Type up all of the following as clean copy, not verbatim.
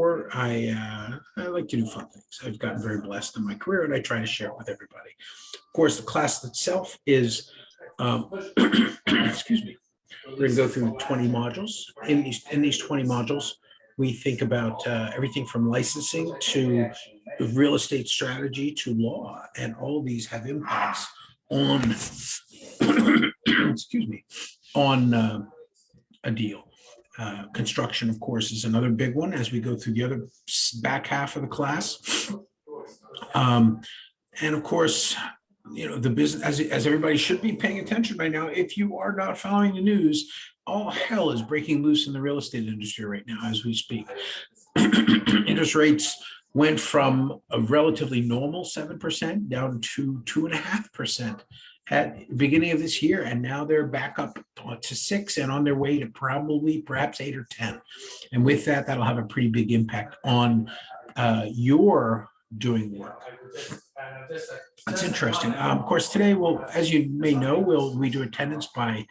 before, I like to do fun things. I've gotten very blessed in my career, and I try to share it with everybody. Of course, the class itself is, excuse me, we're going to go through 20 modules. In these 20 modules, we think about everything from licensing to real estate strategy to law, and all of these have impacts on, excuse me, on a deal. Construction, of course, is another big one as we go through the other back half of the class. And of course, you know, the business, as everybody should be paying attention right now. If you are not following the news, all hell is breaking loose in the real estate industry right now as we speak. Interest rates went from a relatively normal 7% down to 2.5% at the beginning of this year, and now they're back up to 6 and on their way to probably perhaps 8 or 10. And with that, that'll have a pretty big impact on your doing work. That's interesting. Of course, today, as you may know, we do attendance by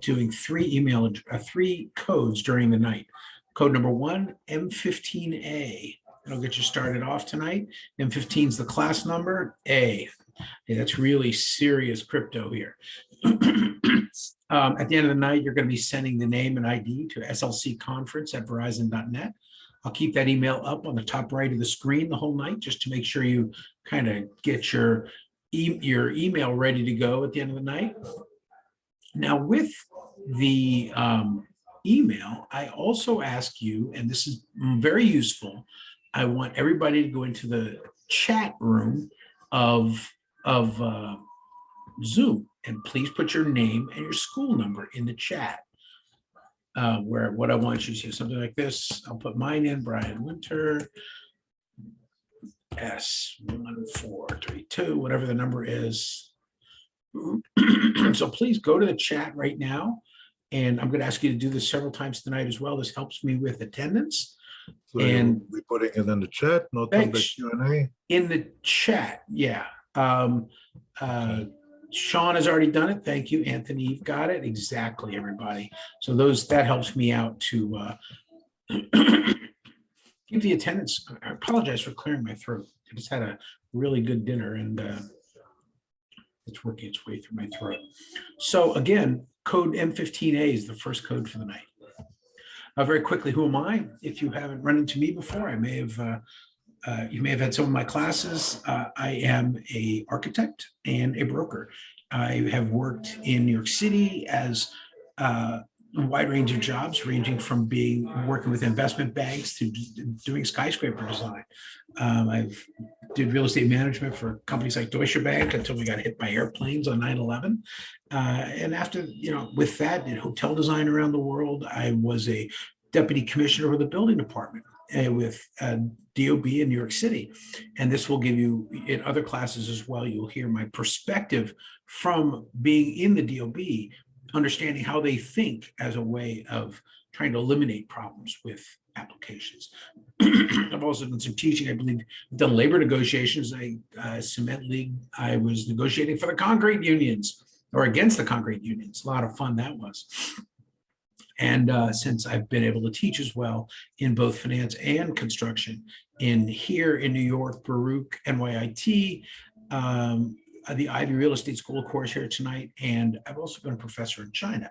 doing 3 codes during the night. Code number 1, M15A. That'll get you started off tonight. M15 is the class number. A. Okay, that's really serious crypto here. At the end of the night, you're going to be sending the name and ID to slcconference@verizon.net. I'll keep that email up on the top right of the screen the whole night, just to make sure you kind of get your email ready to go at the end of the night. Now, with the email, I also ask you, and this is very useful, I want everybody to go into the chat room of Zoom, and please put your name and your school number in the chat. Where what I want you to see something like this. I'll put mine in, Bryan Winter, S1432, whatever the number is. So please go to the chat right now, and I'm going to ask you to do this several times tonight as well. This helps me with attendance. So and we're putting it in the chat, not on the Q&A. In the chat, yeah. Sean has already done it. Thank you, Anthony. You've got it. Exactly, everybody. So that helps me out to keep the attendance. I apologize for clearing my throat. I just had a really good dinner, and it's working its way through my throat. So again, code M15A is the first code for the night. Very quickly, who am I? If you haven't run into me before, you may have had some of my classes. I am an architect and a broker. I have worked in New York City as a wide range of jobs, ranging from working with investment banks to doing skyscraper design. I've did real estate management for companies like Deutsche Bank until we got hit by airplanes on 9/11. And after, with that, did hotel design around the world. I was a deputy commissioner of the building department with DOB in New York City. And this will give you, in other classes as well, you'll hear my perspective from being in the DOB, understanding how they think as a way of trying to eliminate problems with applications. I've also done some teaching. I believe I've done labor negotiations. Cement League, I was negotiating for the concrete unions or against the concrete unions. A lot of fun that was. And since I've been able to teach as well in both finance and construction here in New York, Baruch, NYIT, the Ivy Real Estate School, of course, here tonight. And I've also been a professor in China.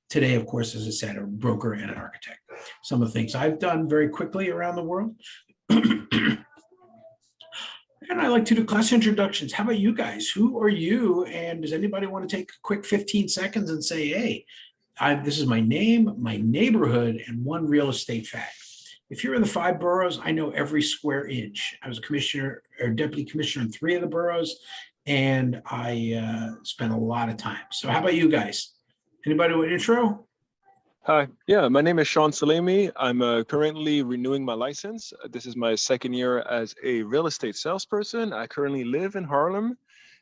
Today, of course, as I said, a broker and an architect. Some of the things I've done very quickly around the world. And I like to do class introductions. How about you guys? Who are you? And does anybody want to take a quick 15 seconds and say, hey, this is my name, my neighborhood, and one real estate fact. If you're in the 5 boroughs, I know every square inch. I was a commissioner or deputy commissioner in 3 of the boroughs, and I spent a lot of time. So how about you guys? Anybody with an intro? Hi, yeah, my name is Sean Salemi. I'm currently renewing my license. This is my 2nd year as a real estate salesperson. I currently live in Harlem,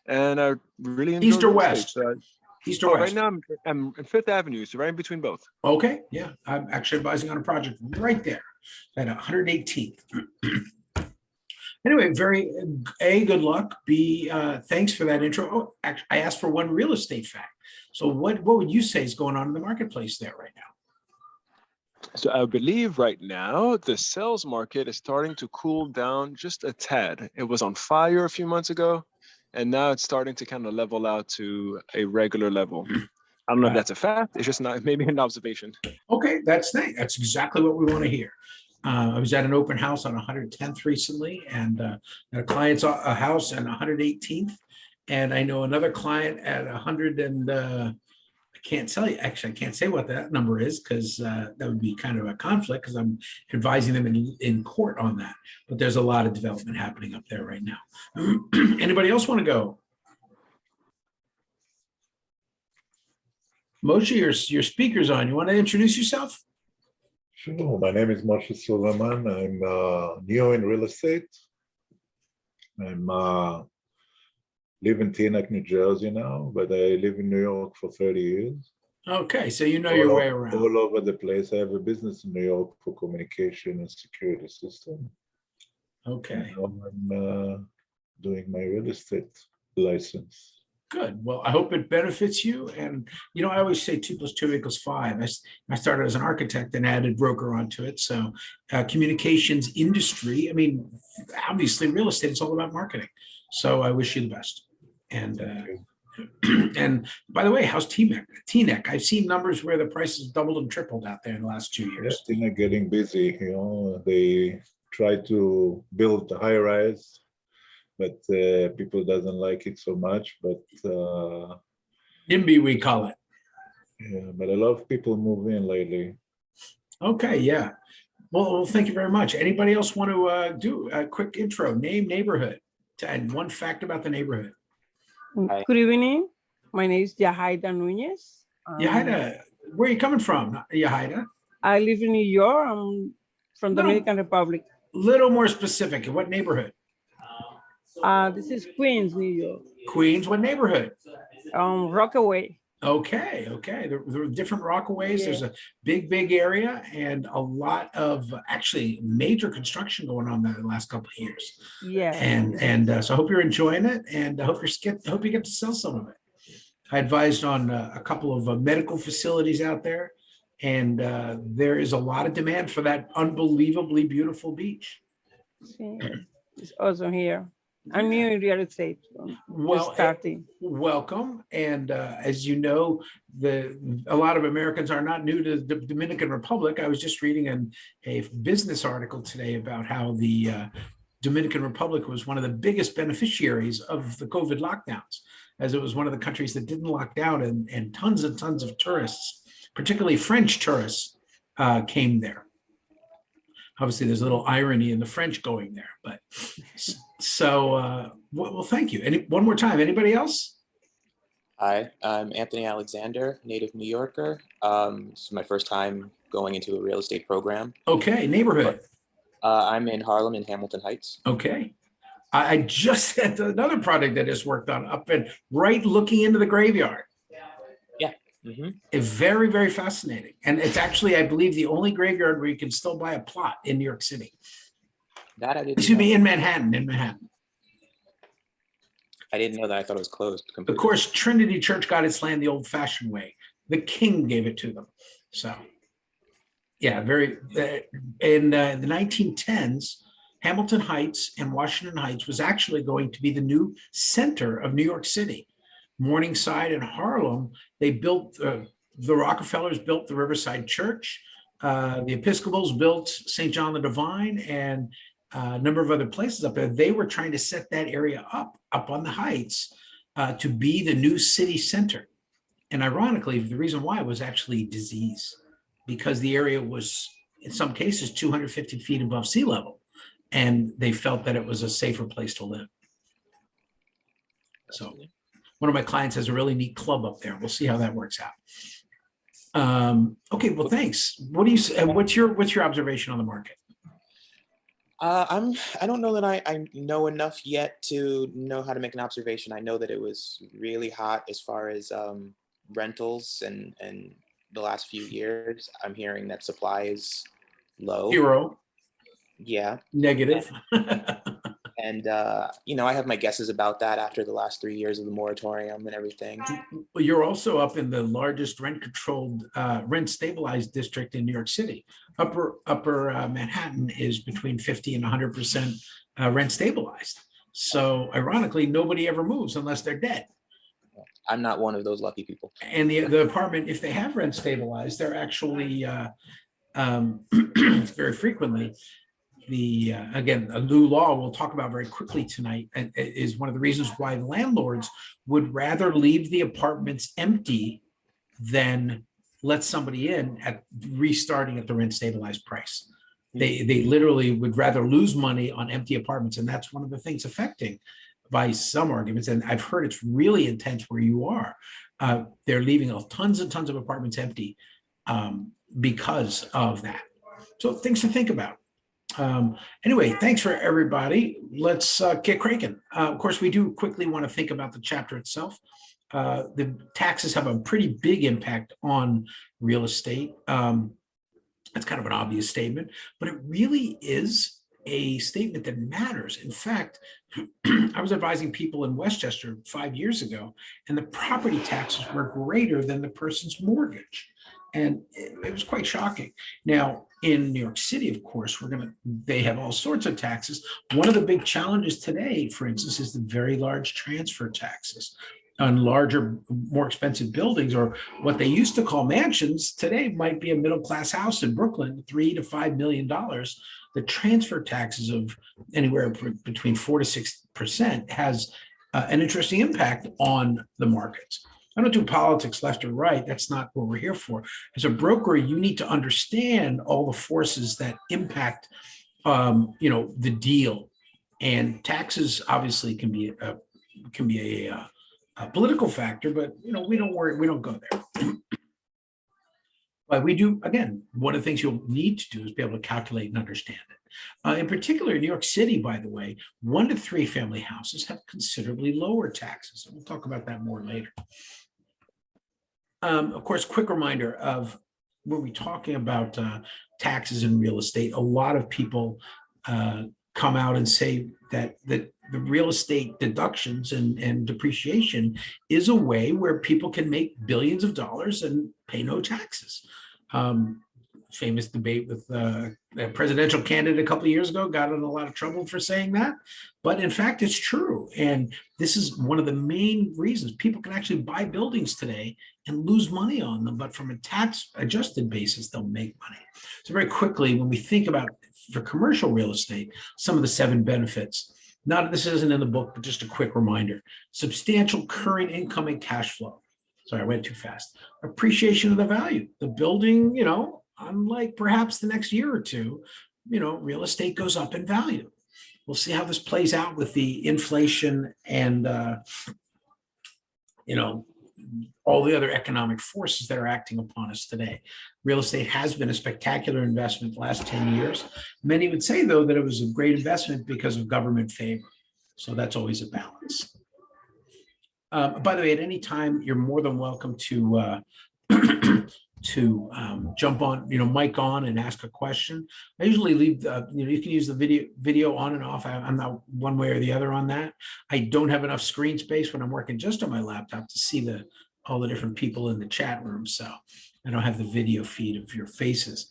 and I really enjoy East or real West? estate. East or West? Right now, I'm in 5th Avenue, so right in between both. Okay, yeah. I'm actually advising on a project right there at 118th. Anyway, good luck. Thanks for that intro. Oh, actually, I asked for one real estate fact. So what would you say is going on in the marketplace there right now? So I believe right now the sales market is starting to cool down just a tad. It was on fire a few months ago, and now it's starting to kind of level out to a regular level. I don't know if that's a fact. It's just not maybe an observation. Okay, that's nice. That's exactly what we want to hear. I was at an open house on 110th recently, and at a client's a house on 118th, and I know another client at 100 and I can't tell you. Actually, I can't say what that number is because that would be kind of a conflict because I'm advising them in court on that. But there's a lot of development happening up there right now. Anybody else want to go? Moshe, your speaker's on. You want to introduce yourself? Sure. My name is Moshe Suleiman. I'm new in real estate. I'm live in Teaneck, New Jersey now, but I live in New York for 30 years. Okay, so you know your way around. All over the place. I have a business in New York for communication and security system. Okay. I'm doing my real estate license. Good. Well, I hope it benefits you. And, you know, I always say 2 + 2 = 5. I started as an architect and added broker onto it. So communications industry, I mean, obviously real estate is all about marketing. So I wish you the best. And and by the way, how's Teaneck? I've seen numbers where the prices doubled and tripled out there in the last 2 years. Yeah, Teaneck getting busy. You know, they try to build the high rise, but people doesn't like it so much. But NIMBY, we call it. yeah, but a lot of people move in lately. Okay, yeah. Well, thank you very much. Anybody else want to do a quick intro, name, neighborhood, and one fact about the neighborhood? Hi. Good evening. My name is Yahaida Nunez. Yahaida, where are you coming from, Yahaida? I live in New York. I'm from Dominican Republic. Little more specific. What neighborhood? This is Queens, New York. Queens, what neighborhood? Rockaway. Okay. There are different Rockaways. Yeah. There's a big area and a lot of actually major construction going on there the last couple of years. Yeah. And so I hope you're enjoying it, and I hope you get to sell some of it. I advised on a couple of medical facilities out there, and there is a lot of demand for that unbelievably beautiful beach. It's awesome here. I'm new in real estate. Well, starting. Welcome. And as you know, a lot of Americans are not new to the Dominican Republic. I was just reading a business article today about how the Dominican Republic was one of the biggest beneficiaries of the COVID lockdowns, as it was one of the countries that didn't lock down, and tons and tons of tourists, particularly French tourists, came there. Obviously, there's a little irony in the French going there, but so, well, thank you. One more time, anybody else? Hi, I'm Anthony Alexander, native New Yorker. This is my first time going into a real estate program. Okay, neighborhood. I'm in Harlem in Hamilton Heights. Okay. I just had another project that I just worked on up and right looking into the graveyard. Yeah. Mm-hmm. It's very, very fascinating. And it's actually, I believe, the only graveyard where you can still buy a plot in New York City. That I didn't Excuse know. me, in Manhattan, I didn't know that. I thought it was closed completely. Of course, Trinity Church got its land the old-fashioned way. The king gave it to them. So, yeah, in the 1910s, Hamilton Heights and Washington Heights was actually going to be the new center of New York City. Morningside and Harlem, they built, the Rockefellers built the Riverside Church. The Episcopals built St. John the Divine and a number of other places up there. They were trying to set that area up on the Heights to be the new city center. And ironically, the reason why was actually disease, because the area was, in some cases, 250 feet above sea level. And they felt that it was a safer place to live. So one of my clients has a really neat club up there. We'll see how that works out. Okay, well, thanks. What's your observation on the market? I don't know that I know enough yet to know how to make an observation. I know that it was really hot as far as rentals and the last few years. I'm hearing that supply is low. 0. Yeah. Negative. And, I have my guesses about that after the last 3 years of the moratorium and everything. Well, you're also up in the largest rent-controlled, rent-stabilized district in New York City. Upper Manhattan is between 50 and 100% rent stabilized. So ironically, nobody ever moves unless they're dead. I'm not one of those lucky people. And the apartment, if they have rent stabilized, they're actually very frequently again, a new law we'll talk about very quickly tonight is one of the reasons why landlords would rather leave the apartments empty than let somebody in at restarting at the rent stabilized price. They literally would rather lose money on empty apartments, and that's one of the things affecting by some arguments. And I've heard it's really intense where you are. They're leaving tons and tons of apartments empty because of that. So things to think about. Anyway, thanks for everybody. Let's get cranking. Of course, we do quickly want to think about the chapter itself. The taxes have a pretty big impact on real estate. That's kind of an obvious statement, but it really is a statement that matters. In fact, I was advising people in Westchester 5 years ago, and the property taxes were greater than the person's mortgage. And it was quite shocking. Now, in New York City, of course, they have all sorts of taxes. One of the big challenges today, for instance, is the very large transfer taxes on larger, more expensive buildings, or what they used to call mansions. Today might be a middle-class house in Brooklyn, $3 to $5 million. The transfer taxes of anywhere between 4 to 6% has an interesting impact on the markets. I don't do politics left or right. That's not what we're here for. As a broker, you need to understand all the forces that impact, the deal. And taxes obviously can be a political factor, but we don't worry. We don't go there. But we do. Again, one of the things you'll need to do is be able to calculate and understand it. In particular, in New York City, by the way, 1 to 3 family houses have considerably lower taxes. And we'll talk about that more later. Of course, quick reminder of when we're talking about taxes in real estate, a lot of people come out and say that the real estate deductions and depreciation is a way where people can make billions of dollars and pay no taxes. Famous debate with a presidential candidate a couple of years ago, got in a lot of trouble for saying that. But in fact, it's true. And this is one of the main reasons people can actually buy buildings today and lose money on them. But from a tax adjusted basis, they'll make money. So very quickly, when we think about for commercial real estate, some of the 7 benefits, this isn't in the book, but just a quick reminder: substantial current income and cash flow. Sorry, I went too fast. Appreciation of the value. The building, unlike perhaps the next year or two, real estate goes up in value. We'll see how this plays out with the inflation and, all the other economic forces that are acting upon us today. Real estate has been a spectacular investment the last 10 years. Many would say, though, that it was a great investment because of government favor. So that's always a balance. By the way, at any time, you're more than welcome to jump on, mic on and ask a question. I usually leave you can use the video on and off. I'm not one way or the other on that. I don't have enough screen space when I'm working just on my laptop to see all the different people in the chat room. So I don't have the video feed of your faces.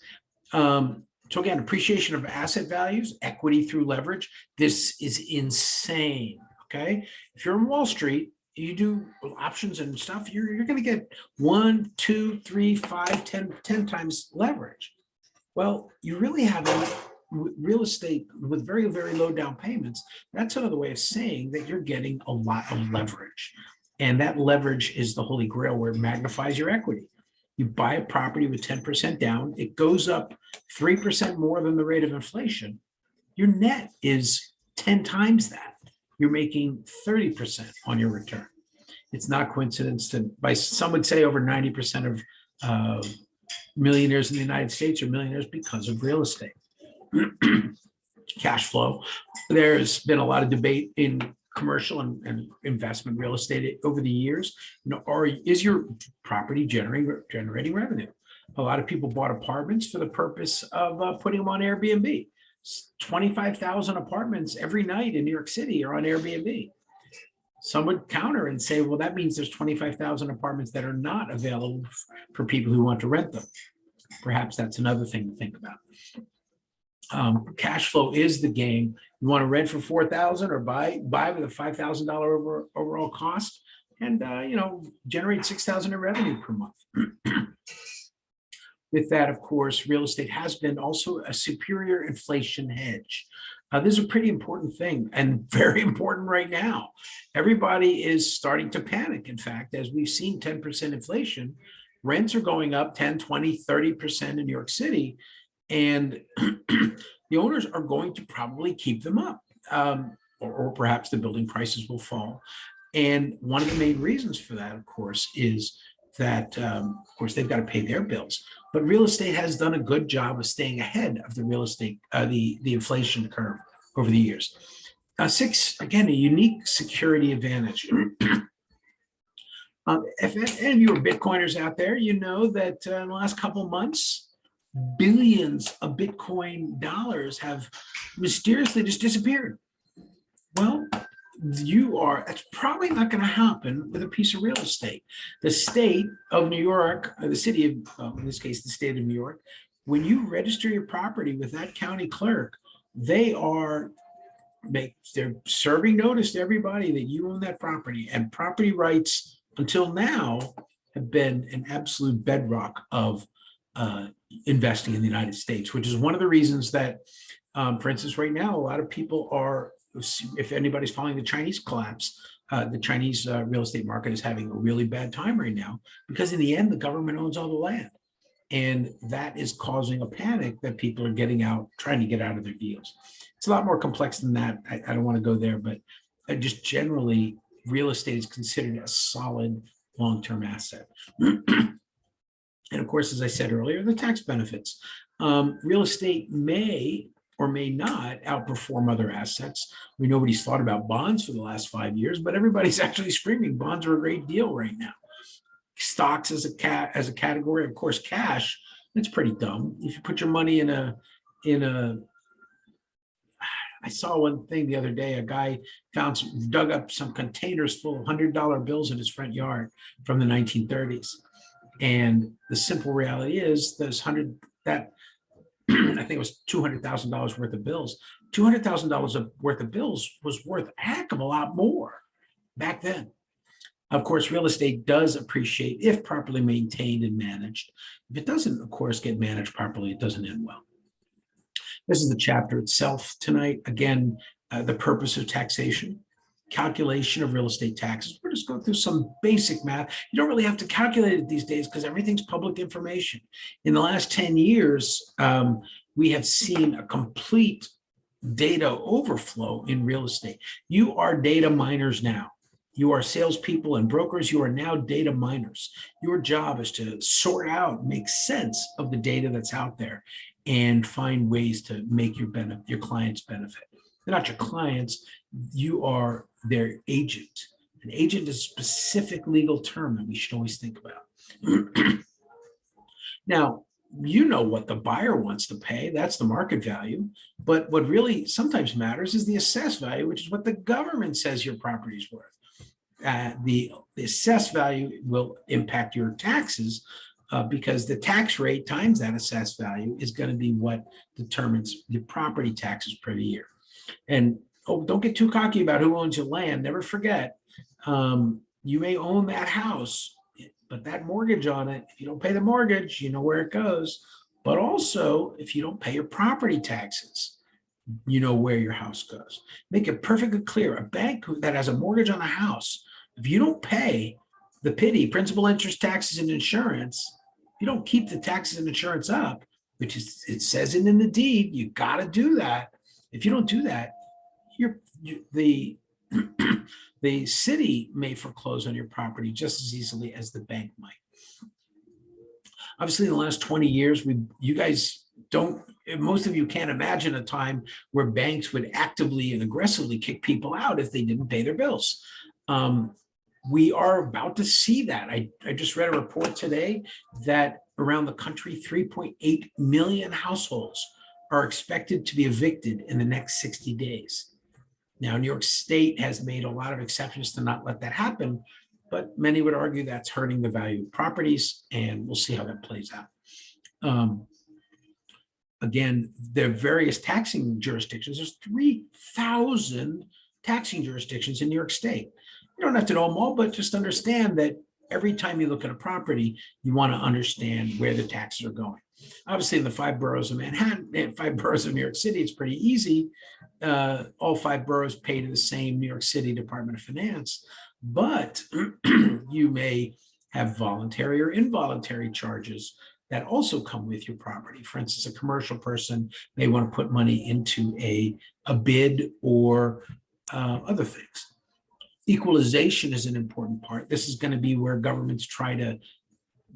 So again, appreciation of asset values, equity through leverage. This is insane. Okay. If you're in Wall Street, you do options and stuff, you're going to get 1, 2, 3, 5, 10 times leverage. Well, you really have real estate with very, very low down payments. That's another way of saying that you're getting a lot of leverage. And that leverage is the holy grail where it magnifies your equity. You buy a property with 10% down, it goes up 3% more than the rate of inflation. Your net is 10 times that. You're making 30% on your return. It's not coincidence that some would say over 90% of millionaires in the United States are millionaires because of real estate. Cash flow. There's been a lot of debate in commercial and investment real estate over the years. Is your property generating revenue? A lot of people bought apartments for the purpose of putting them on Airbnb. 25,000 apartments every night in New York City are on Airbnb. Some would counter and say, well, that means there's 25,000 apartments that are not available for people who want to rent them. Perhaps that's another thing to think about. Cash flow is the game. You want to rent for 4,000 or buy with a $5,000 overall cost, and generate 6,000 in revenue per month. With that, of course, real estate has been also a superior inflation hedge. This is a pretty important thing and very important right now. Everybody is starting to panic. In fact, as we've seen 10% inflation, rents are going up 10, 20, 30% in New York City. And the owners are going to probably keep them up, or perhaps the building prices will fall. And one of the main reasons for that, of course, is that, of course, they've got to pay their bills. But real estate has done a good job of staying ahead of the real estate, the inflation curve over the years. Six, again, a unique security advantage. If any of you are Bitcoiners out there, you know that in the last couple of months, billions of Bitcoin dollars have mysteriously just disappeared. Well, that's probably not going to happen with a piece of real estate. The state of New York, the city of, in this case, the state of New York, when you register your property with that county clerk, they're serving notice to everybody that you own that property, and property rights until now have been an absolute bedrock of investing in the United States, which is one of the reasons that, for instance, right now, a lot of people are, if anybody's following the Chinese collapse, the Chinese real estate market is having a really bad time right now, because in the end, the government owns all the land. And that is causing a panic that people are getting out, trying to get out of their deals. It's a lot more complex than that. I don't want to go there, but just generally, real estate is considered a solid long-term asset. And of course, as I said earlier, the tax benefits. Real estate may or may not outperform other assets. Nobody's thought about bonds for the last 5 years, but everybody's actually screaming bonds are a great deal right now. Stocks as a category, of course, cash, it's pretty dumb. If you put your money in a I saw one thing the other day, a guy dug up some containers full of $100 bills in his front yard from the 1930s. And the simple reality is that I think it was $200,000 worth of bills. $200,000 worth of bills was worth a heck of a lot more back then. Of course, real estate does appreciate if properly maintained and managed. If it doesn't, of course, get managed properly, it doesn't end well. This is the chapter itself tonight. Again, the purpose of taxation, calculation of real estate taxes. We're just going through some basic math. You don't really have to calculate it these days because everything's public information. In the last 10 years, we have seen a complete data overflow in real estate. You are data miners now. You are salespeople and brokers. You are now data miners. Your job is to sort out, make sense of the data that's out there, and find ways to make your clients benefit. They're not your clients. You are their agent. An agent is a specific legal term that we should always think about. Now, you know what the buyer wants to pay. That's the market value. But what really sometimes matters is the assessed value, which is what the government says your property is worth. The assessed value will impact your taxes because the tax rate times that assessed value is going to be what determines your property taxes per year. And don't get too cocky about who owns your land. Never forget, you may own that house, but that mortgage on it, if you don't pay the mortgage, you know where it goes. But also, if you don't pay your property taxes, you know where your house goes. Make it perfectly clear. A bank that has a mortgage on a house, if you don't pay the principal, interest, taxes, and insurance, if you don't keep the taxes and insurance up, which is, it says it in the deed, you got to do that. If you don't do that, the city may foreclose on your property just as easily as the bank might. Obviously, in the last 20 years, most of you can't imagine a time where banks would actively and aggressively kick people out if they didn't pay their bills. We are about to see that. I just read a report today that around the country, 3.8 million households are expected to be evicted in the next 60 days. Now, New York State has made a lot of exceptions to not let that happen, but many would argue that's hurting the value of properties, and we'll see how that plays out. Again, there are various taxing jurisdictions. There's 3,000 taxing jurisdictions in New York State. You don't have to know them all, but just understand that every time you look at a property, you want to understand where the taxes are going. Obviously, in the 5 boroughs of Manhattan and 5 boroughs of New York City, it's pretty easy. All 5 boroughs pay to the same New York City Department of Finance, but you may have voluntary or involuntary charges that also come with your property. For instance, a commercial person may want to put money into a bid or other things. Equalization is an important part. This is going to be where governments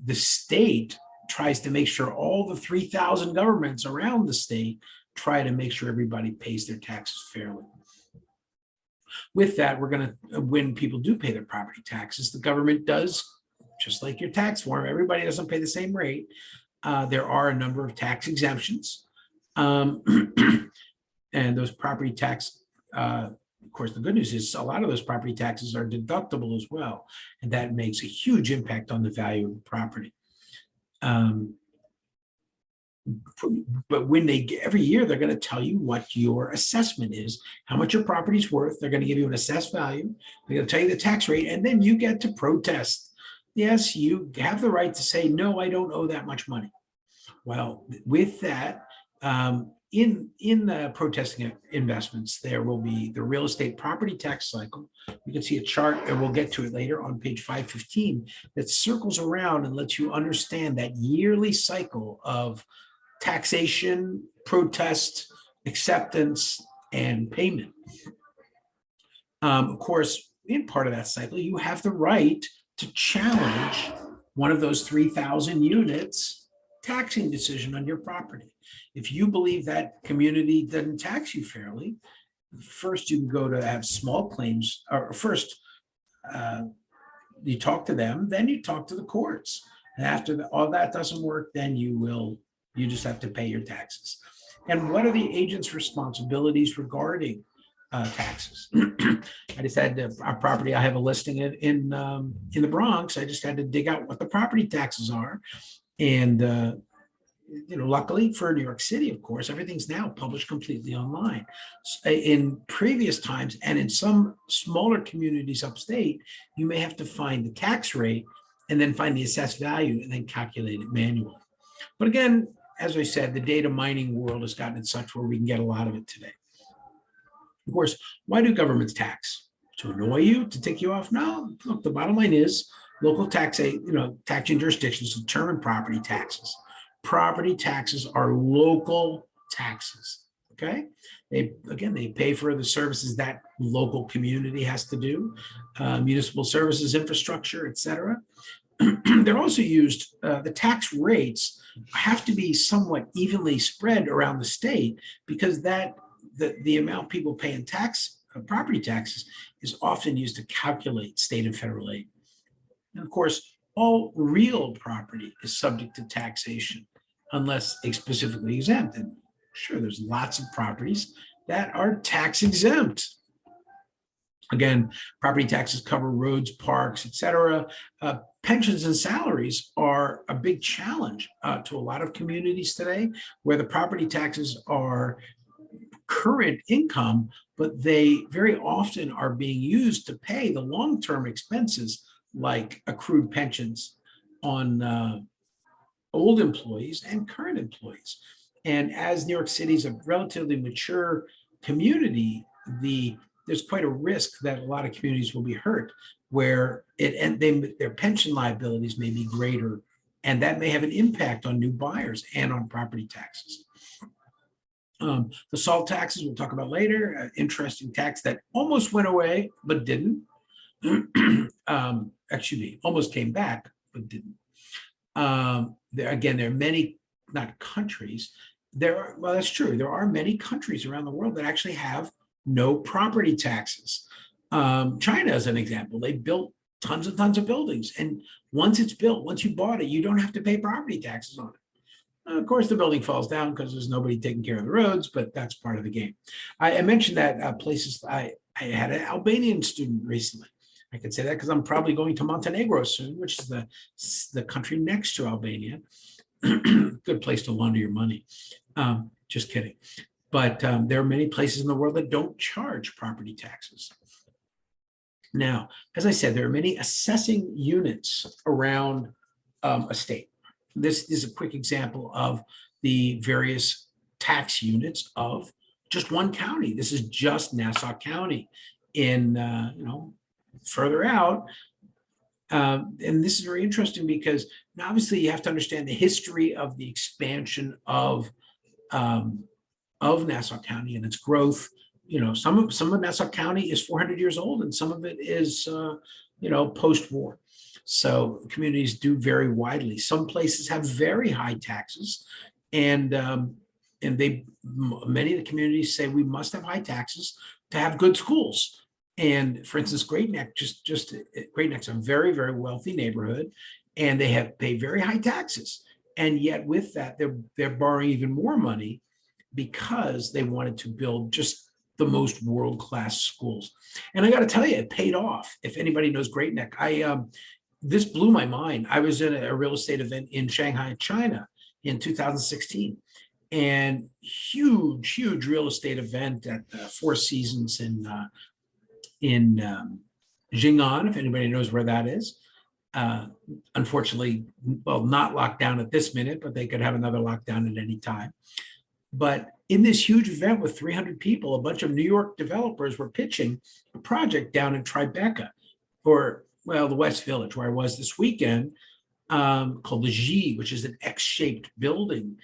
the state tries to make sure all the 3,000 governments around the state try to make sure everybody pays their taxes fairly. With that, we're going to, when people do pay their property taxes, the government does, just like your tax form, everybody doesn't pay the same rate. There are a number of tax exemptions. And those property tax, of course, the good news is a lot of those property taxes are deductible as well. And that makes a huge impact on the value of the property. But when every year, they're going to tell you what your assessment is, how much your property's worth. They're going to give you an assessed value. They're going to tell you the tax rate, and then you get to protest. Yes, you have the right to say, no, I don't owe that much money. Well, with that, in the protesting investments, there will be the real estate property tax cycle. You can see a chart, and we'll get to it later on page 515, that circles around and lets you understand that yearly cycle of taxation, protest, acceptance, and payment. Of course, in part of that cycle, you have the right to challenge one of those 3,000 units taxing decision on your property. If you believe that community doesn't tax you fairly, first you can go to have small claims, or first you talk to them, then you talk to the courts. And after all that doesn't work, then you just have to pay your taxes. And what are the agent's responsibilities regarding taxes? I just had a property. I have a listing in the Bronx. I just had to dig out what the property taxes are, and luckily for New York City, of course, everything's now published completely online. In previous times, and in some smaller communities upstate, you may have to find the tax rate and then find the assessed value and then calculate it manually. But again, as I said, the data mining world has gotten it such where we can get a lot of it today. Of course, why do governments tax? To annoy you, to tick you off? No, look, the bottom line is local taxing jurisdictions determine property taxes. Property taxes are local taxes, okay? They pay for the services that local community has to do, municipal services, infrastructure, et cetera. They're also used, the tax rates have to be somewhat evenly spread around the state, because the amount people pay in property taxes is often used to calculate state and federal aid. And of course, all real property is subject to taxation unless specifically exempt. And sure, there's lots of properties that are tax exempt. Again, property taxes cover roads, parks, et cetera. Pensions and salaries are a big challenge to a lot of communities today, where the property taxes are current income, but they very often are being used to pay the long-term expenses like accrued pensions on old employees and current employees. And as New York City is a relatively mature community, there's quite a risk that a lot of communities will be hurt, where their pension liabilities may be greater, and that may have an impact on new buyers and on property taxes. The SALT taxes we'll talk about later, an interesting tax that almost went away but didn't. Actually, almost came back but didn't. There are many, not countries. Well, that's true. There are many countries around the world that actually have no property taxes. China, as an example, they built tons of buildings, and once it's built, once you bought it, you don't have to pay property taxes on it. Of course, the building falls down because there's nobody taking care of the roads, but that's part of the game. I mentioned that places, I had an Albanian student recently. I can say that because I'm probably going to Montenegro soon, which is the country next to Albania. Good place to launder your money. Just kidding. But there are many places in the world that don't charge property taxes. Now, as I said, there are many assessing units around a state. This is a quick example of the various tax units of just one county. This is just Nassau County. In further out, and this is very interesting because now obviously you have to understand the history of the expansion of Nassau County and its growth. Some of Nassau County is 400 years old, and some of it is post-war. So communities do vary widely. Some places have very high taxes, and many of the communities say we must have high taxes to have good schools. And for instance, Great Neck, Great Neck's a very, very wealthy neighborhood, and they pay very high taxes. And yet with that, they're borrowing even more money because they wanted to build just the most world-class schools. And I got to tell you, it paid off. If anybody knows Great Neck, this blew my mind. I was at a real estate event in Shanghai, China in 2016, and huge real estate event at the Four Seasons in Jing'an, if anybody knows where that is. Unfortunately, well, not locked down at this minute, but they could have another lockdown at any time. But in this huge event with 300 people, a bunch of New York developers were pitching a project down in Tribeca, or the West Village, where I was this weekend, called the G, which is an X-shaped building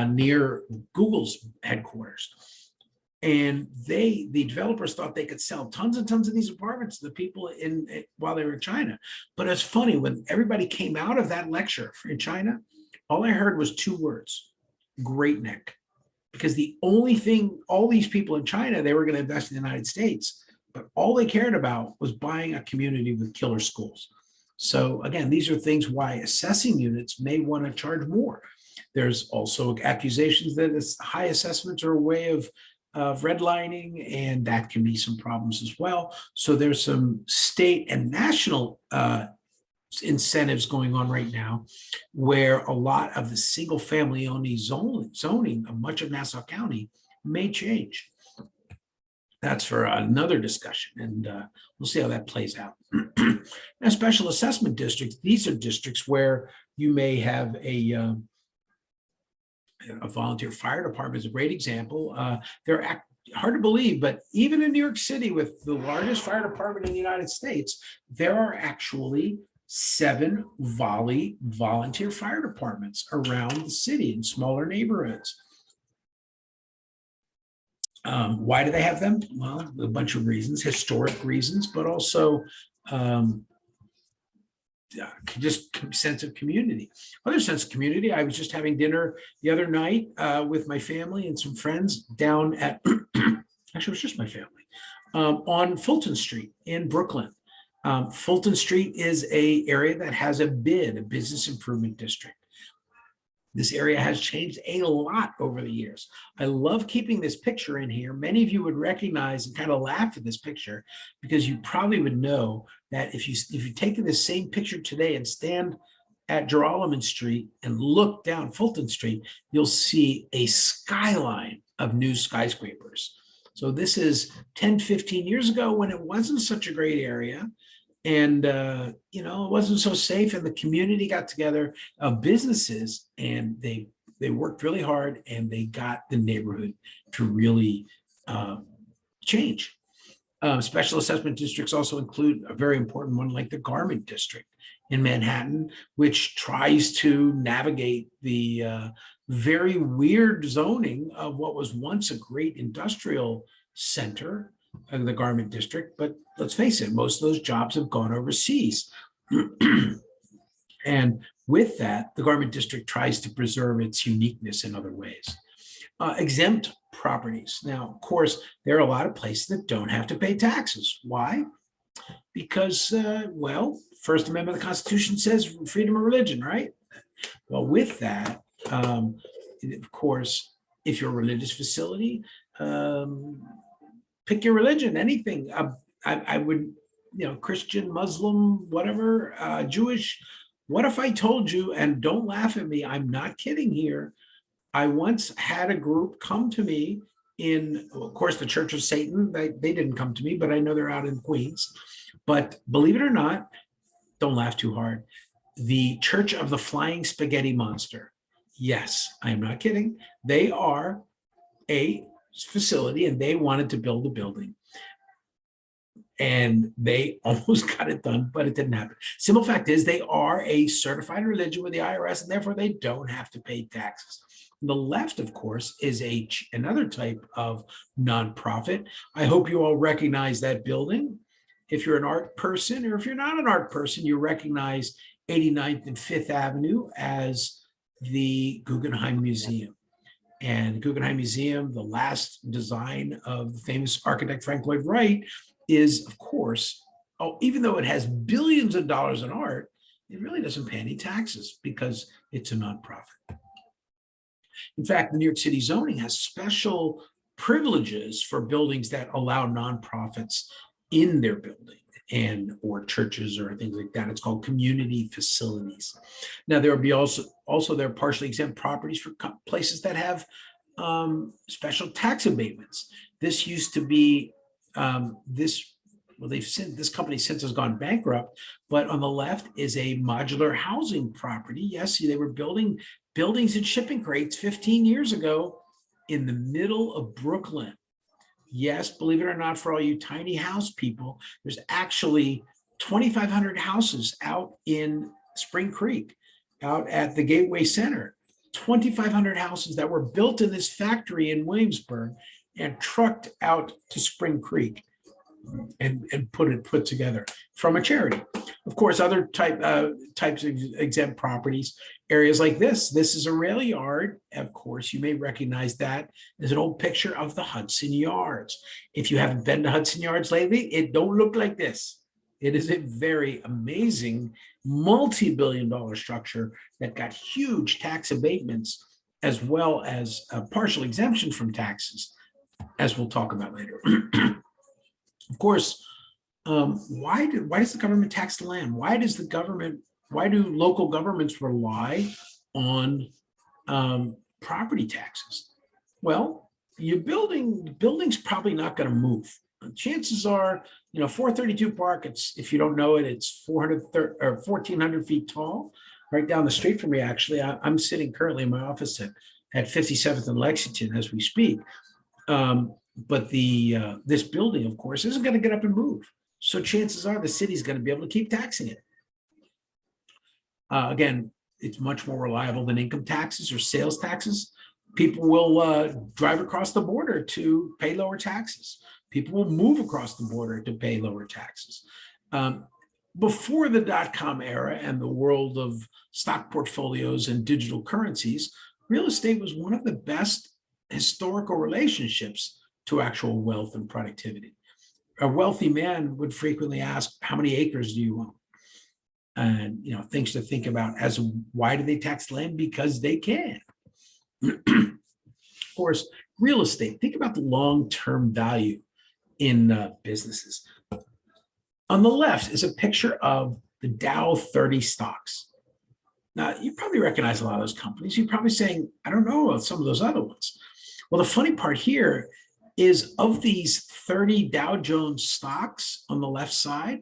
near Google's headquarters. And the developers thought they could sell tons and tons of these apartments to the people while they were in China. But it's funny, when everybody came out of that lecture in China, all I heard was two words: Great Neck. Because the only thing, all these people in China, they were going to invest in the United States, but all they cared about was buying a community with killer schools. So again, these are things why assessing units may want to charge more. There's also accusations that high assessments are a way of redlining, and that can be some problems as well. So there's some state and national incentives going on right now, where a lot of the single family only zoning of much of Nassau County may change. That's for another discussion, and we'll see how that plays out. Now, special assessment districts, these are districts where you may have a volunteer fire department is a great example. They're hard to believe, but even in New York City, with the largest fire department in the United States, there are actually 7 volunteer fire departments around the city in smaller neighborhoods. Why do they have them? Well, a bunch of reasons, historic reasons, but also just sense of community. Other sense of community, I was just having dinner the other night with my family and some friends down at, actually it was just my family, on Fulton Street in Brooklyn. Fulton Street is an area that has a BID, a business improvement district. This area has changed a lot over the years. I love keeping this picture in here. Many of you would recognize and kind of laugh at this picture, because you probably would know that if you take this same picture today and stand at Joralemon Street and look down Fulton Street, you'll see a skyline of new skyscrapers. So this is 10, 15 years ago, when it wasn't such a great area. And, it wasn't so safe, and the community got together of businesses, and they worked really hard, and they got the neighborhood to really change. Special assessment districts also include a very important one like the Garment District in Manhattan, which tries to navigate the very weird zoning of what was once a great industrial center of the Garment District. But let's face it, most of those jobs have gone overseas. And with that, the Garment District tries to preserve its uniqueness in other ways. Exempt properties. Now, of course, there are a lot of places that don't have to pay taxes. Why? Because, First Amendment of the Constitution says freedom of religion, right? Well, with that, Of course, if you're a religious facility, pick your religion, anything. I would, Christian, Muslim, whatever, Jewish. What if I told you, and don't laugh at me, I'm not kidding here. I once had a group come to me of course, the Church of Satan. They didn't come to me, but I know they're out in Queens. But believe it or not, don't laugh too hard. The Church of the Flying Spaghetti Monster. Yes, I am not kidding. They are a facility and they wanted to build a building. And they almost got it done, but it didn't happen. Simple fact is they are a certified religion with the IRS, and therefore they don't have to pay taxes. The left, of course, is another type of nonprofit. I hope you all recognize that building. If you're an art person, or if you're not an art person, you recognize 89th and 5th Avenue as the Guggenheim Museum. And the Guggenheim Museum, the last design of the famous architect Frank Lloyd Wright, is, of course, even though it has billions of dollars in art, it really doesn't pay any taxes because it's a nonprofit. In fact, the New York City zoning has special privileges for buildings that allow nonprofits in their building or churches or things like that. It's called community facilities. Now, there will be also there are partially exempt properties for places that have special tax abatements. This used to be this company since has gone bankrupt, but on the left is a modular housing property. Yes, they were building buildings and shipping crates 15 years ago in the middle of Brooklyn. Yes, believe it or not, for all you tiny house people, there's actually 2,500 houses out in Spring Creek, out at the Gateway Center. 2,500 houses that were built in this factory in Williamsburg and trucked out to Spring Creek and put together from a charity. Of course, other types of exempt properties, areas like this. This is a rail yard. Of course, you may recognize that as an old picture of the Hudson Yards. If you haven't been to Hudson Yards lately, it don't look like this. It is a very amazing multi-billion-dollar structure that got huge tax abatements as well as a partial exemption from taxes, as we'll talk about later. Of course, why does the government tax the land? Why do local governments rely on property taxes? Well, your building's probably not going to move. Chances are, 432 Park, if you don't know it, it's 1,400 feet tall, right down the street from me. Actually, I'm sitting currently in my office at 57th and Lexington as we speak. But this building, of course, isn't going to get up and move. So chances are the city's going to be able to keep taxing it. Again, it's much more reliable than income taxes or sales taxes. People will drive across the border to pay lower taxes. People will move across the border to pay lower taxes. Before the dot-com era and the world of stock portfolios and digital currencies, real estate was one of the best historical relationships to actual wealth and productivity. A wealthy man would frequently ask, how many acres do you own? And, things to think about as why do they tax land? Because they can. Of course, real estate, think about the long-term value in businesses. On the left is a picture of the Dow 30 stocks. Now, you probably recognize a lot of those companies. You're probably saying, I don't know about some of those other ones. Well, the funny part here is of these 30 Dow Jones stocks on the left side,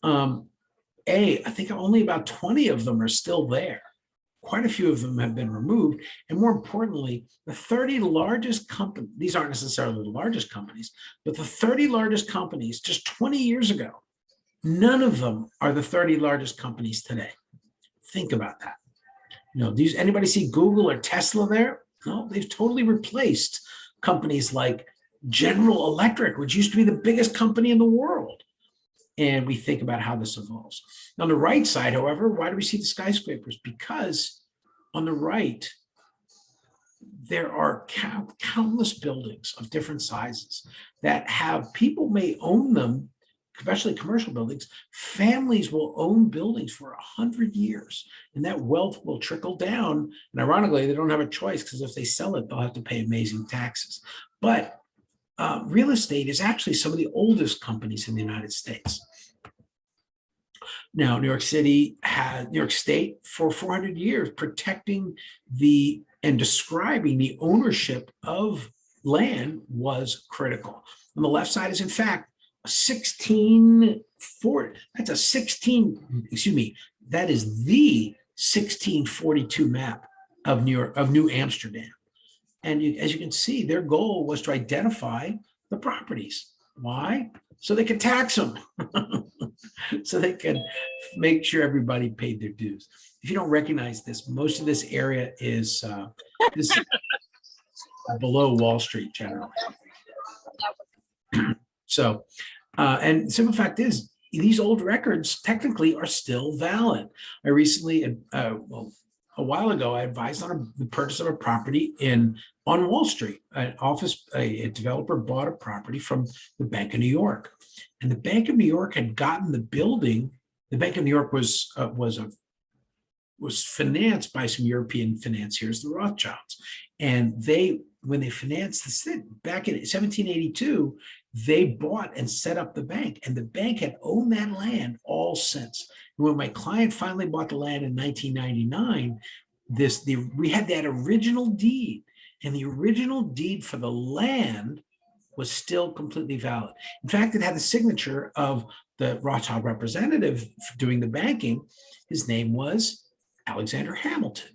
I think only about 20 of them are still there. Quite a few of them have been removed. And more importantly, the 30 largest companies, these aren't necessarily the largest companies, but the 30 largest companies just 20 years ago, none of them are the 30 largest companies today. Think about that. Anybody see Google or Tesla there? No, they've totally replaced companies like General Electric, which used to be the biggest company in the world. And we think about how this evolves. On the right side, however, why do we see the skyscrapers? Because on the right, there are countless buildings of different sizes that people may own them especially commercial buildings, families will own buildings for 100 years, and that wealth will trickle down. And ironically, they don't have a choice, because if they sell it, they'll have to pay amazing taxes. But real estate is actually some of the oldest companies in the United States. Now, New York State for 400 years protecting and describing the ownership of land was critical. On the left side is, in fact, that is the 1642 map of New Amsterdam. And as you can see, their goal was to identify the properties. Why? So they could tax them. So they can make sure everybody paid their dues. If you don't recognize this, most of this area is below Wall Street generally. So, and the simple fact is, these old records technically are still valid. I recently, a while ago, I advised on the purchase of a property on Wall Street. A developer bought a property from the Bank of New York, and the Bank of New York had gotten the building. The Bank of New York was financed by some European financiers, the Rothschilds, and when they financed the city back in 1782, they bought and set up the bank, and the bank had owned that land all since. And when my client finally bought the land in 1999, we had that original deed, and the original deed for the land was still completely valid. In fact, it had the signature of the Rothschild representative doing the banking. His name was Alexander Hamilton.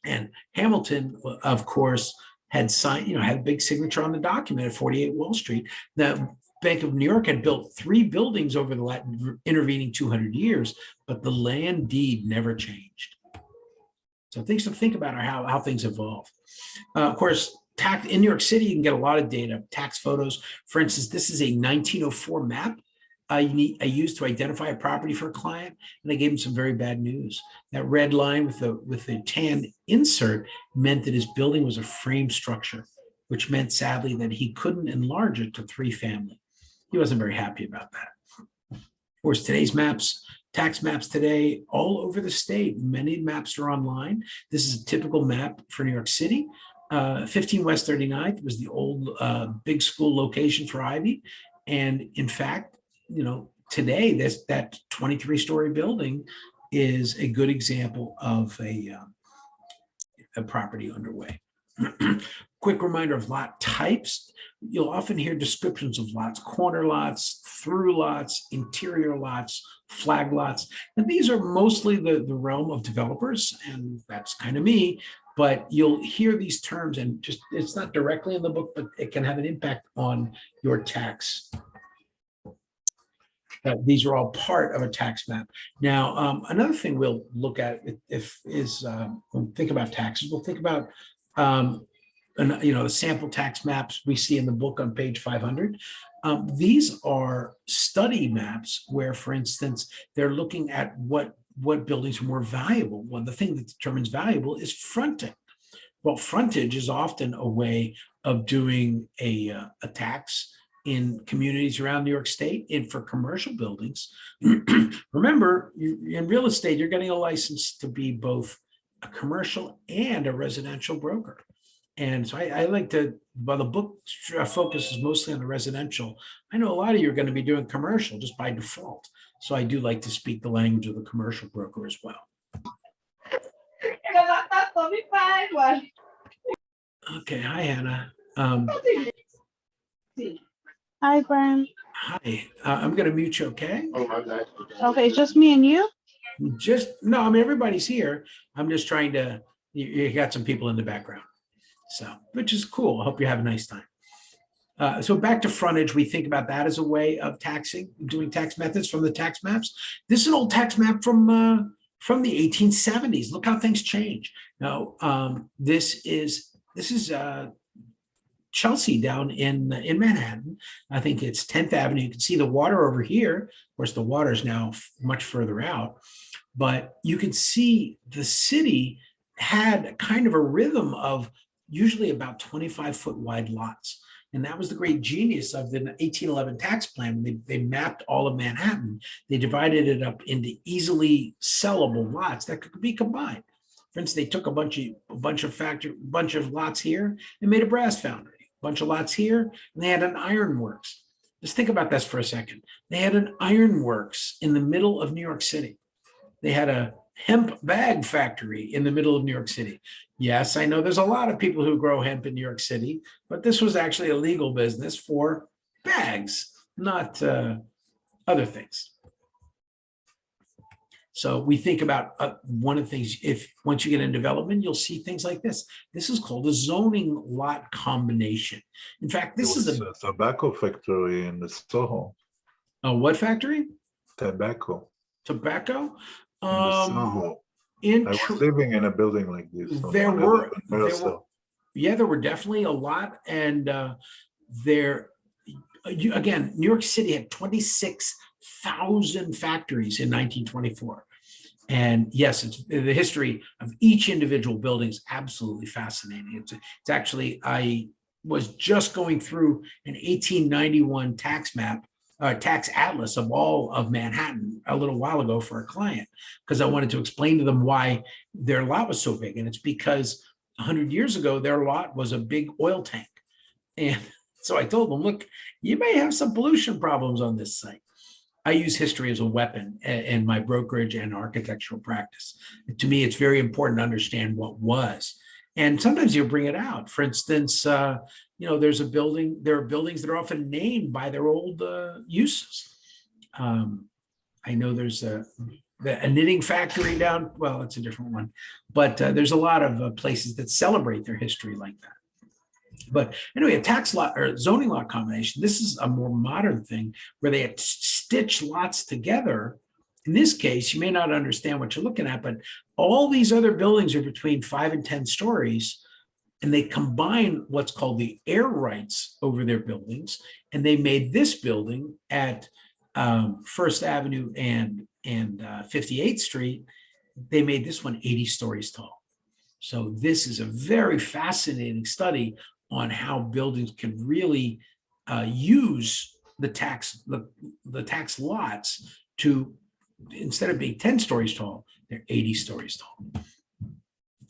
And Hamilton, of course, had signed, had a big signature on the document at 48 Wall Street. The Bank of New York had built 3 buildings over the intervening 200 years, but the land deed never changed. So things to think about are how things evolve. Of course, in New York City, you can get a lot of data, tax photos. For instance, this is a 1904 map I used to identify a property for a client, and I gave him some very bad news. That red line with the tan insert meant that his building was a frame structure, which meant sadly that he couldn't enlarge it to 3 family. He wasn't very happy about that. Of course, today's tax maps today, all over the state, many maps are online. This is a typical map for New York City. 15 West 39th was the old big school location for Ivy. And in fact, today that 23-story building is a good example of a property underway. Quick reminder of lot types. You'll often hear descriptions of lots: corner lots, through lots, interior lots, flag lots. And these are mostly the realm of developers, and that's kind of me. But you'll hear these terms, and it's not directly in the book, but it can have an impact on your tax. These are all part of a tax map. Now, another thing we'll look at when we think about taxes, we'll think about the sample tax maps we see in the book on page 500. These are study maps where, for instance, they're looking at what buildings are more valuable. Well, the thing that determines valuable is fronting. Well, frontage is often a way of doing a tax in communities around New York State. And for commercial buildings, remember, in real estate, you're getting a license to be both a commercial and a residential broker. And so I like to, while the book focuses mostly on the residential, I know a lot of you are going to be doing commercial just by default. So I do like to speak the language of the commercial broker as well. Okay, hi, Hannah. Hi, Bryan. Hi, I'm going to mute you, okay? Okay, it's just me and you? No, I mean, everybody's here. I'm just trying to, you got some people in the background. So, which is cool. I hope you have a nice time. So back to frontage, we think about that as a way of doing tax methods from the tax maps. This is an old tax map from the 1870s. Look how things change. Now, this is Chelsea down in Manhattan. I think it's 10th Avenue. You can see the water over here. Of course, the water is now much further out, but you can see the city had kind of a rhythm of usually about 25-foot wide lots. And that was the great genius of the 1811 tax plan. They mapped all of Manhattan. They divided it up into easily sellable lots that could be combined. For instance, they took a bunch of lots here and made a brass foundry, a bunch of lots here, and they had an ironworks. Just think about this for a second. They had an ironworks in the middle of New York City. They had a hemp bag factory in the middle of New York City. Yes, I know there's a lot of people who grow hemp in New York City, but this was actually a legal business for bags, not other things. So we think about one of the things, if once you get in development, you'll see things like this. This is called a zoning lot combination. In fact, this is a tobacco factory in the Soho. A what factory? Tobacco. Tobacco? In the Soho. I was living in a building like this. There were definitely a lot. And again, New York City had 26,000 factories in 1924. And yes, it's the history of each individual building is absolutely fascinating. It's actually, I was just going through an 1891 tax map, tax atlas of all of Manhattan a little while ago for a client, because I wanted to explain to them why their lot was so big. And it's because 100 years ago, their lot was a big oil tank. And so I told them, look, you may have some pollution problems on this site. I use history as a weapon in my brokerage and architectural practice. To me, it's very important to understand what was. And sometimes you'll bring it out. For instance, there are buildings that are often named by their old uses. I know there's a knitting factory down, well, it's a different one, but there's a lot of places that celebrate their history like that. But anyway, a tax lot or zoning lot combination, this is a more modern thing where they had stitched lots together. In this case, you may not understand what you're looking at, but all these other buildings are between 5 and 10 stories, and they combine what's called the air rights over their buildings. And they made this building at First Avenue and 58th Street. They made this one 80 stories tall. So this is a very fascinating study on how buildings can really use the tax lots to, instead of being 10 stories tall, they're 80 stories tall.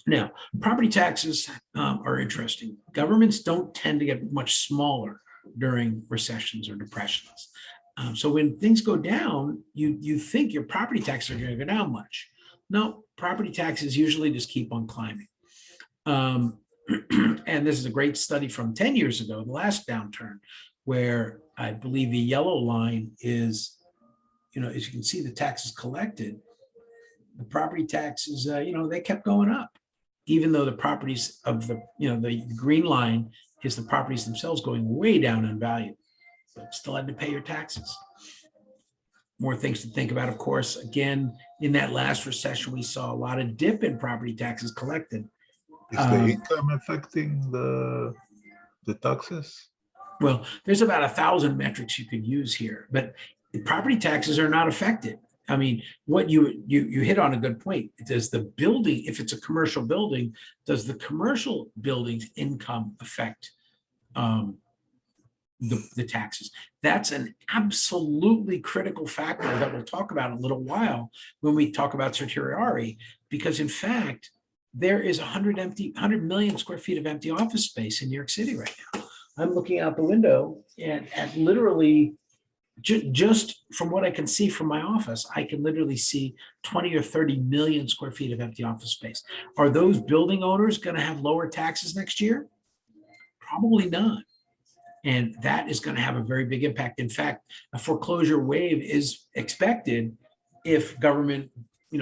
Now, property taxes are interesting. Governments don't tend to get much smaller during recessions or depressions. So when things go down, you think your property taxes are going to go down much. No, property taxes usually just keep on climbing. And this is a great study from 10 years ago, the last downturn, where I believe the yellow line is, as you can see, the taxes collected, the property taxes, they kept going up, even though the properties of the green line is the properties themselves going way down in value, but still had to pay your taxes. More things to think about, of course. Again, in that last recession, we saw a lot of dip in property taxes collected. Is the income affecting the taxes? Well, there's about 1,000 metrics you could use here, but the property taxes are not affected. I mean, what you hit on a good point. Does the building, if it's a commercial building, does the commercial building's income affect the taxes? That's an absolutely critical factor that we'll talk about in a little while when we talk about certiorari, because in fact, there is 100 million square feet of empty office space in New York City right now. I'm looking out the window and at literally just from what I can see from my office, I can literally see 20 or 30 million square feet of empty office space. Are those building owners going to have lower taxes next year? Probably not. And that is going to have a very big impact. In fact, a foreclosure wave is expected if government,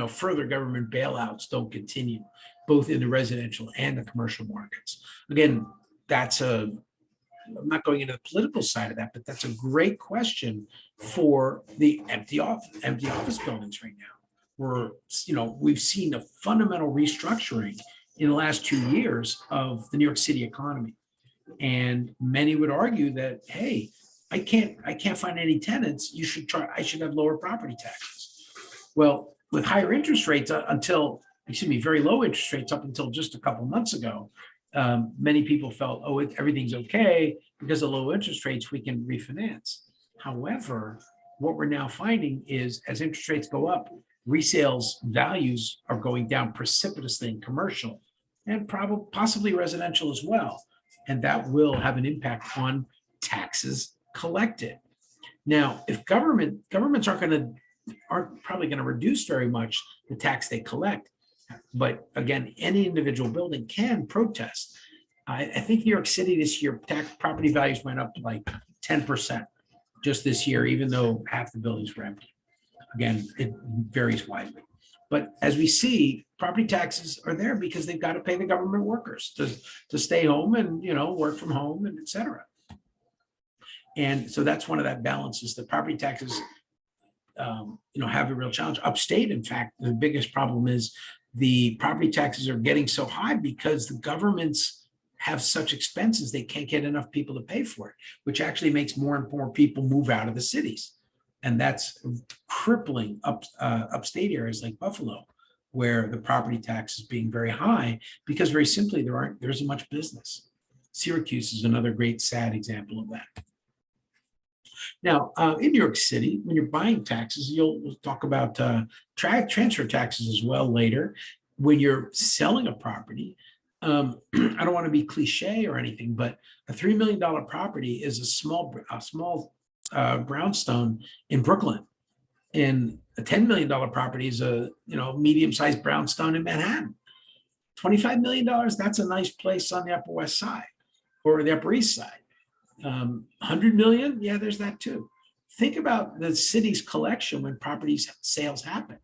further government bailouts don't continue, both in the residential and the commercial markets. Again, I'm not going into the political side of that, but that's a great question for the empty office buildings right now. We've seen a fundamental restructuring in the last 2 years of the New York City economy. And many would argue that, hey, I can't find any tenants. I should have lower property taxes. Well, with higher interest rates very low interest rates up until just a couple months ago, many people felt, oh, everything's okay because of low interest rates, we can refinance. However, what we're now finding is as interest rates go up, resales values are going down precipitously in commercial and probably possibly residential as well. And that will have an impact on taxes collected. Now, if governments aren't probably going to reduce very much the tax they collect, but again, any individual building can protest. I think New York City this year, property values went up like 10% just this year, even though half the buildings were empty. Again, it varies widely. But as we see, property taxes are there because they've got to pay the government workers to stay home and, work from home and et cetera. And so that's one of that balances. The property taxes, have a real challenge. Upstate, in fact, the biggest problem is the property taxes are getting so high because the governments have such expenses, they can't get enough people to pay for it, which actually makes more and more people move out of the cities. And that's crippling upstate areas like Buffalo, where the property tax is being very high because very simply there isn't much business. Syracuse is another great sad example of that. Now, in New York City, when you're buying taxes, we'll talk about transfer taxes as well later. When you're selling a property, I don't want to be cliche or anything, but a $3 million property is a small brownstone in Brooklyn. And a $10 million property is a medium-sized brownstone in Manhattan. $25 million, that's a nice place on the Upper West Side or the Upper East Side. 100 million, yeah, there's that too. Think about the city's collection when property sales happen.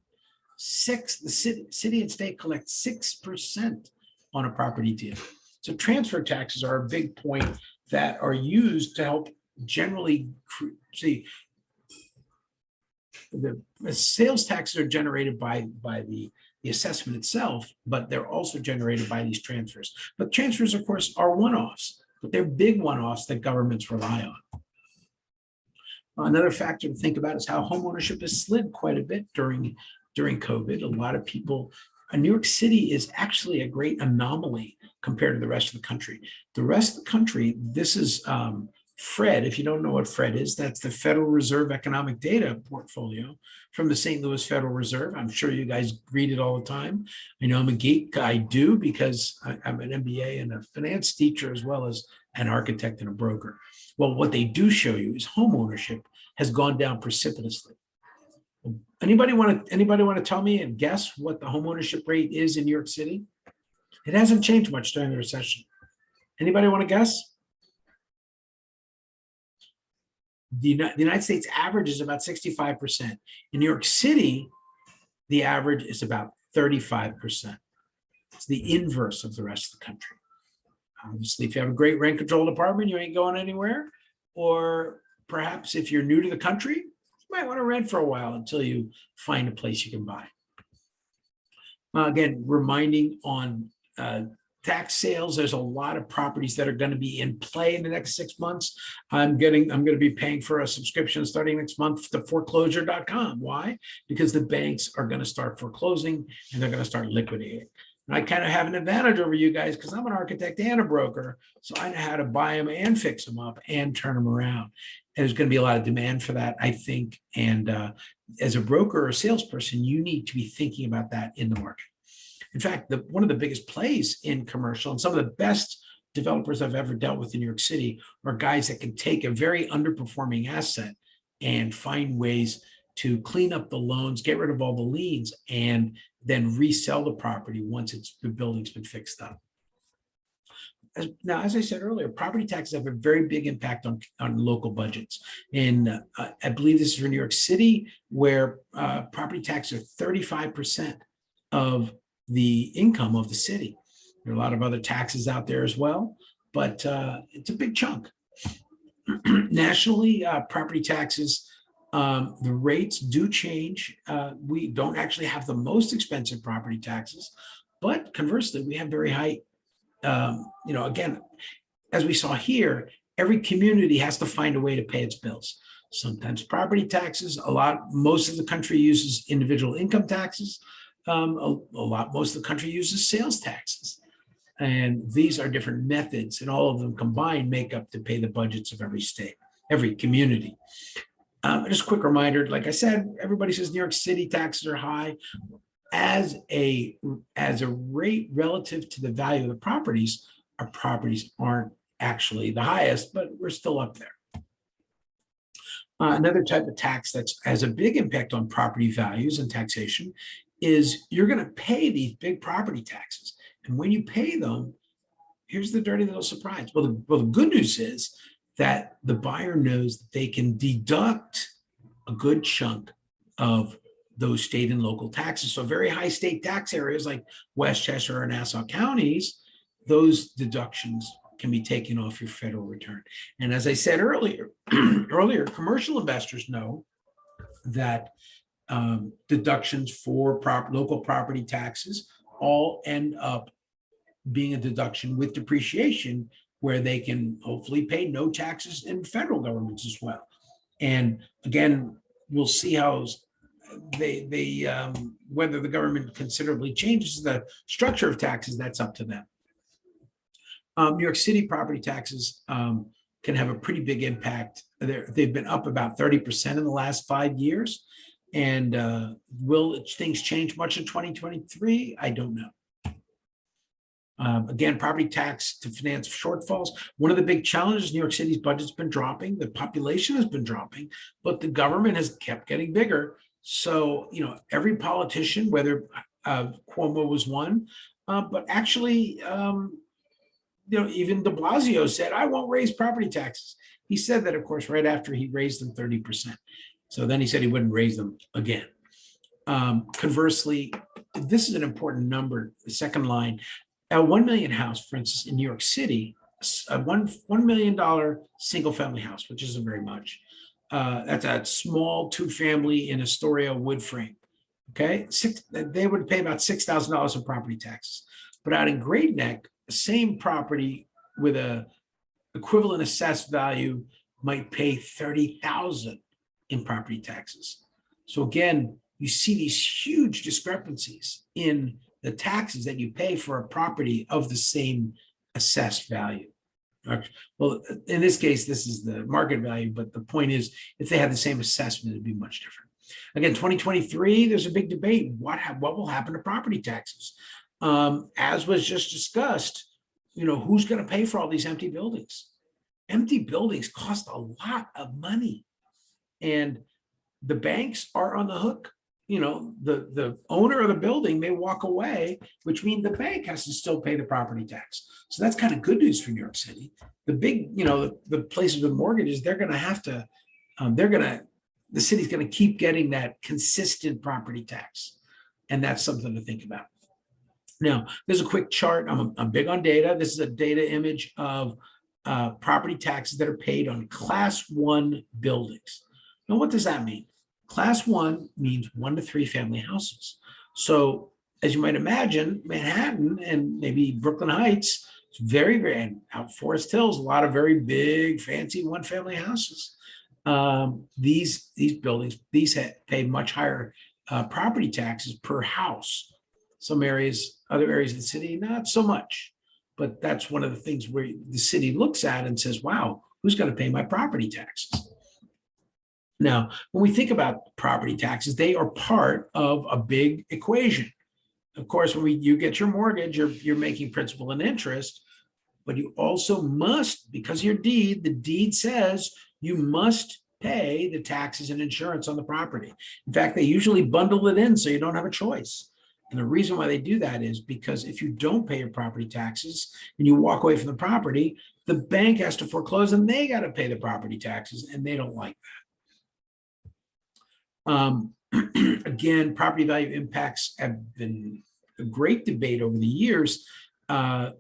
The city and state collect 6% on a property deal. So transfer taxes are a big point that are used to help generally see. The sales taxes are generated by the assessment itself, but they're also generated by these transfers. But transfers, of course, are one-offs, but they're big one-offs that governments rely on. Another factor to think about is how homeownership has slid quite a bit during COVID. A lot of people, New York City is actually a great anomaly compared to the rest of the country. The rest of the country, this is FRED. If you don't know what FRED is, that's the Federal Reserve Economic Data Portfolio from the St. Louis Federal Reserve. I'm sure you guys read it all the time. I know I'm a geek. I do because I'm an MBA and a finance teacher as well as an architect and a broker. Well, what they do show you is home ownership has gone down precipitously. Anybody want to tell me and guess what the home ownership rate is in New York City? It hasn't changed much during the recession. Anybody want to guess? The United States average is about 65%. In New York City, the average is about 35%. It's the inverse of the rest of the country. Obviously, if you have a great rent controlled apartment, you ain't going anywhere. Or perhaps if you're new to the country, you might want to rent for a while until you find a place you can buy. Again, reminding on tax sales, there's a lot of properties that are going to be in play in the next 6 months. I'm going to be paying for a subscription starting next month to foreclosure.com. Why? Because the banks are going to start foreclosing and they're going to start liquidating. And I kind of have an advantage over you guys because I'm an architect and a broker. So I know how to buy them and fix them up and turn them around. And there's going to be a lot of demand for that, I think. And as a broker or a salesperson, you need to be thinking about that in the market. In fact, one of the biggest plays in commercial and some of the best developers I've ever dealt with in New York City are guys that can take a very underperforming asset and find ways to clean up the loans, get rid of all the liens, and then resell the property once the building's been fixed up. Now, as I said earlier, property taxes have a very big impact on local budgets. And I believe this is for New York City, where property taxes are 35% of the income of the city. There are a lot of other taxes out there as well, but it's a big chunk. Nationally, property taxes, the rates do change. We don't actually have the most expensive property taxes, but conversely, we have very high, again, as we saw here, every community has to find a way to pay its bills. Sometimes property taxes, most of the country uses individual income taxes. Most of the country uses sales taxes. And these are different methods, and all of them combined make up to pay the budgets of every state, every community. Just a quick reminder, like I said, everybody says New York City taxes are high. As a rate relative to the value of the properties, our properties aren't actually the highest, but we're still up there. Another type of tax that has a big impact on property values and taxation is you're going to pay these big property taxes. And when you pay them, here's the dirty little surprise. Well, the good news is that the buyer knows that they can deduct a good chunk of those state and local taxes. So very high state tax areas like Westchester or Nassau counties, those deductions can be taken off your federal return. And as I said earlier, commercial investors know that deductions for local property taxes all end up being a deduction with depreciation, where they can hopefully pay no taxes in federal governments as well. And again, we'll see how whether the government considerably changes the structure of taxes, that's up to them. New York City property taxes can have a pretty big impact. They've been up about 30% in the last 5 years. And will things change much in 2023? I don't know. Again, property tax to finance shortfalls. One of the big challenges, New York City's budget's been dropping. The population has been dropping, but the government has kept getting bigger. So, every politician, whether Cuomo was one, but actually, even de Blasio said, I won't raise property taxes. He said that, of course, right after he raised them 30%. So then he said he wouldn't raise them again. Conversely, this is an important number, the second line. A 1 million house, for instance, in New York City, a $1 million single family house, which isn't very much. That's a small 2-family in Astoria wood frame. Okay, they would pay about $6,000 in property taxes. But out in Great Neck, the same property with a equivalent assessed value might pay $30,000 in property taxes. So again, you see these huge discrepancies in the taxes that you pay for a property of the same assessed value. Well, in this case, this is the market value, but the point is, if they had the same assessment, it'd be much different. Again, 2023, there's a big debate. What will happen to property taxes? As was just discussed, who's going to pay for all these empty buildings? Empty buildings cost a lot of money, and the banks are on the hook. The owner of the building may walk away, which means the bank has to still pay the property tax. So that's kind of good news for New York City. The big, the places with mortgages, they're going to have to, the city's going to keep getting that consistent property tax. And that's something to think about. Now, there's a quick chart. I'm big on data. This is a data image of property taxes that are paid on Class 1 buildings. Now, what does that mean? Class 1 means 1 to 3 family houses. So as you might imagine, Manhattan and maybe Brooklyn Heights, it's very, and out Forest Hills, a lot of very big, fancy 1-family houses. These buildings, pay much higher property taxes per house. Some areas, other areas of the city, not so much. But that's one of the things where the city looks at and says, wow, who's going to pay my property taxes? Now, when we think about property taxes, they are part of a big equation. Of course, when you get your mortgage, you're making principal and interest, but you also must, because your deed, the deed says you must pay the taxes and insurance on the property. In fact, they usually bundle it in so you don't have a choice. And the reason why they do that is because if you don't pay your property taxes and you walk away from the property, the bank has to foreclose and they got to pay the property taxes, and they don't like that. Again, property value impacts have been a great debate over the years. Some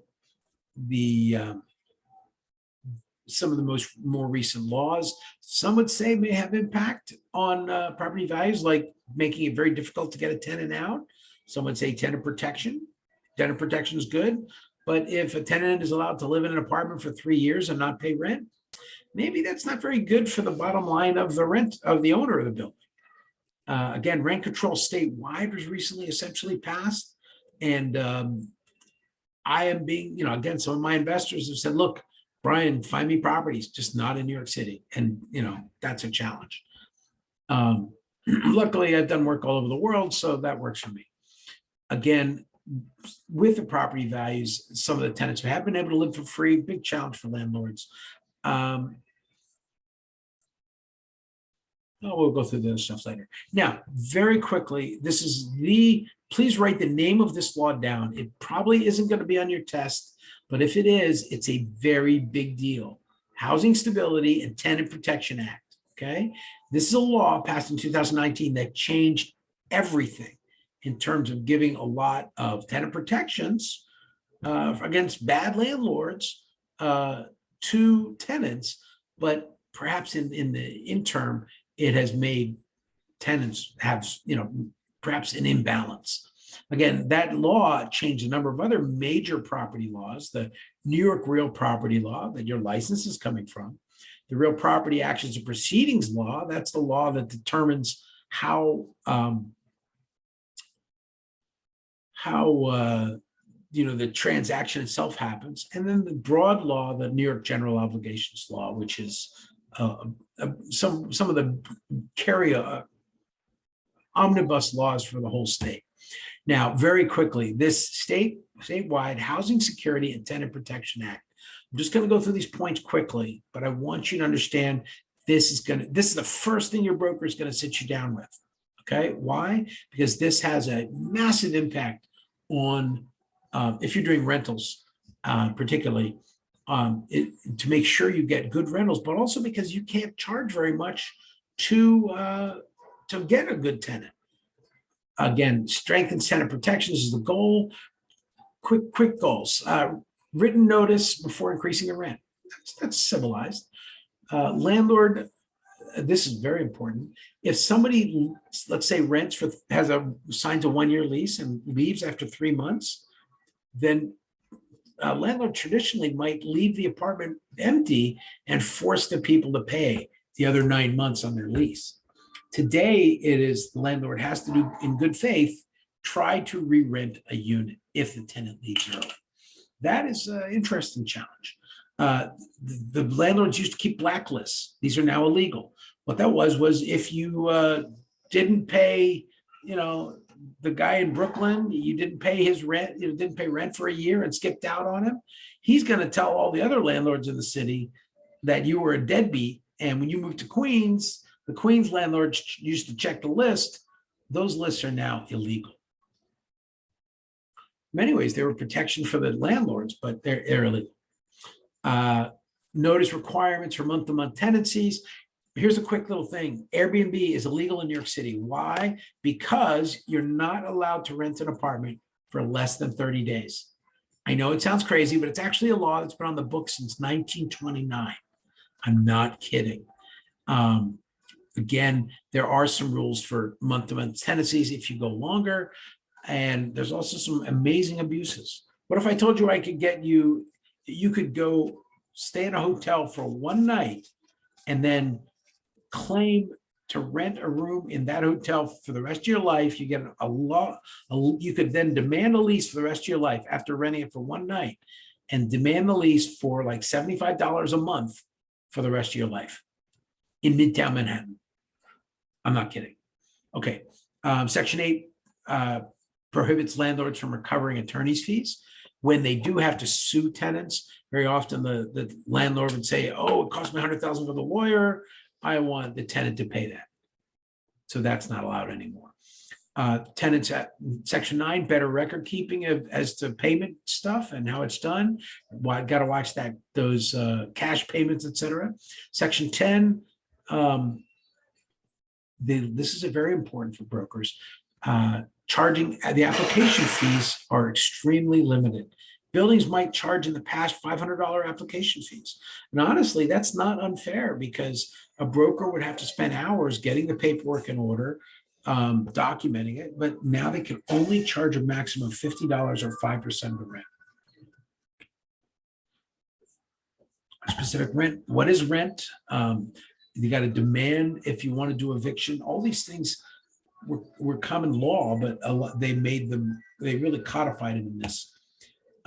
of the more recent laws, some would say, may have impact on property values, like making it very difficult to get a tenant out. Some would say tenant protection. Tenant protection is good, but if a tenant is allowed to live in an apartment for 3 years and not pay rent, maybe that's not very good for the bottom line of the rent of the owner of the building. Again, rent control statewide was recently essentially passed. And I am being, again, some of my investors have said, look, Bryan, find me properties, just not in New York City. And, that's a challenge. Luckily, I've done work all over the world, so that works for me. Again, with the property values, some of the tenants have been able to live for free, big challenge for landlords. We'll go through the other stuff later. Now, very quickly, please write the name of this law down. It probably isn't going to be on your test, but if it is, it's a very big deal. Housing Stability and Tenant Protection Act, okay? This is a law passed in 2019 that changed everything in terms of giving a lot of tenant protections against bad landlords to tenants, but perhaps in the interim, it has made tenants have, perhaps an imbalance. Again, that law changed a number of other major property laws, the New York Real Property Law that your license is coming from, the Real Property Actions and Proceedings Law, that's the law that determines how the transaction itself happens, and then the broad law, the New York General Obligations Law, which is some of the omnibus laws for the whole state. Now, very quickly, this statewide Housing Security and Tenant Protection Act. I'm just going to go through these points quickly, but I want you to understand this is the first thing your broker is going to sit you down with. Okay, why? Because this has a massive impact on if you're doing rentals, particularly. To make sure you get good rentals, but also because you can't charge very much to get a good tenant. Again, strengthen tenant protections is the goal. Quick goals. Written notice before increasing the rent. That's civilized. Landlord, this is very important. If somebody, let's say, signs a 1-year lease and leaves after 3 months, then a landlord traditionally might leave the apartment empty and force the people to pay the other 9 months on their lease. Today, it is the landlord has to do, in good faith, try to re-rent a unit if the tenant leaves early. That is an interesting challenge. The landlords used to keep blacklists. These are now illegal. What that was if you didn't pay, the guy in Brooklyn, you didn't pay his rent, didn't pay rent for a year and skipped out on him, he's going to tell all the other landlords in the city that you were a deadbeat. And when you moved to Queens, the Queens landlords used to check the list. Those lists are now illegal. In many ways, they were protection for the landlords, but they're illegal. Notice requirements for month-to-month tenancies. Here's a quick little thing. Airbnb is illegal in New York City. Why? Because you're not allowed to rent an apartment for less than 30 days. I know it sounds crazy, but it's actually a law that's been on the books since 1929. I'm not kidding. Again, there are some rules for month-to-month tenancies if you go longer, and there's also some amazing abuses. What if I told you I could get you could go stay in a hotel for one night and then claim to rent a room in that hotel for the rest of your life? You get you could then demand a lease for the rest of your life after renting it for one night, and demand the lease for like $75 a month for the rest of your life in Midtown Manhattan. I'm not kidding. Okay. Section 8 prohibits landlords from recovering attorney's fees. When they do have to sue tenants, very often the landlord would say, oh, it cost me $100,000 for the lawyer. I want the tenant to pay that. So that's not allowed anymore. Tenants at Section 9, better record keeping as to payment stuff and how it's done. Got to watch those cash payments, etc. Section 10, this is very important for brokers. Charging the application fees are extremely limited. Buildings might charge in the past $500 application fees. And honestly, that's not unfair because a broker would have to spend hours getting the paperwork in order, documenting it, but now they can only charge a maximum of $50 or 5% of the rent. Specific rent, what is rent? You got to demand if you want to do eviction. All these things were common law, but they really codified it in this.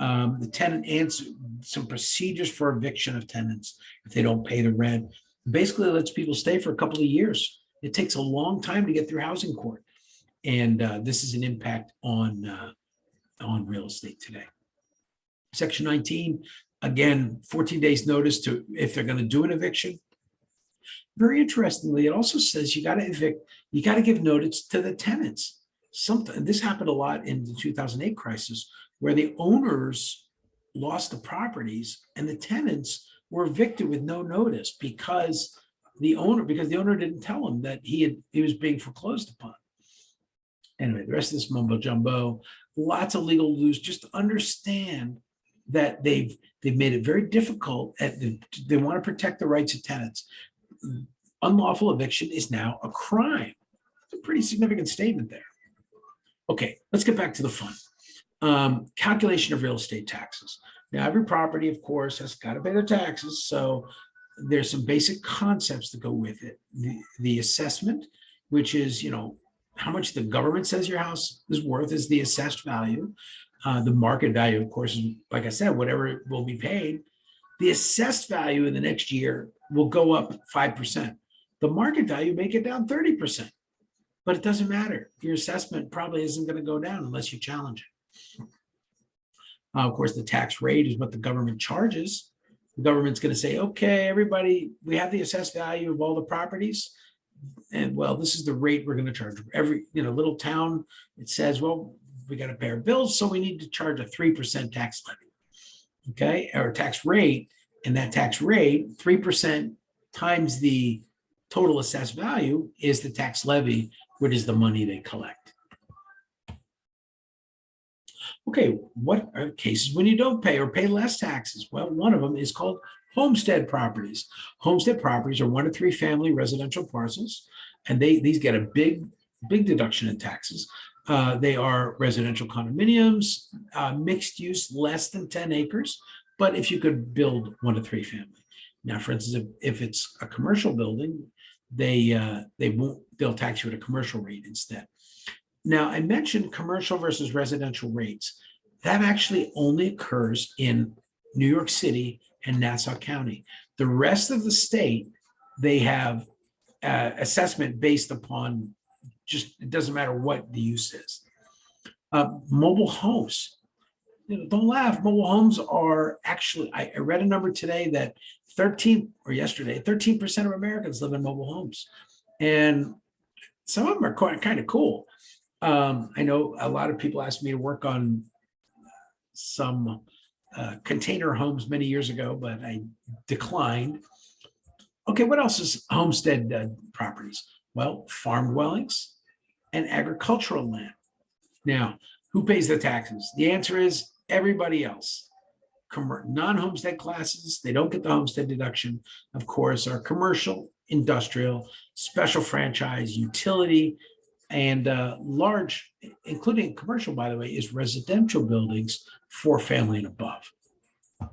The tenant answer, some procedures for eviction of tenants if they don't pay the rent. Basically lets people stay for a couple of years. It takes a long time to get through housing court. And this is an impact on real estate today. Section 19, again, 14 days notice to if they're going to do an eviction. Very interestingly, it also says you got to evict, you got to give notice to the tenants. This happened a lot in the 2008 crisis, where the owners lost the properties and the tenants were evicted with no notice because the owner didn't tell them that he was being foreclosed upon. Anyway, the rest of this mumbo jumbo, lots of legal rules. Just understand that they've made it very difficult. They want to protect the rights of tenants. Unlawful eviction is now a crime. It's a pretty significant statement there. Okay, let's get back to the fun. Calculation of real estate taxes. Now, every property, of course, has got to pay their taxes. So there's some basic concepts that go with it. The assessment, which is, how much the government says your house is worth, is the assessed value. The market value, of course, is, like I said, whatever will be paid. The assessed value in the next year will go up 5%. The market value may get down 30%, but it doesn't matter. Your assessment probably isn't going to go down unless you challenge it. Of course, the tax rate is what the government charges. The government's going to say, okay, everybody, we have the assessed value of all the properties. And well, this is the rate we're going to charge. Every little town, it says, well, we got to pay our bills, so we need to charge a 3% tax levy. Okay, or tax rate, and that tax rate, 3% times the total assessed value is the tax levy, which is the money they collect. Okay, what are cases when you don't pay or pay less taxes? Well, one of them is called homestead properties. Homestead properties are 1 to 3 family residential parcels, and these get a big deduction in taxes. They are residential condominiums, mixed use, less than 10 acres. But if you could build 1 to 3 family. Now, for instance, if it's a commercial building, they'll tax you at a commercial rate instead. Now, I mentioned commercial versus residential rates. That actually only occurs in New York City and Nassau County. The rest of the state, they have assessment based upon it doesn't matter what the use is. Mobile homes. Don't laugh. Mobile homes are actually, I read a number today that 13% of Americans live in mobile homes. And some of them are kind of cool. I know a lot of people asked me to work on some container homes many years ago, but I declined. Okay, what else is homestead properties? Well, farm dwellings and agricultural land. Now, who pays the taxes? The answer is everybody else. Non-homestead classes, they don't get the homestead deduction, of course, are commercial, industrial, special franchise, utility, and large, including commercial, by the way, is residential buildings 4 family and above. Now,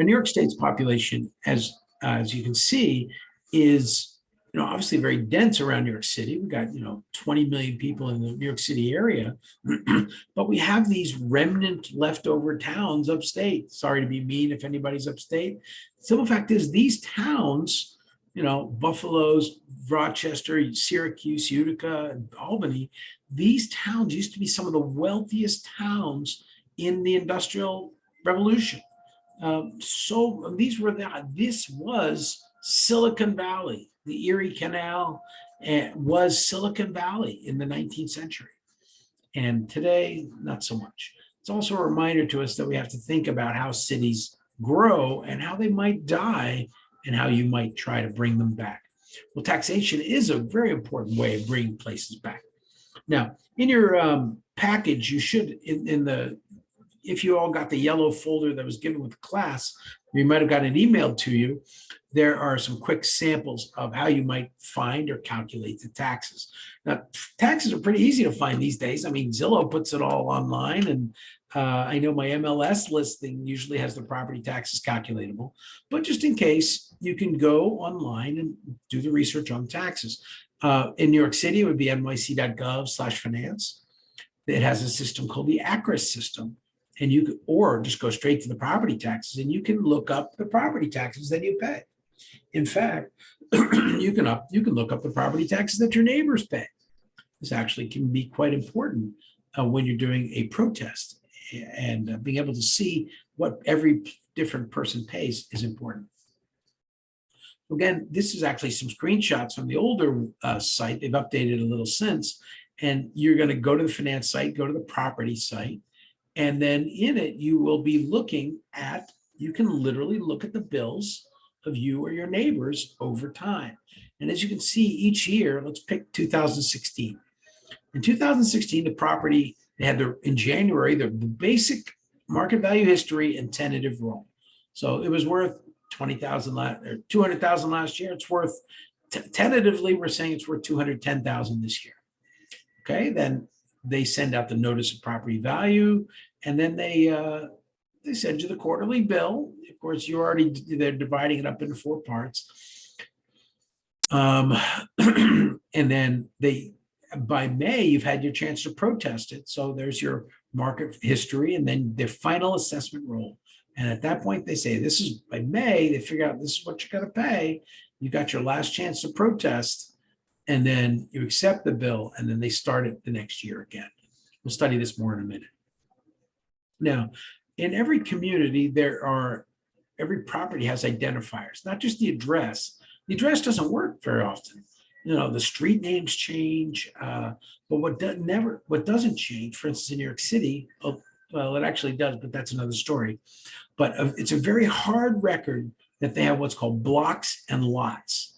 New York State's population, as you can see, is obviously very dense around New York City. We've got 20 million people in the New York City area, but we have these remnant leftover towns upstate. Sorry to be mean if anybody's upstate. Simple fact is these towns, Buffalo's, Rochester, Syracuse, Utica, and Albany, these towns used to be some of the wealthiest towns in the Industrial Revolution. So this was Silicon Valley. The Erie Canal was Silicon Valley in the 19th century. And today, not so much. It's also a reminder to us that we have to think about how cities grow and how they might die and how you might try to bring them back. Well, taxation is a very important way of bringing places back. Now, in your package, you should, if you all got the yellow folder that was given with the class, you might have gotten it emailed to you. There are some quick samples of how you might find or calculate the taxes. Now, taxes are pretty easy to find these days. I mean, Zillow puts it all online, and I know my MLS listing usually has the property taxes calculatable. But just in case, you can go online and do the research on taxes. In New York City, it would be nyc.gov/finance. It has a system called the ACRIS system. and you could, or just go straight to the property taxes and you can look up the property taxes that you pay. In fact, you can look up the property taxes that your neighbors pay. This actually can be quite important when you're doing a protest, and being able to see what every different person pays is important. Again, this is actually some screenshots from the older site. They've updated a little since, and you're going to go to the finance site, go to the property site, and then in it, you will be looking at, you can literally look at the bills of you or your neighbors over time. And as you can see each year, let's pick 2016. In 2016, the property, they had in January, the basic market value history and tentative roll. So it was worth 20,000 or 200,000 last year. It's worth, tentatively, we're saying it's worth 210,000 this year. Okay, then they send out the notice of property value, and then they send you the quarterly bill. Of course, they're dividing it up into 4 parts. And then by May, you've had your chance to protest it. So there's your market history and then their final assessment roll. And at that point, they say, this is by May, they figure out this is what you got to pay. You got your last chance to protest, and then you accept the bill, and then they start it the next year again. We'll study this more in a minute. Now, in every community, every property has identifiers, not just the address. The address doesn't work very often. The street names change, but what doesn't change, for instance, in New York City, well, it actually does, but that's another story. But it's a very hard record that they have what's called blocks and lots.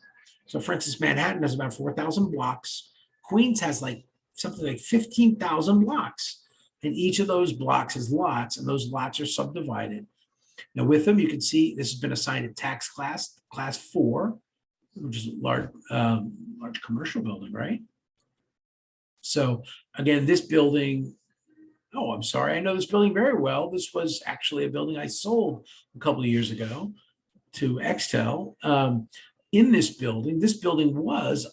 So for instance, Manhattan has about 4,000 blocks. Queens has something like 15,000 blocks. And each of those blocks is lots, and those lots are subdivided. Now with them, you can see this has been assigned a tax class 4, which is a large commercial building, right? So again, this building, oh, I'm sorry, I know this building very well. This was actually a building I sold a couple of years ago to Extel. In this building was,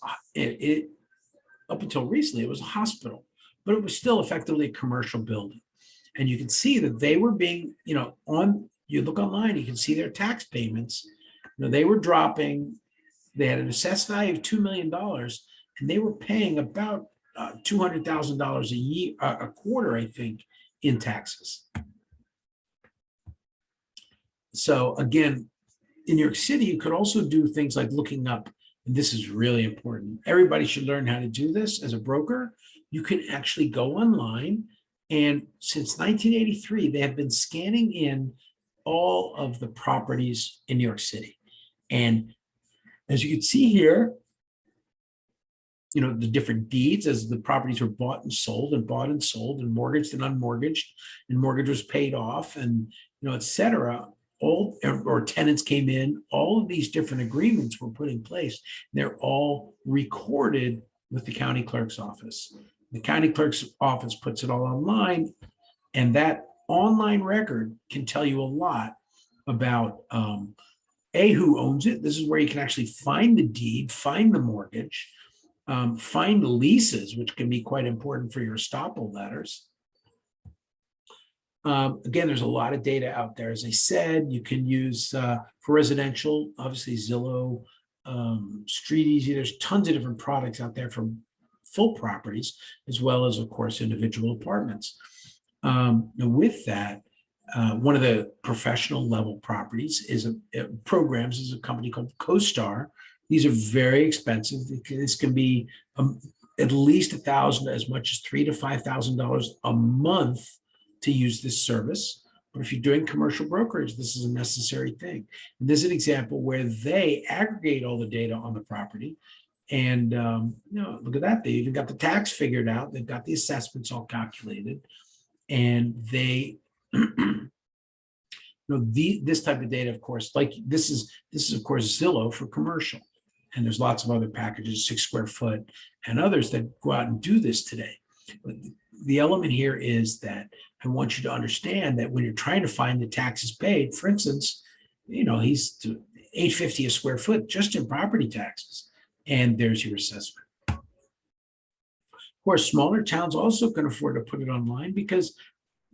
up until recently, it was a hospital, but it was still effectively a commercial building. And you can see that they were being, you look online, you can see their tax payments. They were dropping. They had an assessed value of $2 million, and they were paying about $200,000 a year, a quarter, I think, in taxes. So again, in New York City, you could also do things like looking up, and this is really important. Everybody should learn how to do this as a broker. You can actually go online, and since 1983, they have been scanning in all of the properties in New York City. And as you can see here, the different deeds as the properties were bought and sold and mortgaged and unmortgaged, and mortgage was paid off, and et cetera. Or tenants came in, all of these different agreements were put in place. They're all recorded with the county clerk's office. The county clerk's office puts it all online, and that online record can tell you a lot about who owns it. This is where you can actually find the deed, find the mortgage, find the leases, which can be quite important for your estoppel letters. Again, there's a lot of data out there. As I said, you can use for residential, obviously Zillow, Street Easy. There's tons of different products out there for full properties, as well as, of course, individual apartments. Now with that, one of the professional level properties is programs is a company called CoStar. These are very expensive. This can be at least $1,000, as much as $3,000 to $5,000 a month to use this service. But if you're doing commercial brokerage, this is a necessary thing. And this is an example where they aggregate all the data on the property. And look at that. They even got the tax figured out. They've got the assessments all calculated. And they, this type of data, of course, like this is of course Zillow for commercial. And there's lots of other packages, 6 square foot and others that go out and do this today. But the element here is that I want you to understand that when you're trying to find the taxes paid, for instance, he's $850 a square foot just in property taxes, and there's your assessment. Of course, smaller towns also can afford to put it online because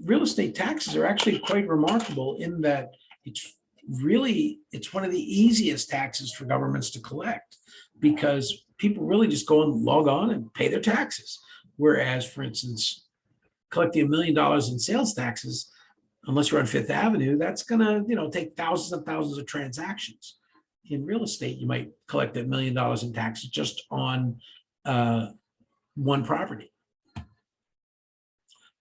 real estate taxes are actually quite remarkable in that it's one of the easiest taxes for governments to collect because people really just go and log on and pay their taxes. Whereas, for instance, collecting $1 million in sales taxes, unless you're on Fifth Avenue, that's gonna, take thousands and thousands of transactions. In real estate, you might collect $1 million in taxes just on one property.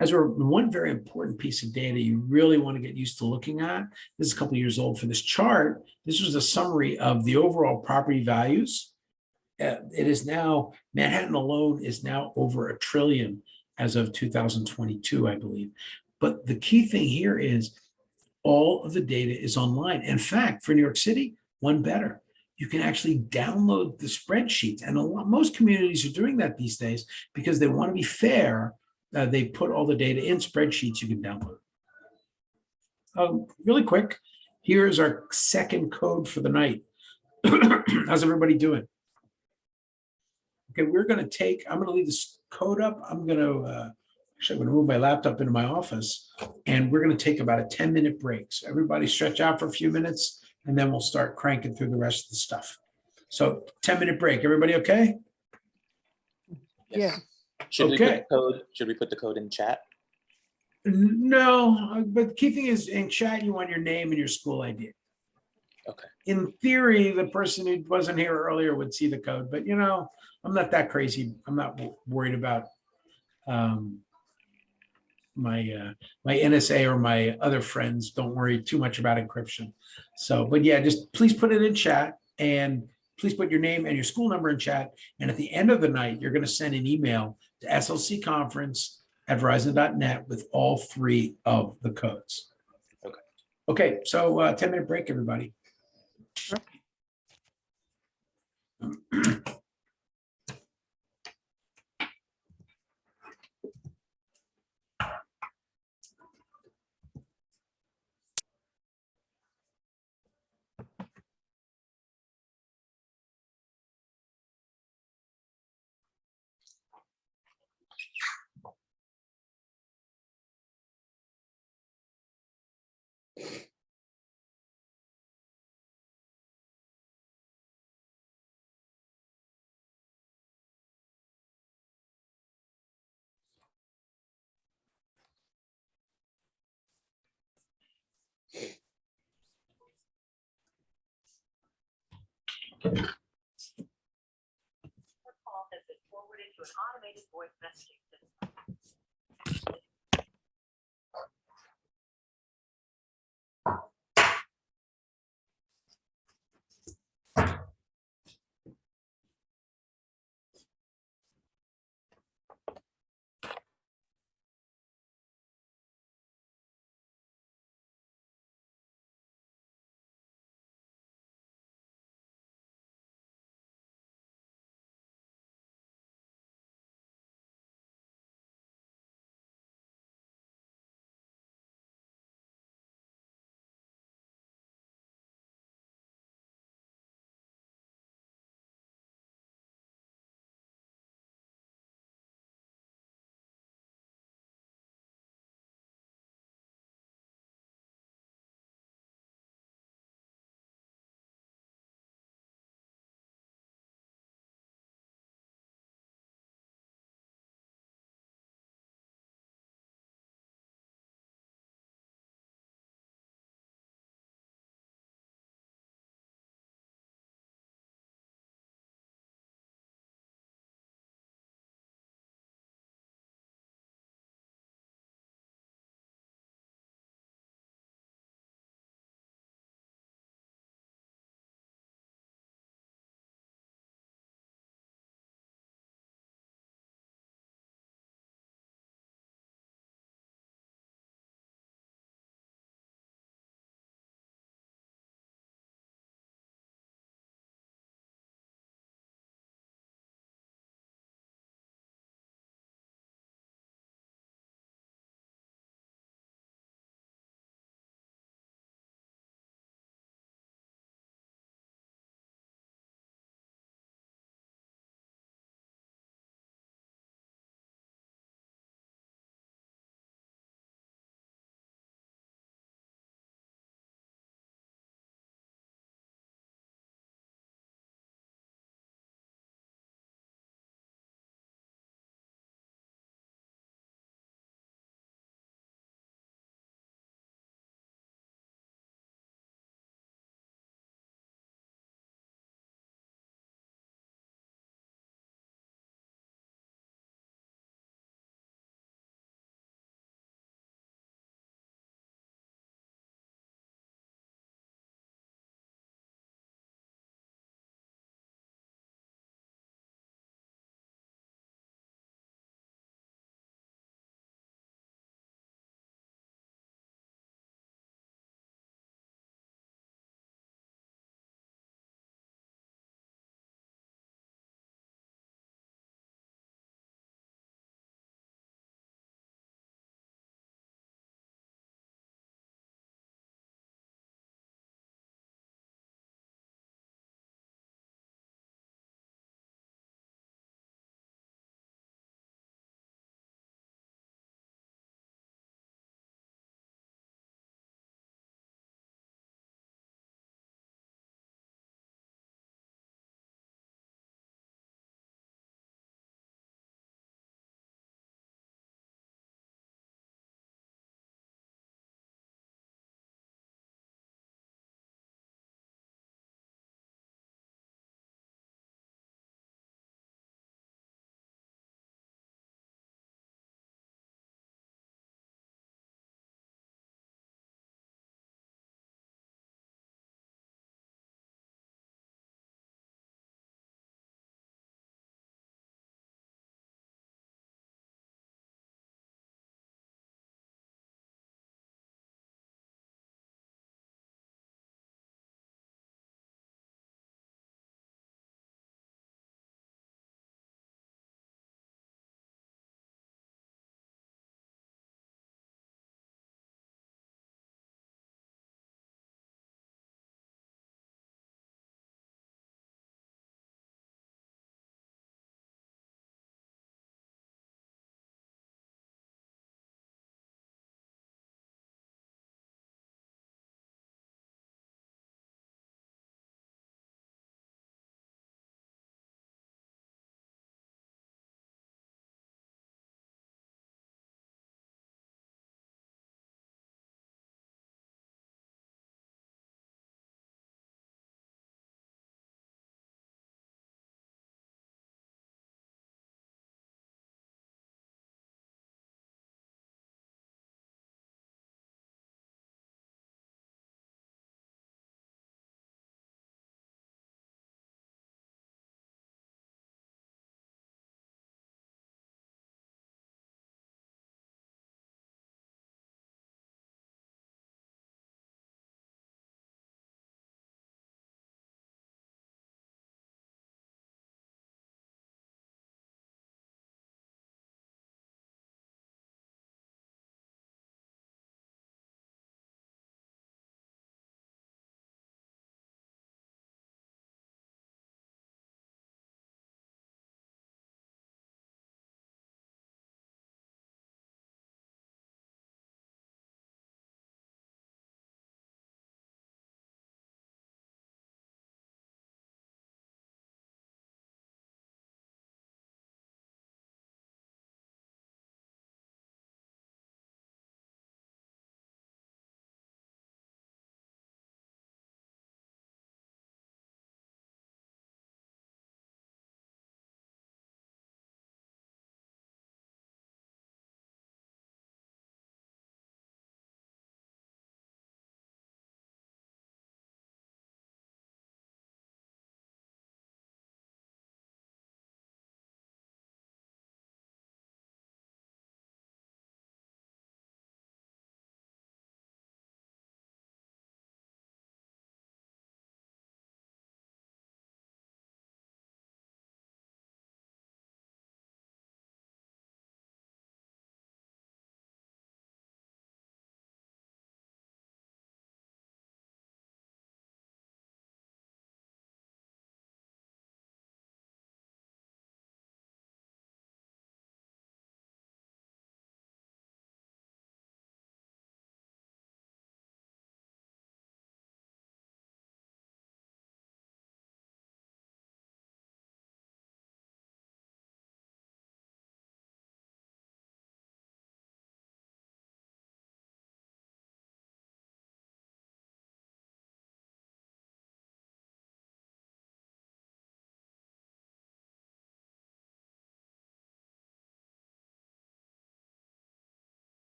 As one very important piece of data you really want to get used to looking at, this is a couple of years old for this chart. This was a summary of the overall property values. It is now, Manhattan alone is now over $1 trillion as of 2022, I believe. But the key thing here is all of the data is online. In fact, for New York City, one better. You can actually download the spreadsheets. And most communities are doing that these days because they want to be fair. They put all the data in spreadsheets you can download. Really quick, here's our second code for the night. How's everybody doing? Okay, I'm going to leave this code up. Actually, I'm going to move my laptop into my office and we're going to take about a 10-minute break. So everybody stretch out for a few minutes and then we'll start cranking through the rest of the stuff. So 10-minute break. Everybody okay? Yeah. Should Okay. we put the code in chat? No, but the key thing is in chat, you want your name and your school ID. Okay. In theory, the person who wasn't here earlier would see the code, but I'm not that crazy. I'm not worried about my NSA or my other friends. Don't worry too much about encryption. So, but yeah, just please put it in chat and please put your name and your school number in chat. And at the end of the night, you're going to send an email to slcconference@verizon.net with all 3 of the codes. Okay. Okay, so 10-minute break, everybody. Call has been forwarded to an automated voice messaging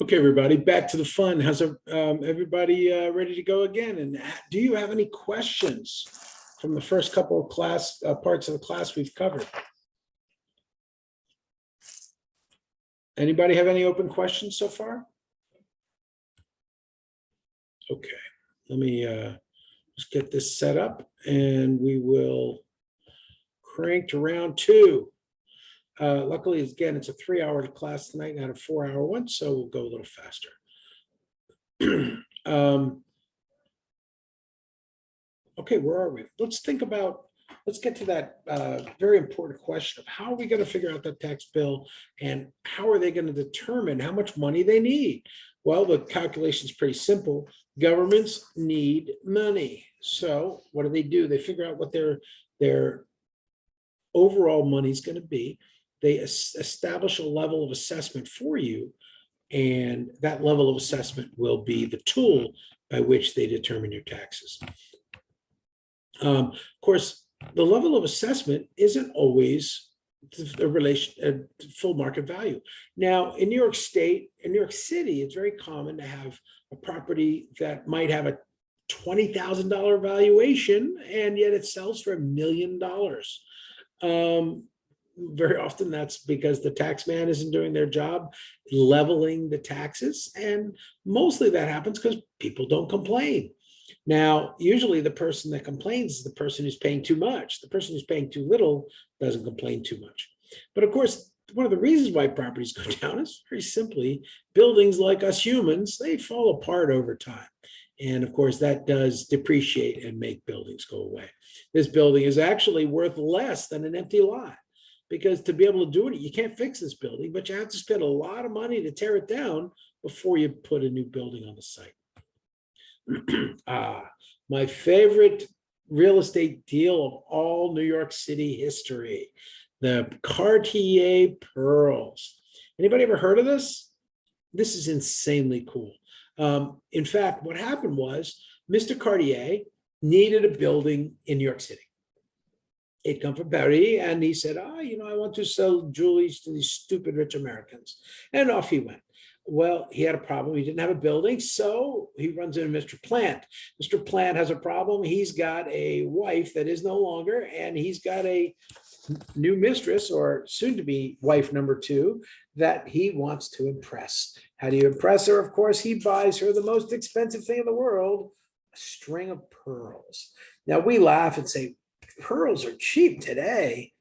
Okay, everybody, back to the fun. How's everybody ready to go again? And do you have any questions from the first couple of parts of the class we've covered? Anybody have any open questions so far? Okay, let me just get this set up and we will crank to round 2. Luckily, again, it's a 3-hour class tonight, not a 4-hour one, so we'll go a little faster. Okay, where are we? Let's get to that very important question of how are we going to figure out that tax bill and how are they going to determine how much money they need? Well, the calculation is pretty simple. Governments need money. So what do? They figure out what their overall money is going to be. They establish a level of assessment for you, and that level of assessment will be the tool by which they determine your taxes. Of course, the level of assessment isn't always the full market value. Now, in New York State, in New York City, it's very common to have a property that might have a $20,000 valuation, and yet it sells for $1 million. Very often that's because the tax man isn't doing their job leveling the taxes, and mostly that happens because people don't complain. Now, usually the person that complains is the person who's paying too much. The person who's paying too little doesn't complain too much. But of course, one of the reasons why properties go down is very simply buildings like us humans, they fall apart over time. And of course, that does depreciate and make buildings go away. This building is actually worth less than an empty lot, because to be able to do it, you can't fix this building, but you have to spend a lot of money to tear it down before you put a new building on the site. My favorite real estate deal of all New York City history, the Cartier pearls. Anybody ever heard of this? This is insanely cool. In fact, what happened was Mr. Cartier needed a building in New York City. He'd come from Paris and he said, I want to sell jewelry to these stupid rich Americans. And off he went. Well, he had a problem. He didn't have a building, so he runs into Mr. Plant. Mr. Plant has a problem. He's got a wife that is no longer, and he's got a new mistress, or soon-to-be wife number 2, that he wants to impress. How do you impress her? Of course, he buys her the most expensive thing in the world, a string of pearls. Now, we laugh and say, pearls are cheap today.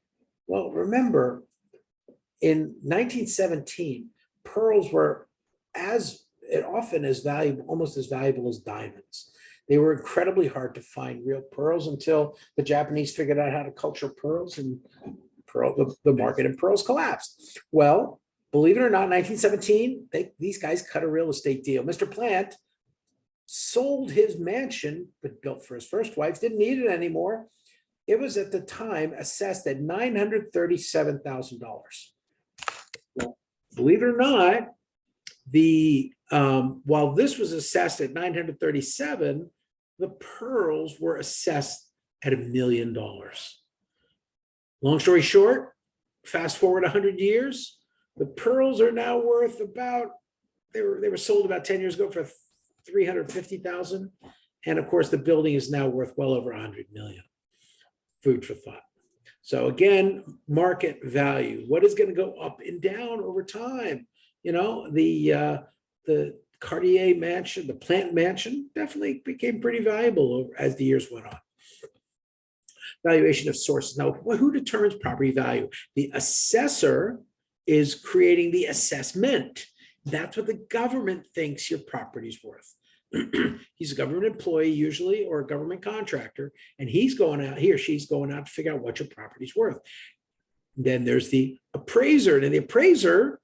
Well, remember, in 1917, pearls were almost as valuable as diamonds. They were incredibly hard to find real pearls until the Japanese figured out how to culture pearls, and the market in pearls collapsed. Well, believe it or not, 1917, these guys cut a real estate deal. Mr. Plant sold his mansion, but built for his first wife, didn't need it anymore. It was at the time assessed at $937,000. Well, believe it or not, while this was assessed at 937, the pearls were assessed at $1 million. Long story short, fast forward 100 years, the pearls are now worth about, they were sold about 10 years ago for $350,000, and of course the building is now worth well over $100 million. Food for thought. So again, market value. What is going to go up and down over time? The Cartier mansion, the Plant mansion, definitely became pretty valuable as the years went on. Valuation of sources. Now, who determines property value? The assessor is creating the assessment. That's what the government thinks your property's worth. He's a government employee usually, or a government contractor, and he or she's going out to figure out what your property's worth. Then there's the appraiser, and the appraiser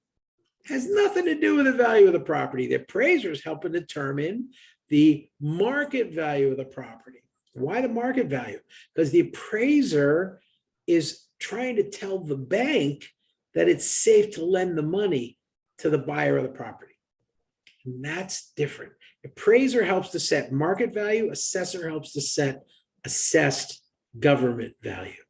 has nothing to do with the value of the property. The appraiser is helping determine the market value of the property. Why the market value? Because the appraiser is trying to tell the bank that it's safe to lend the money to the buyer of the property. And that's different. Appraiser helps to set market value. Assessor helps to set assessed government value.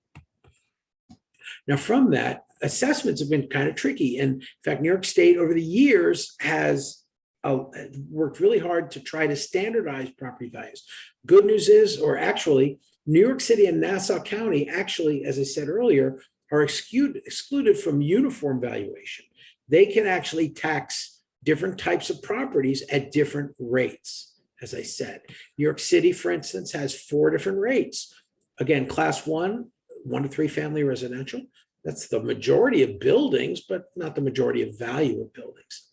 Now, from that, assessments have been kind of tricky. And in fact, New York State over the years has worked really hard to try to standardize property values. Good news is, or actually, New York City and Nassau County actually, as I said earlier, are excluded from uniform valuation. They can actually tax different types of properties at different rates. As I said, New York City, for instance, has 4 different rates. Again, class 1 to 3 family residential. That's the majority of buildings, but not the majority of value of buildings.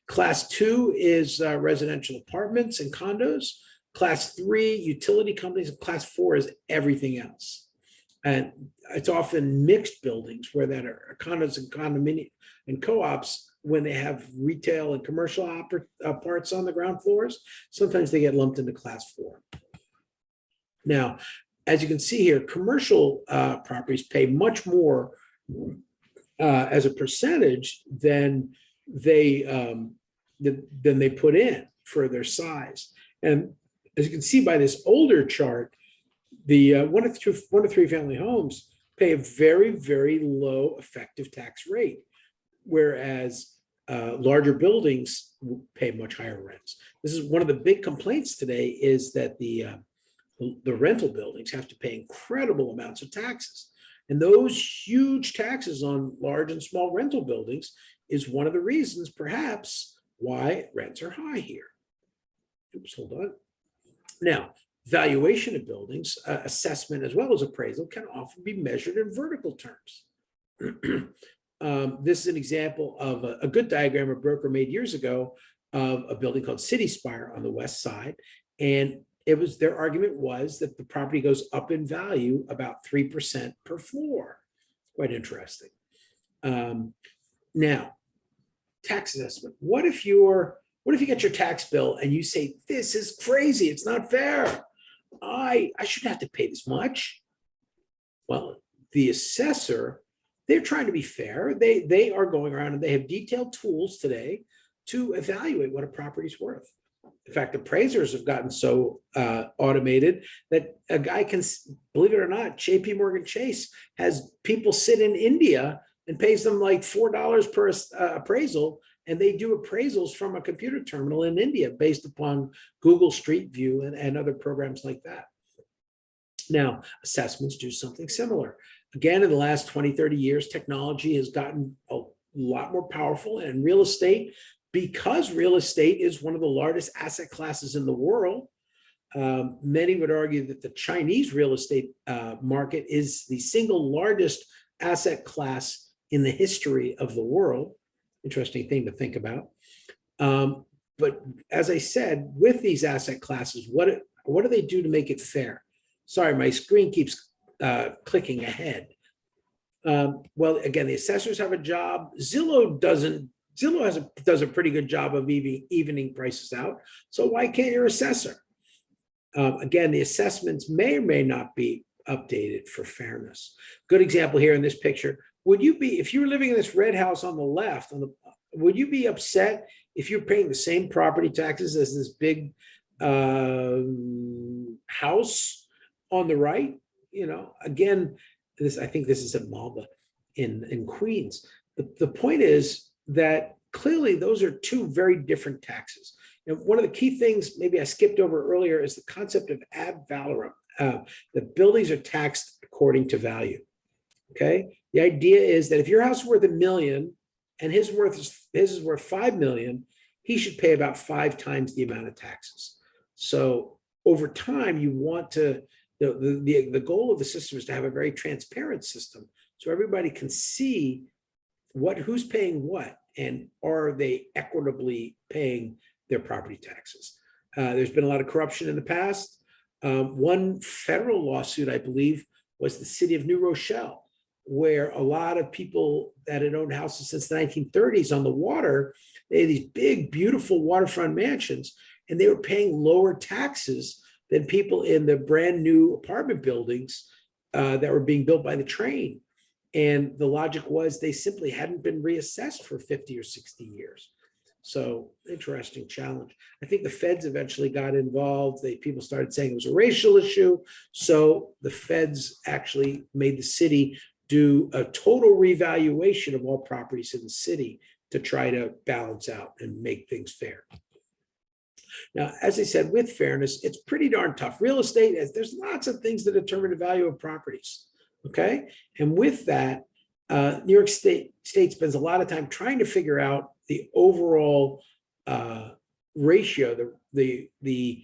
Class 2 is residential apartments and condos. Class 3, utility companies, and class 4 is everything else. And it's often mixed buildings where that are condos and condominium and co-ops, when they have retail and commercial parts on the ground floors, sometimes they get lumped into class 4. Now, as you can see here, commercial properties pay much more as a percentage than they put in for their size. And as you can see by this older chart, the 1 to 3 family homes pay a very, very low effective tax rate, whereas larger buildings pay much higher rents. This is one of the big complaints today, is that the rental buildings have to pay incredible amounts of taxes. And those huge taxes on large and small rental buildings is one of the reasons, perhaps, why rents are high here. Oops, hold on. Now, valuation of buildings, assessment as well as appraisal, can often be measured in vertical terms. This is an example of a good diagram a broker made years ago of a building called City Spire on the west side. And their argument was that the property goes up in value about 3% per floor. Quite interesting. Now, tax assessment. What if you get your tax bill and you say, this is crazy, it's not fair, I shouldn't have to pay this much? Well, the assessor, they're trying to be fair. They are going around and they have detailed tools today to evaluate what a property's worth. In fact, appraisers have gotten so automated that a guy can, believe it or not, JP Morgan Chase has people sit in India and pays them like $4 per appraisal, and they do appraisals from a computer terminal in India based upon Google Street View and other programs like that. Now, assessments do something similar. Again, in the last 20, 30 years, technology has gotten a lot more powerful, and real estate, because real estate is one of the largest asset classes in the world. Many would argue that the Chinese real estate market is the single largest asset class in the history of the world. Interesting thing to think about. But as I said, with these asset classes, what do they do to make it fair? Sorry, my screen keeps clicking ahead. Well, again, the assessors have a job. Zillow does a pretty good job of evening prices out. So why can't your assessor? Again, the assessments may or may not be updated for fairness. Good example here in this picture. Would you be, if you were living in this red house on the left, would you be upset if you're paying the same property taxes as this big house on the right? You know, again, I think this is at Malba in Queens. The point is that clearly those are two very different taxes. And one of the key things maybe I skipped over earlier is the concept of ad valorem. The buildings are taxed according to value. Okay. The idea is that if your house is worth $1 million and his is worth 5 million, he should pay about 5 times the amount of taxes. So over time, you want to, the goal of the system is to have a very transparent system, so everybody can see who's paying what, and are they equitably paying their property taxes. There's been a lot of corruption in the past. One federal lawsuit, I believe, was the city of New Rochelle, where a lot of people that had owned houses since the 1930s on the water, they had these big, beautiful waterfront mansions, and they were paying lower taxes than people in the brand new apartment buildings that were being built by the train. And the logic was they simply hadn't been reassessed for 50 or 60 years. So interesting challenge. I think the feds eventually got involved. People started saying it was a racial issue. So the feds actually made the city do a total revaluation of all properties in the city to try to balance out and make things fair. Now, as I said, with fairness, it's pretty darn tough. Real estate, there's lots of things that determine the value of properties. Okay. And with that, New York State spends a lot of time trying to figure out the overall ratio, the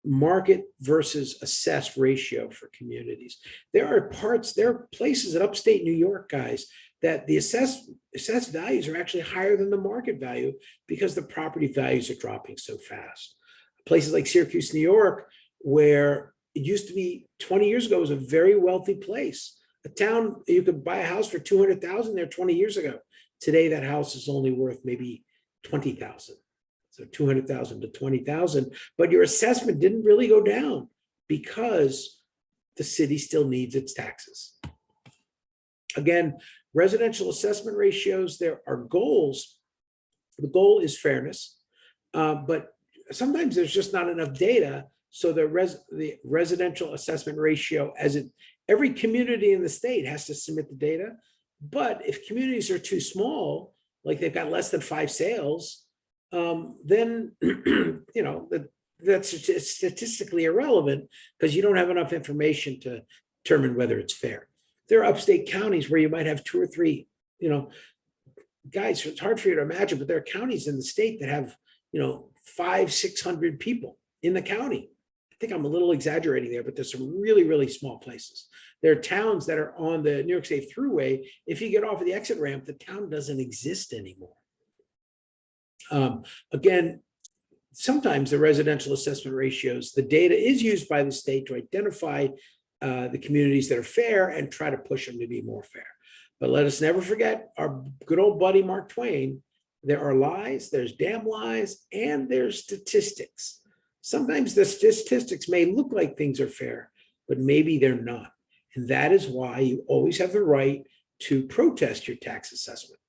market versus assessed ratio for communities. There are places in upstate New York, guys, that the assessed values are actually higher than the market value because the property values are dropping so fast. Places like Syracuse, New York, where it used to be 20 years ago, was a very wealthy place. A town, you could buy a house for 200,000 there 20 years ago. Today, that house is only worth maybe 20,000. So 200,000 to 20,000, but your assessment didn't really go down because the city still needs its taxes. Again, residential assessment ratios, there are goals. The goal is fairness, but sometimes there's just not enough data. So the residential assessment ratio, every community in the state has to submit the data. But if communities are too small, like they've got less than 5 sales, then that's statistically irrelevant because you don't have enough information to determine whether it's fair. There are upstate counties where you might have 2 or 3, guys, it's hard for you to imagine, but there are counties in the state that have, 500-600 people in the county. I think I'm a little exaggerating there, but there's some really, really small places. There are towns that are on the New York State Thruway. If you get off of the exit ramp, the town doesn't exist anymore. Again, sometimes the residential assessment ratios, the data is used by the state to identify the communities that are fair and try to push them to be more fair. But let us never forget our good old buddy, Mark Twain. There are lies, there's damn lies, and there's statistics. Sometimes the statistics may look like things are fair, but maybe they're not. And that is why you always have the right to protest your tax assessment.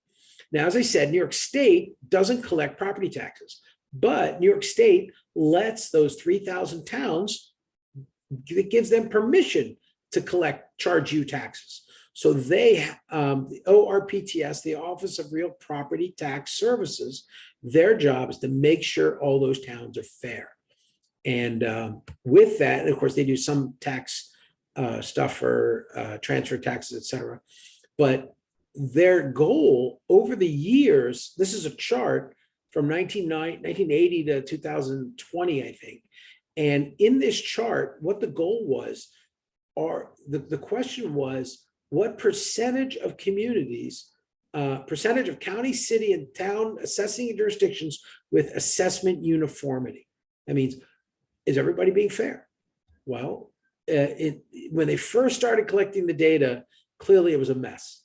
Now, as I said, New York State doesn't collect property taxes, but New York State lets those 3,000 towns, it gives them permission to charge you taxes. So the ORPTS, the Office of Real Property Tax Services, their job is to make sure all those towns are fair. And with that, and of course, they do some tax stuff for transfer taxes, et cetera. But their goal over the years, this is a chart from 1980 to 2020, I think. And in this chart, what the goal was, the question was, what percentage of communities, percentage of county, city, and town assessing jurisdictions with assessment uniformity? That means, is everybody being fair? Well, when they first started collecting the data, clearly it was a mess.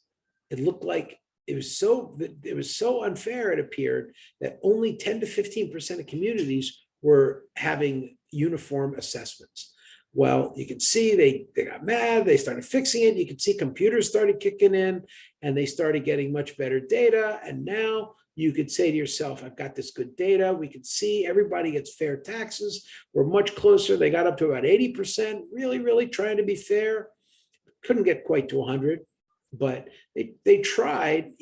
It looked like it was so unfair, it appeared, that only 10 to 15% of communities were having uniform assessments. Well, you can see they got mad, they started fixing it. You can see computers started kicking in and they started getting much better data. And now you could say to yourself, I've got this good data. We can see everybody gets fair taxes. We're much closer. They got up to about 80%, really, really trying to be fair. Couldn't get quite to 100, but they tried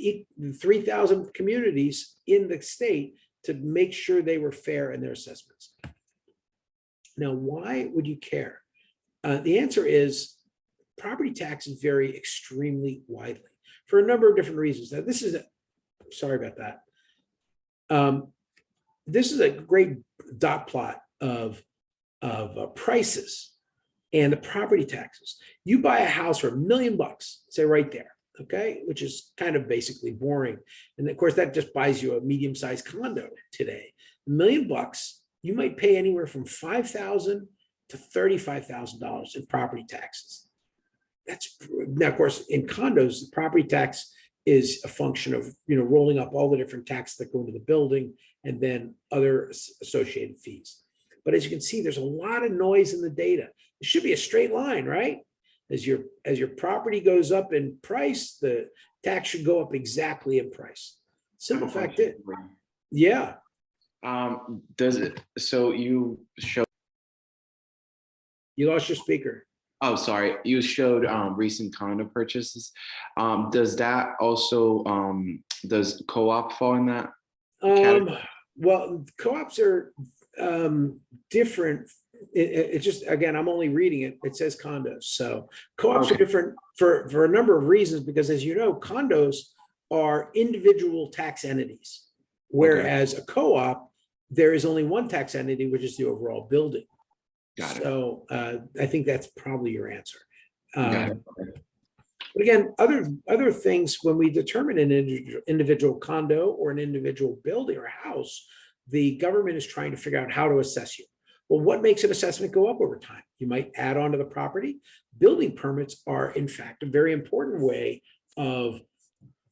3,000 communities in the state to make sure they were fair in their assessments. Now, why would you care? The answer is property taxes vary extremely widely for a number of different reasons. Now, sorry about that. This is a great dot plot of prices and the property taxes. You buy a house for $1 million, say right there, okay, which is kind of basically boring. And of course, that just buys you a medium-sized condo today. $1 million, you might pay anywhere from $5,000 to $35,000 in property taxes. Now, of course, in condos, the property tax is a function of rolling up all the different taxes that go into the building and then other associated fees. But as you can see, there's a lot of noise in the data. It should be a straight line, right? As your property goes up in price, the tax should go up exactly in price. Simple fact is, yeah. Does it, so you showed, You lost your speaker. oh, sorry, you showed recent condo purchases. Does that also, does co-op fall in that category? Well, co-ops are different. It's just, again, I'm only reading it. It says condos. So co-ops are Okay. different for a number of reasons, because as you know, condos are individual tax entities. Whereas a co-op, there is only one tax entity, which is the overall building. Got it. So I think that's probably your answer. Got it. But again, other things, when we determine an individual condo or an individual building or house, the government is trying to figure out how to assess you. Well, what makes an assessment go up over time? You might add on to the property. Building permits are, in fact, a very important way of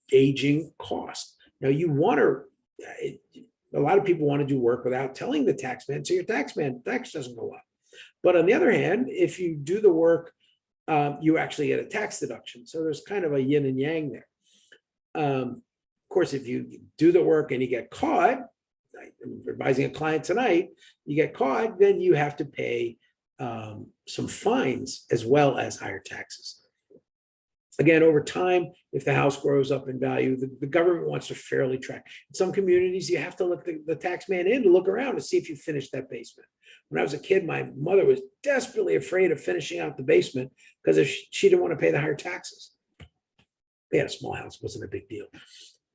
gauging cost. Now, you want to, a lot of people want to do work without telling the taxman, so your tax doesn't go up. But on the other hand, if you do the work, you actually get a tax deduction. So there's kind of a yin and yang there. Of course, if you do the work and you get caught, I'm advising a client tonight, you get caught, then you have to pay some fines as well as higher taxes. Again, over time, if the house grows up in value, the government wants to fairly track. In some communities, you have to look the tax man in to look around to see if you finished that basement. When I was a kid, my mother was desperately afraid of finishing out the basement because if she didn't want to pay the higher taxes. They had a small house, it wasn't a big deal.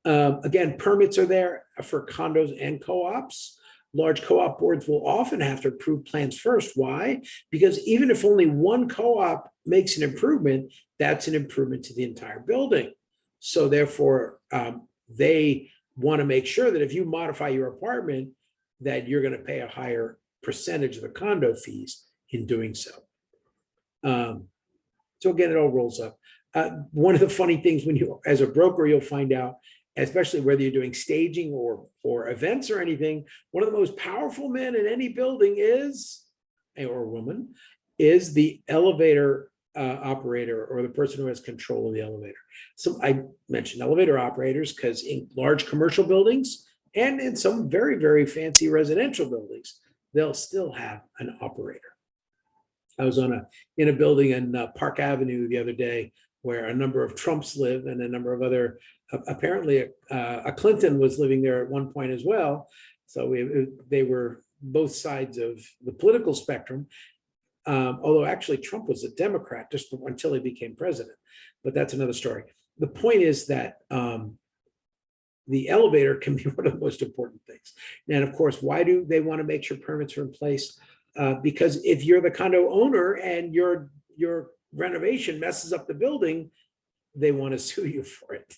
Again, permits are there for condos and co-ops. Large co-op boards will often have to approve plans first. Why? Because even if only one co-op makes an improvement, that's an improvement to the entire building. So therefore, they want to make sure that if you modify your apartment, that you're going to pay a higher percentage of the condo fees in doing so. So again, it all rolls up. One of the funny things when you, as a broker, you'll find out, especially whether you're doing staging or events or anything, one of the most powerful men in any building is, or woman, is the elevator operator or the person who has control of the elevator. So I mentioned elevator operators because in large commercial buildings and in some very, very fancy residential buildings, they'll still have an operator. I was in a building in Park Avenue the other day where a number of Trumps live and a number of other, apparently a Clinton was living there at one point as well. So they were both sides of the political spectrum. Although actually Trump was a Democrat just until he became president, but that's another story. The point is that the elevator can be one of the most important things. And of course, why do they want to make sure permits are in place? Because if you're the condo owner and your renovation messes up the building, they want to sue you for it.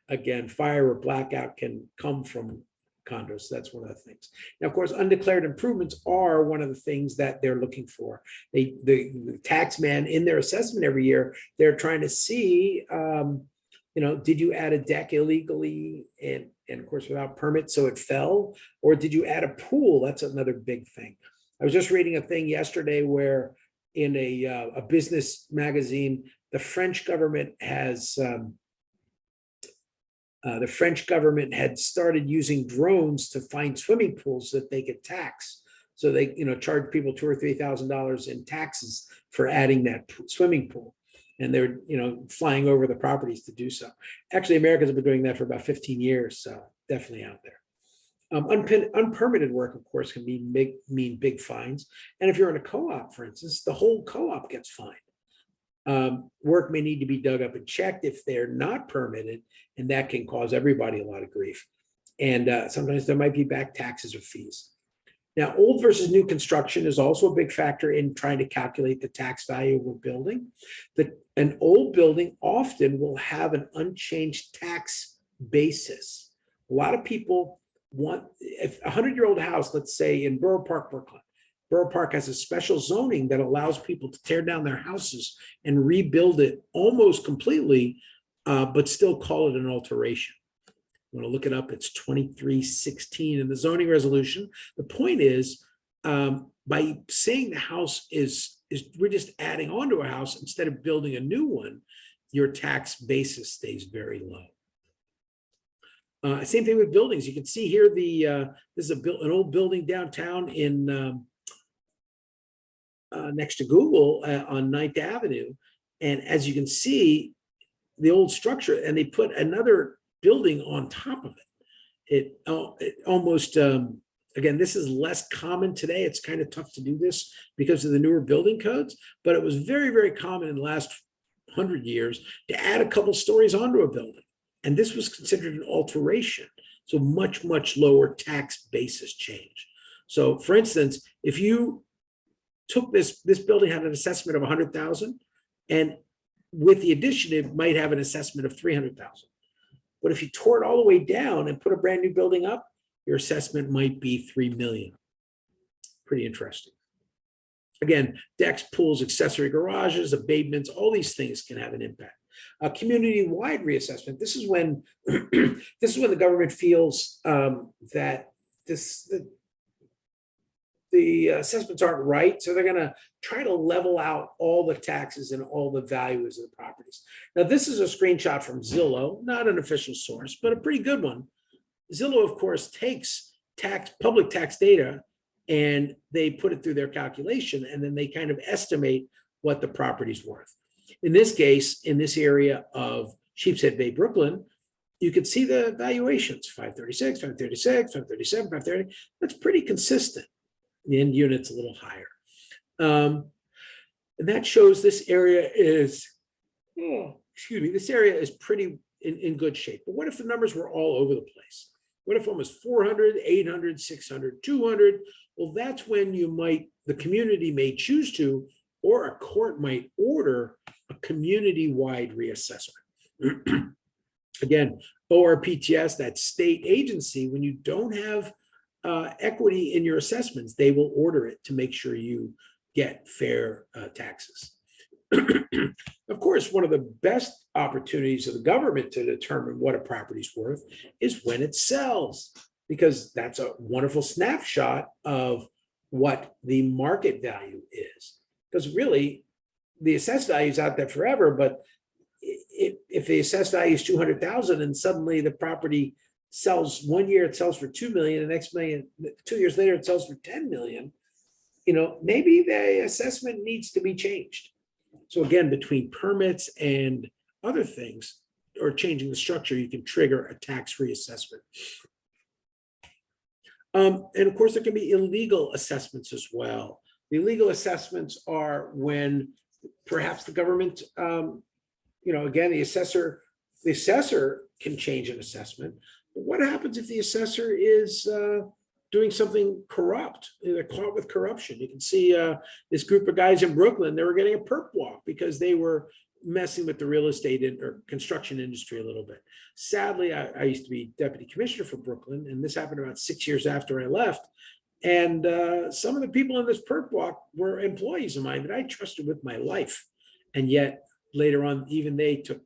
Again, fire or blackout can come from condos. That's one of the things. Now, of course, undeclared improvements are one of the things that they're looking for. The tax man in their assessment every year, they're trying to see, did you add a deck illegally and of course without permit, so it fell, or did you add a pool? That's another big thing. I was just reading a thing yesterday where in a business magazine, the French government has had started using drones to find swimming pools that they could tax. So they, charge people $2,000 or $3,000 in taxes for adding that swimming pool. And they're, flying over the properties to do so. Actually, Americans have been doing that for about 15 years. So definitely out there. Unpermitted work, of course, can mean big fines. And if you're in a co-op, for instance, the whole co-op gets fined. Work may need to be dug up and checked if they're not permitted, and that can cause everybody a lot of grief. And sometimes there might be back taxes or fees. Now, old versus new construction is also a big factor in trying to calculate the tax value of a building. An old building often will have an unchanged tax basis. A lot of people want, if a 100-year-old house, let's say in Borough Park, Brooklyn, Borough Park has a special zoning that allows people to tear down their houses and rebuild it almost completely, but still call it an alteration. You want to look it up, it's 2316 in the zoning resolution. The point is, by saying the house is we're just adding on to a house instead of building a new one, your tax basis stays very low. Same thing with buildings. You can see here this is an old building downtown in next to Google on 9th Avenue. And as you can see, the old structure, and they put another building on top of it. it almost, again, this is less common today. It's kind of tough to do this because of the newer building codes, but it was very, very common in the last 100 years to add a couple stories onto a building. And this was considered an alteration. So much, much lower tax basis change. So for instance, if you took this building had an assessment of 100,000, and with the addition, it might have an assessment of 300,000. But if you tore it all the way down and put a brand new building up, your assessment might be 3 million. Pretty interesting. Again, decks, pools, accessory garages, abatements, all these things can have an impact. A community-wide reassessment. This is when the government feels that the assessments aren't right, so they're going to try to level out all the taxes and all the values of the properties. Now, this is a screenshot from Zillow, not an official source, but a pretty good one. Zillow, of course, takes public tax data and they put it through their calculation, and then they kind of estimate what the property's worth. In this case, in this area of Sheepshead Bay, Brooklyn, you could see the valuations, 536, 536, 537, 530. That's pretty consistent. The end unit's a little higher. And that shows this area is, this area is pretty in good shape. But what if the numbers were all over the place? What if almost 400, 800, 600, 200? Well, that's when the community may choose to, or a court might order a community-wide reassessment. Again, ORPTS, that state agency, when you don't have equity in your assessments, they will order it to make sure you get fair taxes. Of course, one of the best opportunities of the government to determine what a property's worth is when it sells, because that's a wonderful snapshot of what the market value is. Because really, the assessed value is out there forever, but if the assessed value is 200,000 and suddenly the property sells 1 year, it sells for 2 million, the next million, 2 years later, it sells for 10 million, maybe the assessment needs to be changed. So again, between permits and other things, or changing the structure, you can trigger a tax reassessment. And of course, there can be illegal assessments as well. The illegal assessments are when perhaps the government, again, the assessor can change an assessment. But what happens if the assessor is doing something corrupt? They're caught with corruption. You can see this group of guys in Brooklyn, they were getting a perp walk because they were messing with the real estate or construction industry a little bit. Sadly, I used to be deputy commissioner for Brooklyn, and this happened about 6 years after I left. And some of the people in this perp walk were employees of mine that I trusted with my life. And yet later on, even they took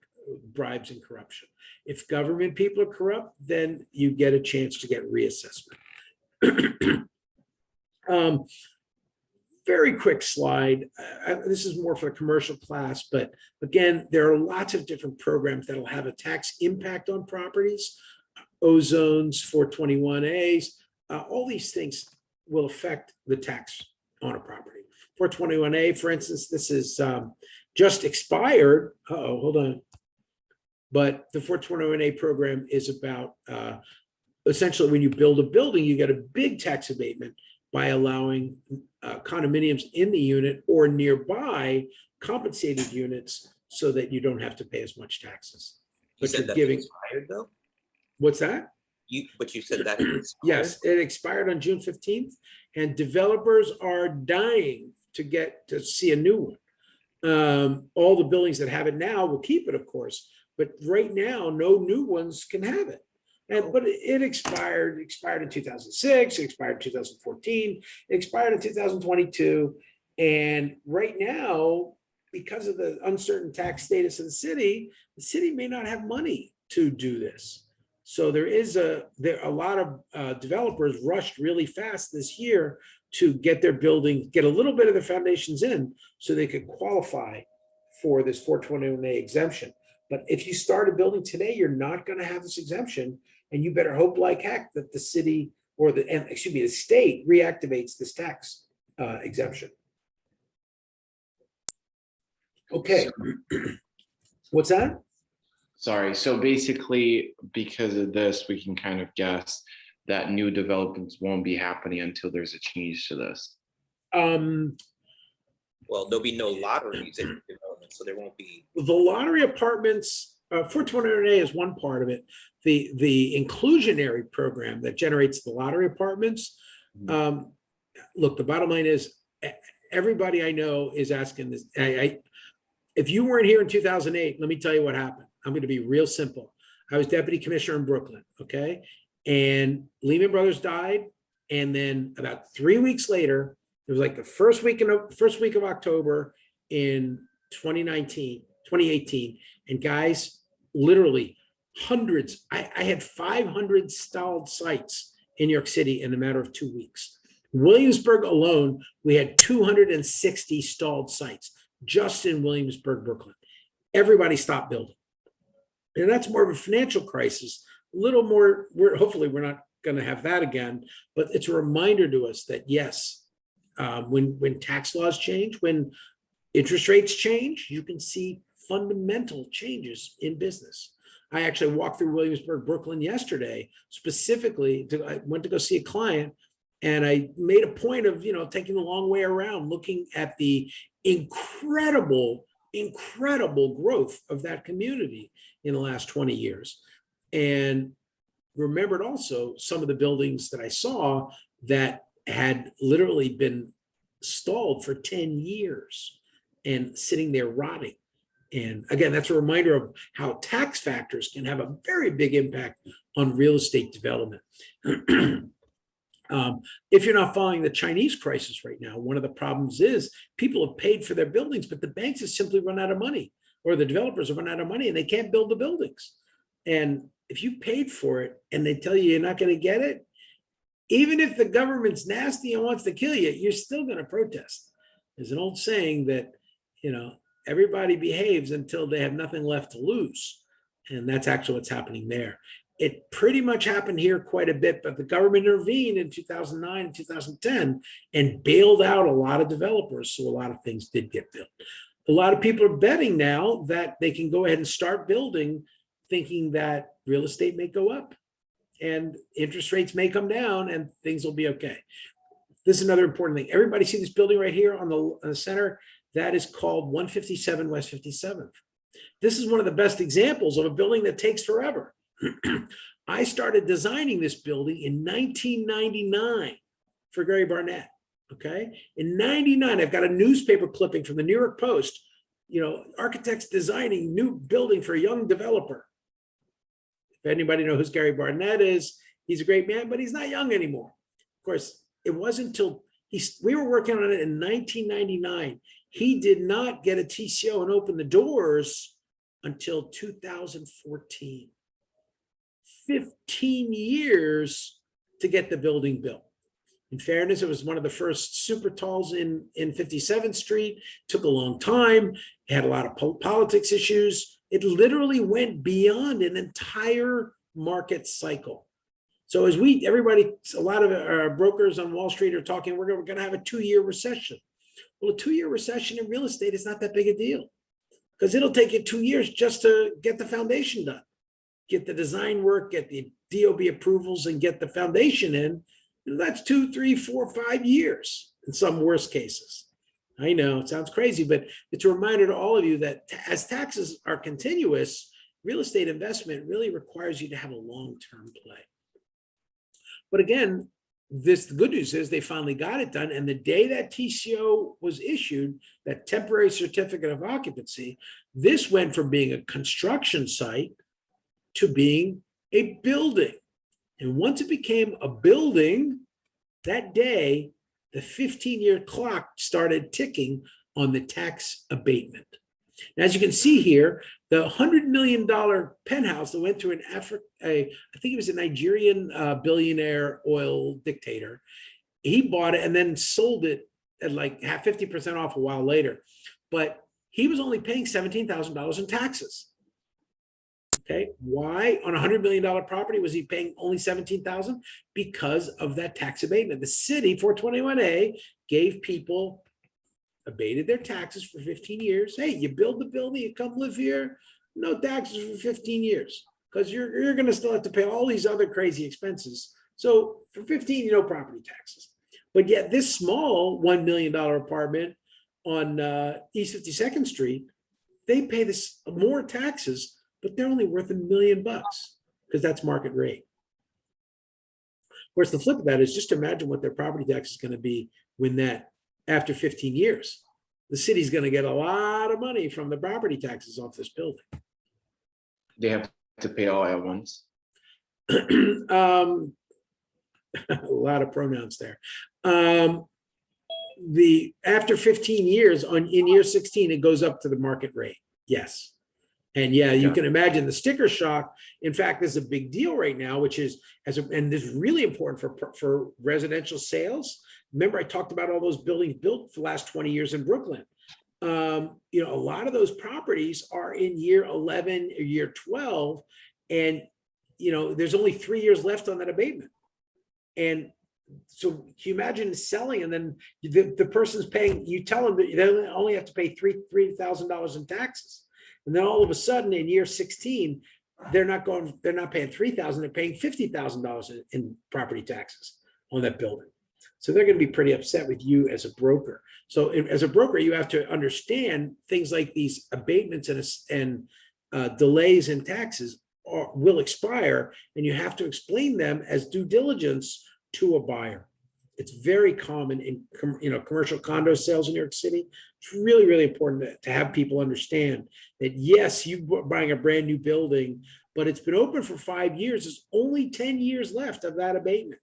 bribes and corruption. If government people are corrupt, then you get a chance to get reassessment. Very quick slide. This is more for a commercial class, but again, there are lots of different programs that'll have a tax impact on properties, ozones, 421As, all these things will affect the tax on a property. 421A, for instance, this is just expired. Hold on. But the 421A program is about essentially when you build a building, you get a big tax abatement by allowing condominiums in the unit or nearby compensated units so that you don't have to pay as much taxes. You said that expired though? What's that? But you said that it expired? Yes, it expired on June 15th, and developers are dying to see a new one. All the buildings that have it now will keep it, of course, but right now, no new ones can have it. But it expired in 2006, it expired in 2014, it expired in 2022. And right now, because of the uncertain tax status of the city may not have money to do this. So there a lot of developers rushed really fast this year to get their building, get a little bit of the foundations in so they could qualify for this 421A exemption. But if you start a building today, you're not going to have this exemption, and you better hope like heck that the city or the state reactivates this tax exemption. Okay. What's that? Sorry. So basically, because of this, we can kind of guess that new developments won't be happening until there's a change to this. Well, there'll be no lotteries in development, so there won't be. The lottery apartments, 421A is one part of it. The inclusionary program that generates the lottery apartments. Look, the bottom line is everybody I know is asking this. If you weren't here in 2008, let me tell you what happened. I'm going to be real simple. I was deputy commissioner in Brooklyn, okay? And Lehman Brothers died. And then about 3 weeks later, it was like the first week of October in 2018. And guys, literally hundreds, I had 500 stalled sites in New York City in a matter of 2 weeks. Williamsburg alone, we had 260 stalled sites just in Williamsburg, Brooklyn. Everybody stopped building. And that's more of a financial crisis. A little more, hopefully we're not going to have that again, but it's a reminder to us that yes, when tax laws change, when interest rates change, you can see fundamental changes in business. I actually walked through Williamsburg, Brooklyn yesterday, specifically, I went to go see a client, and I made a point of, taking the long way around, looking at the incredible growth of that community in the last 20 years. And remembered also some of the buildings that I saw that had literally been stalled for 10 years and sitting there rotting. And again, that's a reminder of how tax factors can have a very big impact on real estate development. If you're not following the Chinese crisis right now, one of the problems is people have paid for their buildings, but the banks have simply run out of money, or the developers have run out of money and they can't build the buildings. And if you paid for it and they tell you you're not going to get it, even if the government's nasty and wants to kill you, you're still going to protest. There's an old saying that, everybody behaves until they have nothing left to lose. And that's actually what's happening there. It pretty much happened here quite a bit, but the government intervened in 2009 and 2010 and bailed out a lot of developers. So a lot of things did get built. A lot of people are betting now that they can go ahead and start building, thinking that real estate may go up and interest rates may come down and things will be okay. This is another important thing. Everybody see this building right here on the center? That is called 157 West 57th. This is one of the best examples of a building that takes forever. I started designing this building in 1999 for Gary Barnett. Okay. In 99, I've got a newspaper clipping from the New York Post, architects designing new building for a young developer. If anybody knows who Gary Barnett is, he's a great man, but he's not young anymore. Of course, it wasn't until we were working on it in 1999. He did not get a TCO and open the doors until 2014. 15 years to get the building built. In fairness, it was one of the first super talls in 57th Street. Took a long time. It had a lot of politics issues. It literally went beyond an entire market cycle. So as a lot of our brokers on Wall Street are talking, we're going to have a 2-year recession. Well, a 2-year recession in real estate is not that big a deal, because it'll take you 2 years just to get the foundation done, get the design work, get the DOB approvals, and get the foundation in. And that's 2, 3, 4, 5 years in some worst cases. I know it sounds crazy, but it's a reminder to all of you that as taxes are continuous, real estate investment really requires you to have a long-term play. But again, the good news is they finally got it done. And the day that TCO was issued, that temporary certificate of occupancy, this went from being a construction site to being a building. And once it became a building, that day, the 15-year clock started ticking on the tax abatement. And as you can see here, the $100 million penthouse that went to I think he was a Nigerian billionaire oil dictator. He bought it and then sold it at like 50% off a while later. But he was only paying $17,000 in taxes. Okay, why on a $100 million property was he paying only $17,000? Because of that tax abatement. The city, 421A, gave people, abated their taxes for 15 years. Hey, you build the building, you come live here, no taxes for 15 years because you're going to still have to pay all these other crazy expenses. So for 15, no property taxes. But yet this small $1 million apartment on East 52nd Street, they pay this more taxes, but they're only worth $1 million because that's market rate. Of course, the flip of that is just imagine what their property tax is going to be when that after 15 years, the city's going to get a lot of money from the property taxes off this building. They have to pay all at once. A lot of pronouns there. The after 15 years in year 16, it goes up to the market rate. Yes. And yeah, you can imagine the sticker shock. In fact, this is a big deal right now, which is and this is really important for residential sales. Remember, I talked about all those buildings built for the last 20 years in Brooklyn. A lot of those properties are in year 11 or year 12, and there's only 3 years left on that abatement. And so can you imagine selling, and then the person's paying, you tell them that they only have to pay $3,000 in taxes. And then all of a sudden in year 16, they're not paying $3,000, they're paying $50,000 in property taxes on that building. So they're going to be pretty upset with you as a broker. So as a broker, you have to understand things like these abatements and delays in taxes will expire, and you have to explain them as due diligence to a buyer. It's very common in commercial condo sales in New York City. It's really, really important to have people understand that yes, you're buying a brand new building, but it's been open for 5 years. There's only 10 years left of that abatement.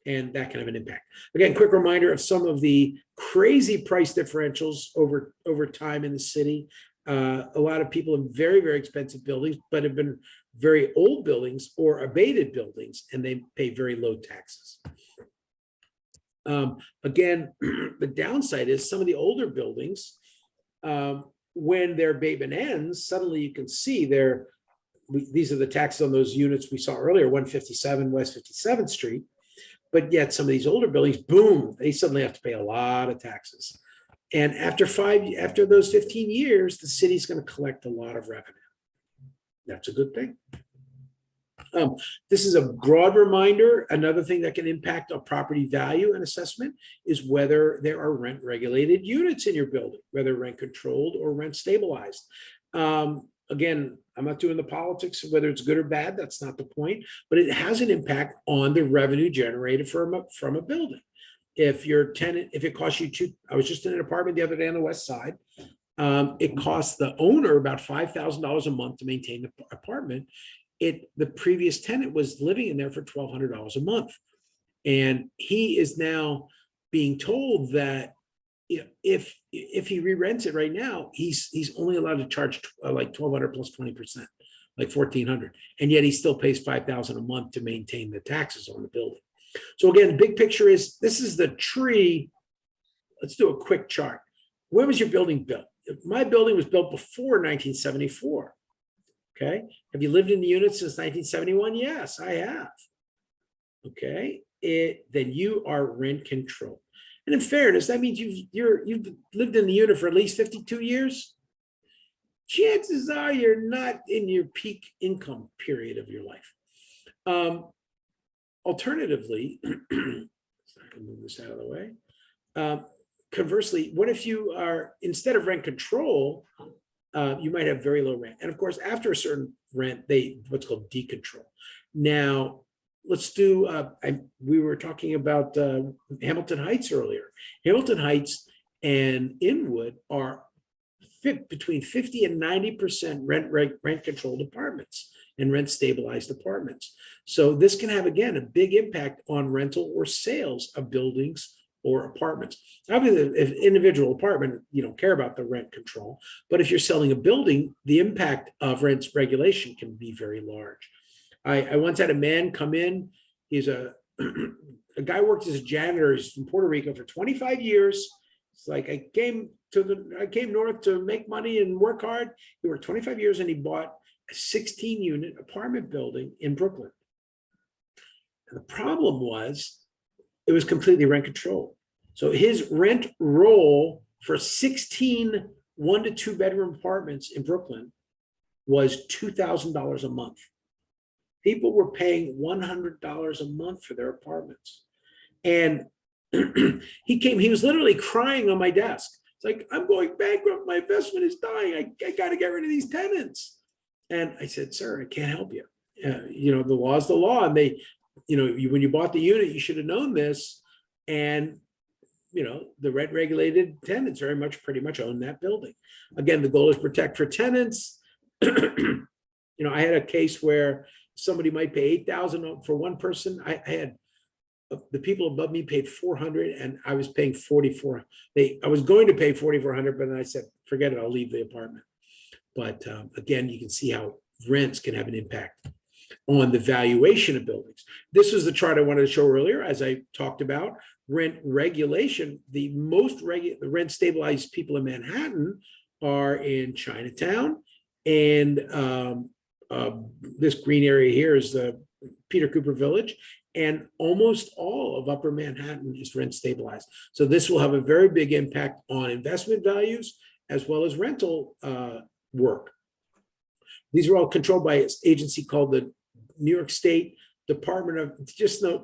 And that can have an impact. Again, quick reminder of some of the crazy price differentials over time in the city. A lot of people in very, very expensive buildings, but have been very old buildings or abated buildings, and they pay very low taxes. Again, the downside is some of the older buildings, when their abatement ends, suddenly you can see these are the taxes on those units we saw earlier, 157 West 57th Street. But yet some of these older buildings, boom, they suddenly have to pay a lot of taxes. And after those 15 years, the city's going to collect a lot of revenue. That's a good thing. This is a broad reminder. Another thing that can impact a property value and assessment is whether there are rent regulated units in your building, whether rent controlled or rent stabilized. Again, I'm not doing the politics of whether it's good or bad. That's not the point, but it has an impact on the revenue generated from a building. If your tenant, if it costs you I was just in an apartment the other day on the West Side. It costs the owner about $5,000 a month to maintain the apartment. The previous tenant was living in there for $1,200 a month. And he is now being told that if he re-rents it right now, he's only allowed to charge like $1,200 plus 20%, like $1,400, and yet he still pays $5,000 a month to maintain the taxes on the building. So again, the big picture is this is the tree. Let's do a quick chart. When was your building built? My building was built before 1974. Okay, have you lived in the unit since 1971? Yes, I have. Okay, then you are rent controlled. And in fairness, that means you've lived in the unit for at least 52 years. Chances are you're not in your peak income period of your life. Alternatively, sorry, I'll move this out of the way. Conversely, what if you are, instead of rent control, you might have very low rent. And of course, after a certain rent, what's called decontrol. Now, let's do, we were talking about Hamilton Heights earlier. Hamilton Heights and Inwood are between 50 and 90% rent controlled apartments and rent stabilized apartments. So this can have, again, a big impact on rental or sales of buildings or apartments. Obviously, if individual apartment, you don't care about the rent control, but if you're selling a building, the impact of rent regulation can be very large. I once had a man come in. He's a guy worked as a janitor. He's from Puerto Rico for 25 years. It's like I came north to make money and work hard. He worked 25 years and he bought a 16-unit apartment building in Brooklyn. And the problem was it was completely rent controlled. So his rent roll for 16 1- to 2-bedroom apartments in Brooklyn was $2,000 a month. People were paying $100 a month for their apartments. And he was literally crying on my desk. It's like, I'm going bankrupt. My investment is dying. I got to get rid of these tenants. And I said, sir, I can't help you. The law is the law. And when you bought the unit, you should have known this. And, the rent regulated tenants pretty much own that building. Again, the goal is protect for tenants. I had a case where somebody might pay $8,000 for one person. I had the people above me paid $400 and I was paying $4,400. I was going to pay $4,400, but then I said, forget it, I'll leave the apartment. But again, you can see how rents can have an impact on the valuation of buildings. This was the chart I wanted to show earlier, as I talked about rent regulation. The rent stabilized people in Manhattan are in Chinatown, and this green area here is the Peter Cooper Village, and almost all of Upper Manhattan is rent stabilized. So this will have a very big impact on investment values as well as rental work. These are all controlled by an agency called the New York State Department of,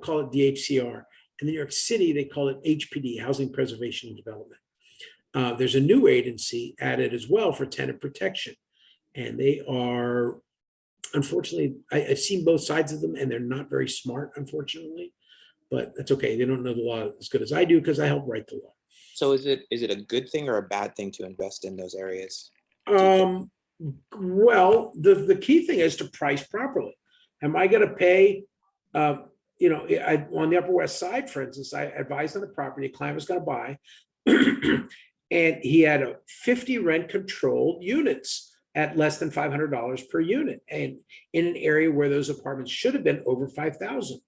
call it DHCR. In New York City, they call it HPD, Housing Preservation and Development. There's a new agency added as well for tenant protection. And they are, unfortunately, I've seen both sides of them and they're not very smart, unfortunately, but that's okay. They don't know the law as good as I do because I help write the law. So is it a good thing or a bad thing to invest in those areas? Well, the key thing is to price properly. Am I going to pay, on the Upper West Side, for instance, I advised on a property a client was going to buy, and he had 50 rent controlled units at less than $500 per unit, and in an area where those apartments should have been over 5,000.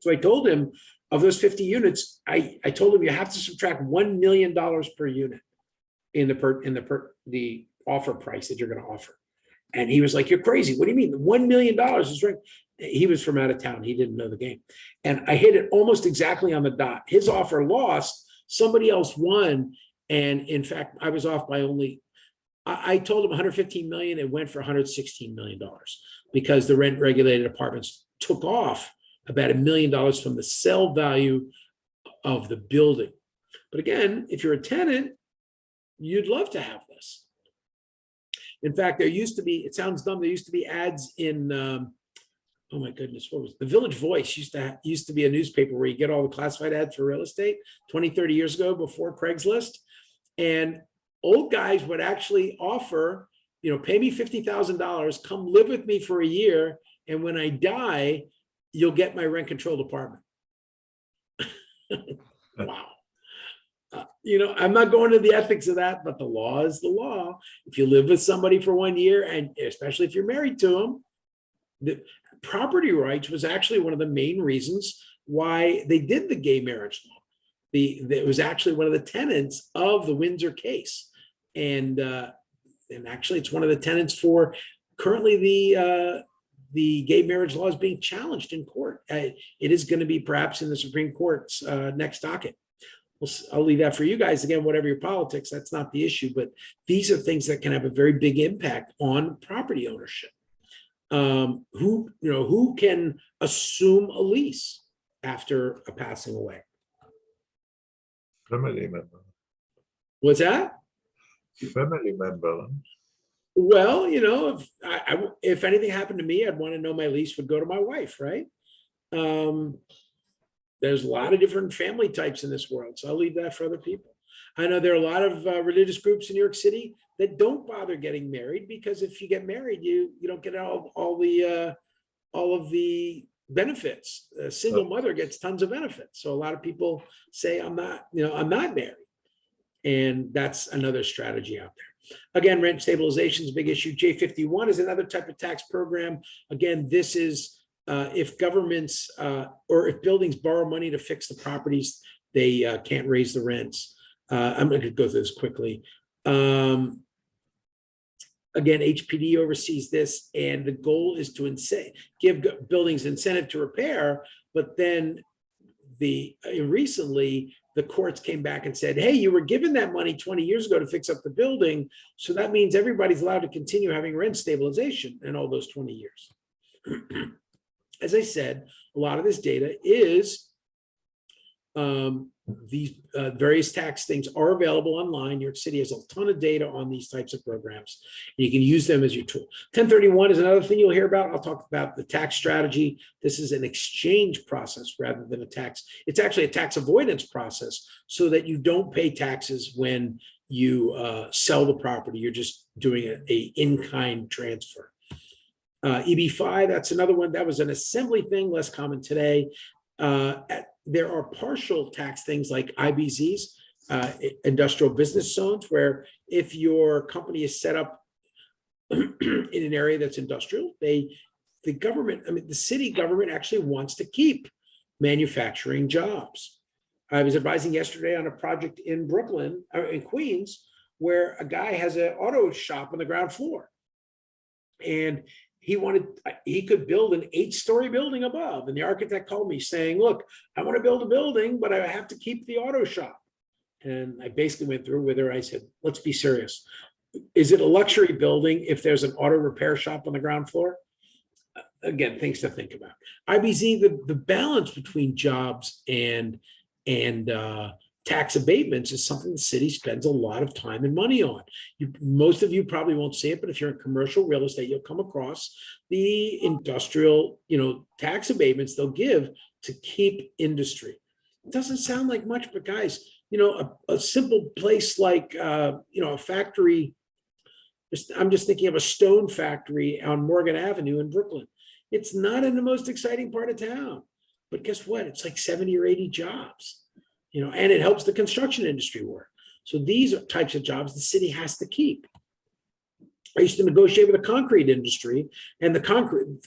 So I told him, of those 50 units, I told him you have to subtract $1 million per unit in the offer price that you're going to offer. And he was like, you're crazy. What do you mean? $1 million is right. He was from out of town. He didn't know the game. And I hit it almost exactly on the dot. His offer lost, somebody else won. And in fact, I was off by only, I told him 115 million, it went for $116 million because the rent regulated apartments took off about $1 million from the sell value of the building. But again, if you're a tenant, you'd love to have this. In fact, there used to be, it sounds dumb, there used to be ads in, oh my goodness, what was it? The Village Voice used to be a newspaper where you get all the classified ads for real estate 20, 30 years ago before Craigslist. And old guys would actually offer, pay me $50,000, come live with me for a year. And when I die, you'll get my rent controlled apartment. Wow. I'm not going to the ethics of that, but the law is the law. If you live with somebody for 1 year, and especially if you're married to them, the property rights was actually one of the main reasons why they did the gay marriage law. It was actually one of the tenets of the Windsor case. And actually it's one of the tenets for currently the gay marriage law is being challenged in court. It is going to be perhaps in the Supreme Court's next docket. I'll leave that for you guys. Again, whatever your politics, that's not the issue, but these are things that can have a very big impact on property ownership. Who can assume a lease after a passing away? Family member. What's that? Family member. Well, if anything happened to me, I'd want to know my lease would go to my wife, right? There's a lot of different family types in this world, so I'll leave that for other people. I know there are a lot of religious groups in New York City that don't bother getting married because if you get married, you don't get all of the benefits. A single mother gets tons of benefits. So a lot of people say, I'm not married. And that's another strategy out there. Again, rent stabilization is a big issue. J51 is another type of tax program. Again, this is if governments or if buildings borrow money to fix the properties, they can't raise the rents. I'm going to go through this quickly. Again, HPD oversees this, and the goal is to give buildings incentive to repair, but then recently the courts came back and said, hey, you were given that money 20 years ago to fix up the building. So that means everybody's allowed to continue having rent stabilization in all those 20 years. As I said, a lot of this data is these various tax things are available online. New York City has a ton of data on these types of programs. And you can use them as your tool. 1031 is another thing you'll hear about. I'll talk about the tax strategy. This is an exchange process rather than a tax. It's actually a tax avoidance process so that you don't pay taxes when you sell the property. You're just doing a in-kind transfer. EB5, that's another one. That was an assembly thing, less common today. There are partial tax things like IBZs, industrial business zones, where if your company is set up in an area that's industrial, the government, I mean, the city government actually wants to keep manufacturing jobs. I was advising yesterday on a project in Brooklyn, or in Queens, where a guy has an auto shop on the ground floor. And he could build an 8-story building above. And the architect called me saying, look, I want to build a building, but I have to keep the auto shop. And I basically went through with her. I said, let's be serious. Is it a luxury building if there's an auto repair shop on the ground floor? Again, things to think about. IBZ, the balance between jobs and tax abatements is something the city spends a lot of time and money on. Most of you probably won't see it, but if you're in commercial real estate, you'll come across the industrial, tax abatements they'll give to keep industry. It doesn't sound like much, but guys, a simple place like, a factory, I'm just thinking of a stone factory on Morgan Avenue in Brooklyn. It's not in the most exciting part of town, but guess what? It's like 70 or 80 jobs. And it helps the construction industry work. So these are types of jobs the city has to keep. I used to negotiate with the concrete industry, and the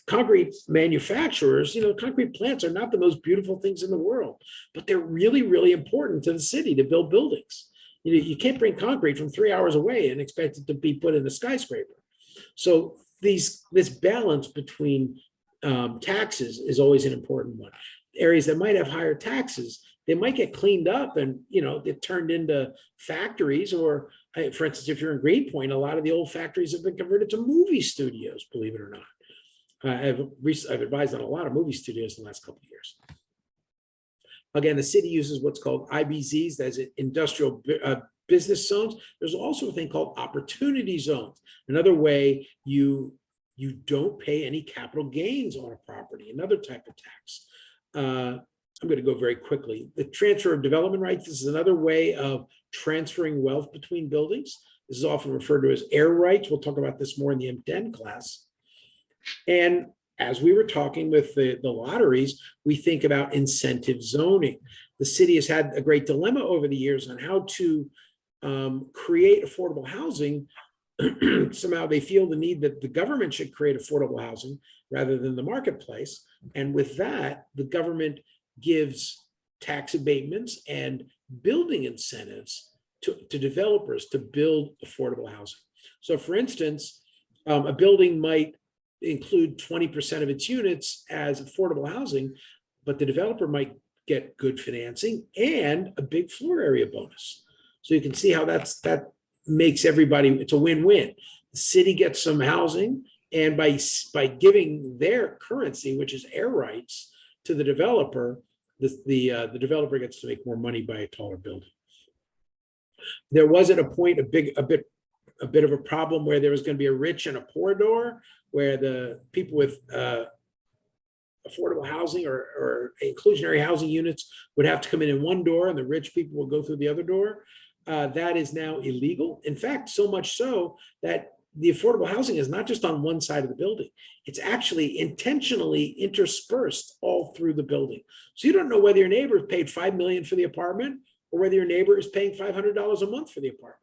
concrete manufacturers, concrete plants are not the most beautiful things in the world, but they're really, really important to the city to build buildings. You can't bring concrete from 3 hours away and expect it to be put in a skyscraper. So this balance between taxes is always an important one. Areas that might have higher taxes, they might get cleaned up and, get turned into factories, or for instance, if you're in Greenpoint, a lot of the old factories have been converted to movie studios, believe it or not. I've advised on a lot of movie studios in the last couple of years. Again, the city uses what's called IBZs, that's industrial business zones. There's also a thing called opportunity zones. Another way you don't pay any capital gains on a property, another type of tax. I'm going to go very quickly. The transfer of development rights, this is another way of transferring wealth between buildings. This is often referred to as air rights. We'll talk about this more in the M10 class. And as we were talking with the lotteries, we think about incentive zoning. The city has had a great dilemma over the years on how to create affordable housing. Somehow they feel the need that the government should create affordable housing rather than the marketplace. And with that, the government gives tax abatements and building incentives to developers to build affordable housing. So for instance, a building might include 20% of its units as affordable housing, but the developer might get good financing and a big floor area bonus. So you can see how that makes everybody, it's a win-win. The city gets some housing, and by giving their currency, which is air rights, to the developer, the developer gets to make more money by a taller building. There was at a point a bit of a problem where there was going to be a rich and a poor door, where the people with affordable housing or inclusionary housing units would have to come in one door, and the rich people will go through the other door. That is now illegal. In fact, so much so that the affordable housing is not just on one side of the building. It's actually intentionally interspersed all through the building. So you don't know whether your neighbor paid $5 million for the apartment or whether your neighbor is paying $500 a month for the apartment.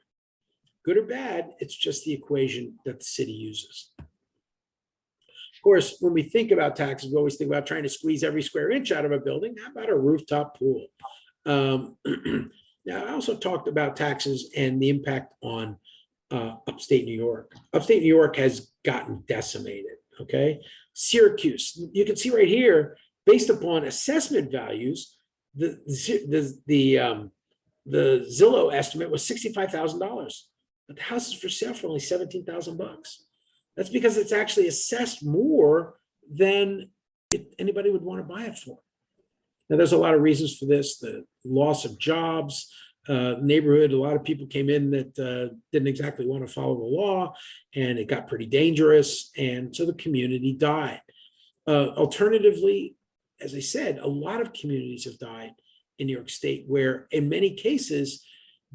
Good or bad, it's just the equation that the city uses. Of course, when we think about taxes, we always think about trying to squeeze every square inch out of a building. How about a rooftop pool? Now, I also talked about taxes and the impact on upstate New York. Upstate New York has gotten decimated, okay? Syracuse, you can see right here, based upon assessment values, the Zillow estimate was $65,000, but the house is for sale for only $17,000. That's because it's actually assessed more than anybody would want to buy it for. Now, there's a lot of reasons for this: the loss of jobs, neighborhood. A lot of people came in that didn't exactly want to follow the law, and it got pretty dangerous, and so the community died. Alternatively, as I said, a lot of communities have died in New York State, where in many cases,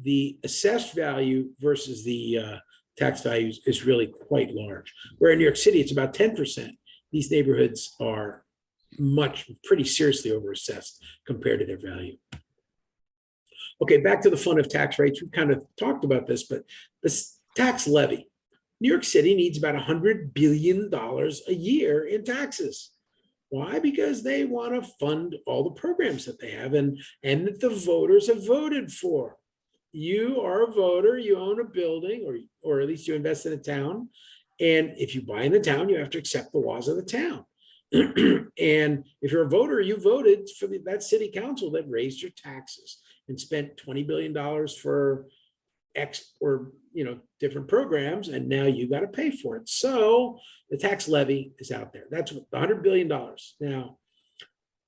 the assessed value versus the tax values is really quite large. Where in New York City, it's about 10%. These neighborhoods are pretty seriously overassessed compared to their value. Okay, back to the fun of tax rates. We've kind of talked about this, but this tax levy. New York City needs about $100 billion a year in taxes. Why? Because they want to fund all the programs that they have and that the voters have voted for. You are a voter, you own a building, or at least you invest in a town. And if you buy in the town, you have to accept the laws of the town. And if you're a voter, you voted for that city council that raised your taxes and spent $20 billion for X or different programs, and now you got to pay for it. So the tax levy is out there. That's $100 billion. Now,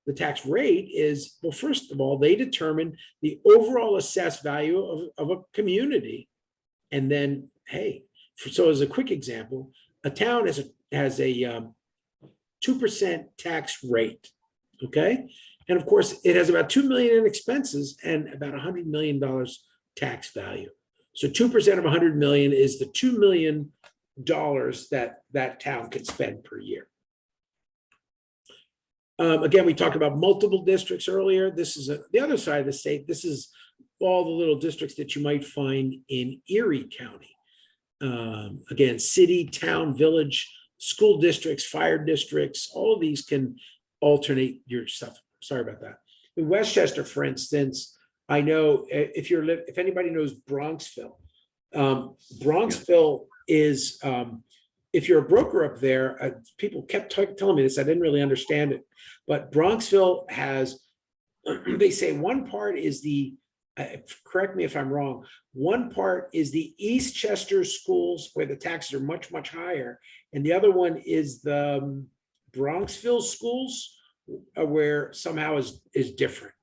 the tax rate is, well, first of all, they determine the overall assessed value of a community. And then, hey, so as a quick example, a town has a 2% tax rate, okay? And of course, it has about $2 million in expenses and about $100 million tax value. So 2% of $100 million is the $2 million that town can spend per year. Again, we talked about multiple districts earlier. This is the other side of the state. This is all the little districts that you might find in Erie County. Again, city, town, village, school districts, fire districts, all of these can alternate your stuff. Sorry about that. In Westchester, for instance, I know if anybody knows Bronxville, Bronxville is, if you're a broker up there, people kept telling me this, I didn't really understand it, but Bronxville has, they say one part is correct me if I'm wrong, one part is the Eastchester schools where the taxes are much, much higher. And the other one is the Bronxville schools where somehow is different.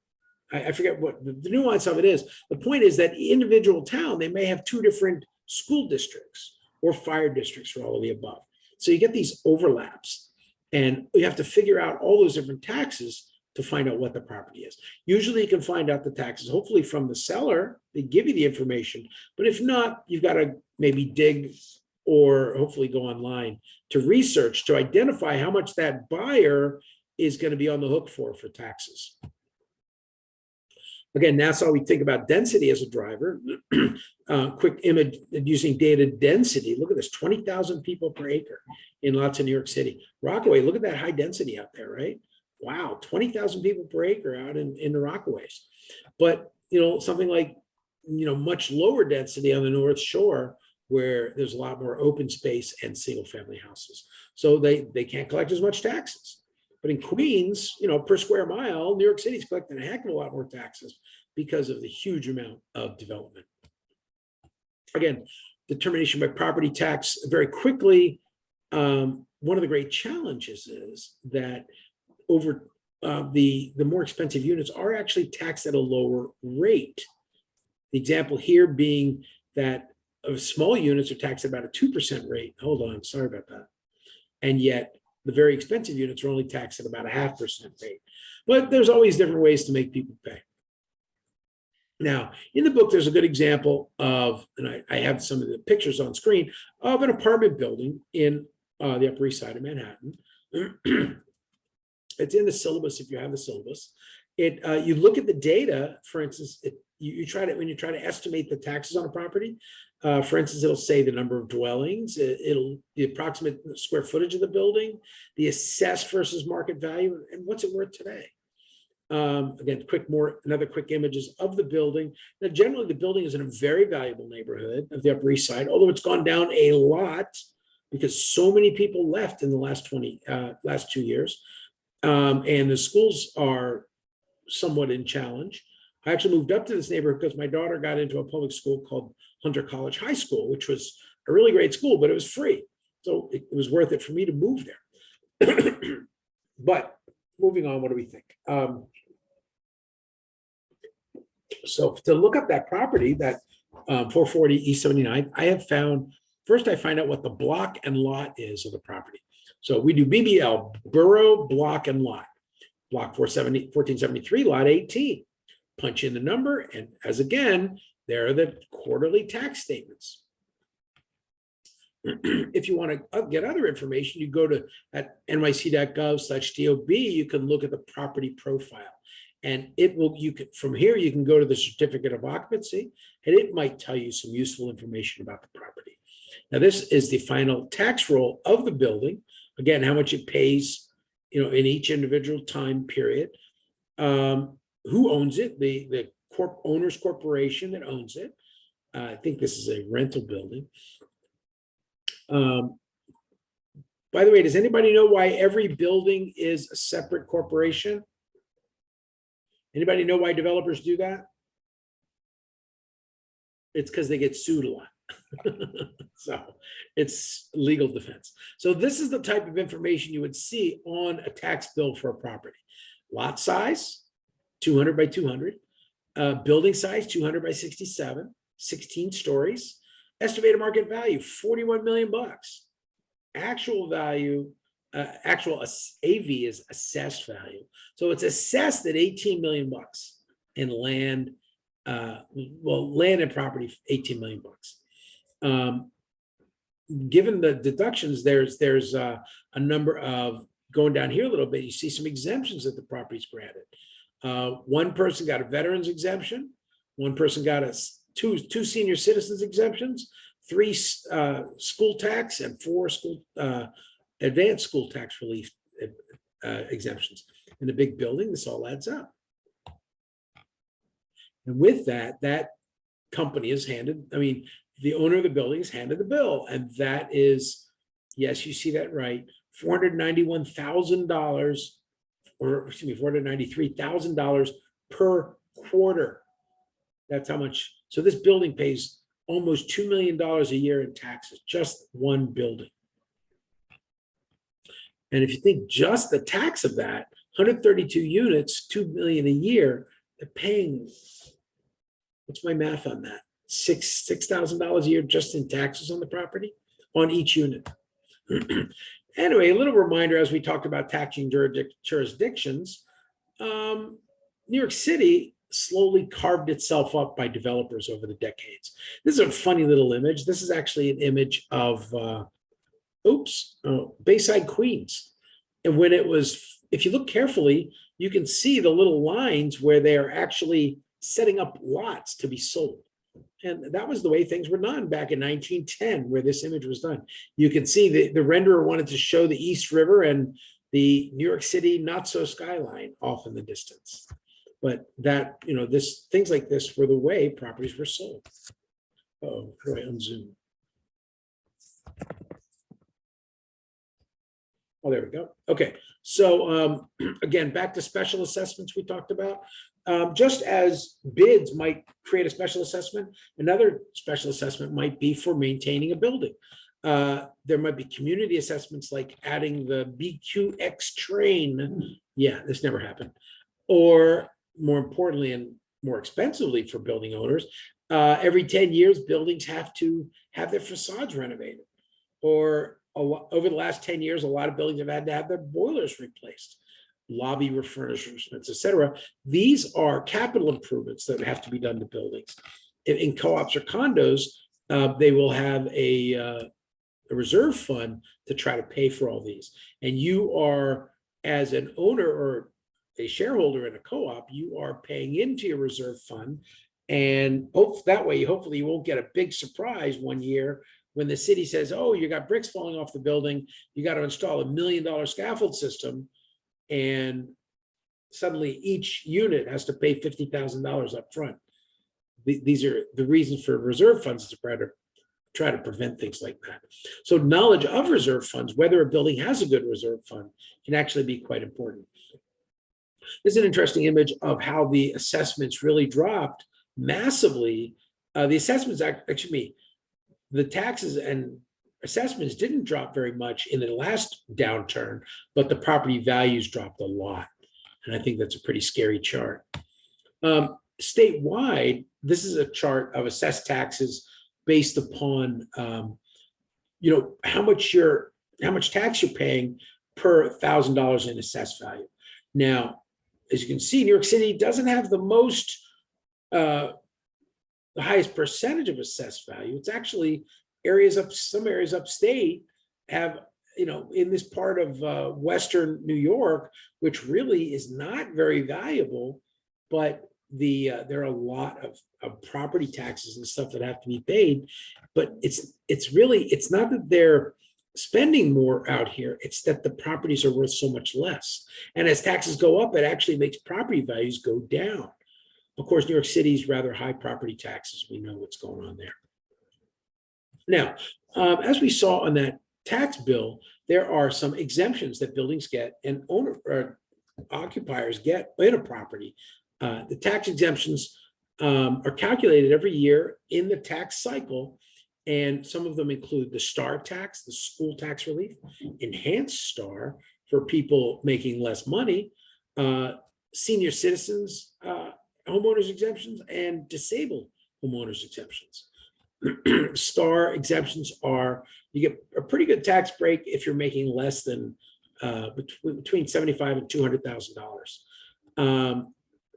I forget what the nuance of it is. The point is that individual town, they may have two different school districts or fire districts or all of the above. So you get these overlaps and you have to figure out all those different taxes to find out what the property is. Usually you can find out the taxes, hopefully from the seller, they give you the information, but if not, you've got to maybe dig or hopefully go online to research to identify how much that buyer is going to be on the hook for taxes. Again, that's how we think about density as a driver. Quick image using data density. Look at this, 20,000 people per acre in lots of New York City. Rockaway, look at that high density out there, right? Wow, 20,000 people per acre out in the Rockaways. But, something like, much lower density on the North Shore where there's a lot more open space and single family houses. So they can't collect as much taxes. But in Queens, per square mile, New York City's collecting a heck of a lot more taxes because of the huge amount of development. Again, determination by property tax very quickly. One of the great challenges is that over the more expensive units are actually taxed at a lower rate. The example here being that small units are taxed at about a 2% rate. Hold on, sorry about that. And yet the very expensive units are only taxed at about a 0.5% rate. But there's always different ways to make people pay. Now, in the book, there's a good example of, and I have some of the pictures on screen, of an apartment building in the Upper East Side of Manhattan. It's in the syllabus if you have the syllabus. You look at the data, for instance, when you try to estimate the taxes on a property, for instance, it'll say the number of dwellings, the approximate square footage of the building, the assessed versus market value, and what's it worth today. Again, another quick images of the building. Now, generally, the building is in a very valuable neighborhood of the Upper East Side, although it's gone down a lot because so many people left in the last 2 years. And the schools are somewhat in challenge. I actually moved up to this neighborhood because my daughter got into a public school called Hunter College High School, which was a really great school, but it was free. So it was worth it for me to move there. But moving on, what do we think? So to look up that property, that 440 East 79, I have found, first I find out what the block and lot is of the property. So we do BBL, borough, block, and lot. Block 1473, lot 18. Punch in the number, and as again, there are the quarterly tax statements. If you want to get other information, you go to at nyc.gov/DOB, you can look at the property profile. And it will, you can, from here, you can go to the certificate of occupancy, and it might tell you some useful information about the property. Now, this is the final tax roll of the building. Again, how much it pays, in each individual time period. Who owns it? The owners corporation that owns it. I think this is a rental building. By the way, does anybody know why every building is a separate corporation? Anybody know why developers do that? It's because they get sued a lot. So it's legal defense. So this is the type of information you would see on a tax bill for a property. Lot size, 200 by 200. Building size, 200 by 67, 16 stories. Estimated market value, 41 million bucks. Actual value, actual AV is assessed value. So it's assessed at 18 million bucks in land, land and property, 18 million bucks. Given the deductions, there's a number of, going down here a little bit, you see some exemptions that the property's granted. One person got a veterans exemption. One person got two senior citizens exemptions, 3 school tax, and 4 school advanced school tax relief exemptions. In a big building, this all adds up. And with that, that company is handed, the owner of the building is handed the bill. And that is, yes, you see that right, $491,000, or excuse me, $493,000 per quarter. That's how much. So this building pays almost $2 million a year in taxes, just one building. And if you think just the tax of that, 132 units, $2 million a year, they're paying, what's my math on that? $6,000 a year just in taxes on the property, on each unit. Anyway, a little reminder, as we talked about taxing jurisdictions, New York City slowly carved itself up by developers over the decades. This is a funny little image. This is actually an image of, Bayside, Queens. And when it was, if you look carefully, you can see the little lines where they are actually setting up lots to be sold. And that was the way things were done back in 1910, where this image was done. You can see the renderer wanted to show the East River and the New York City not so skyline off in the distance. But that, things like this were the way properties were sold. Oh, how do I unzoom? Oh, there we go. Okay, so again, back to special assessments we talked about. Just as bids might create a special assessment, another special assessment might be for maintaining a building. There might be community assessments like adding the BQX train. Yeah, this never happened. Or more importantly and more expensively for building owners, every 10 years, buildings have to have their facades renovated. Or over the last 10 years, a lot of buildings have had to have their boilers replaced, lobby refurbishments, et cetera. These are capital improvements that have to be done to buildings. In co-ops or condos, they will have a reserve fund to try to pay for all these. And you are, as an owner or a shareholder in a co-op, you are paying into your reserve fund. And that way, hopefully you won't get a big surprise one year when the city says, oh, you got bricks falling off the building, you got to install $1 million scaffold system. And suddenly each unit has to pay $50,000 up front. These are the reasons for reserve funds, to try to prevent things like that. So knowledge of reserve funds, whether a building has a good reserve fund, can actually be quite important. This is an interesting image of how the assessments really dropped massively. The assessments, actually, the taxes and assessments didn't drop very much in the last downturn, but the property values dropped a lot. And I think that's a pretty scary chart. Statewide, this is a chart of assessed taxes based upon how much tax you're paying per $1,000 in assessed value. Now, as you can see, New York City doesn't have the highest percentage of assessed value. It's actually some areas upstate have, in this part of Western New York, which really is not very valuable, but there are a lot of property taxes and stuff that have to be paid. But it's not that they're spending more out here, it's that the properties are worth so much less. And as taxes go up, it actually makes property values go down. Of course, New York City's rather high property taxes. We know what's going on there. Now, as we saw on that tax bill, there are some exemptions that buildings get and occupiers get in a property. The tax exemptions are calculated every year in the tax cycle, and some of them include the STAR tax, the school tax relief, enhanced STAR for people making less money, senior citizens homeowners exemptions, and disabled homeowners exemptions. STAR exemptions you get a pretty good tax break if you're making less than between $75,000 and $200,000.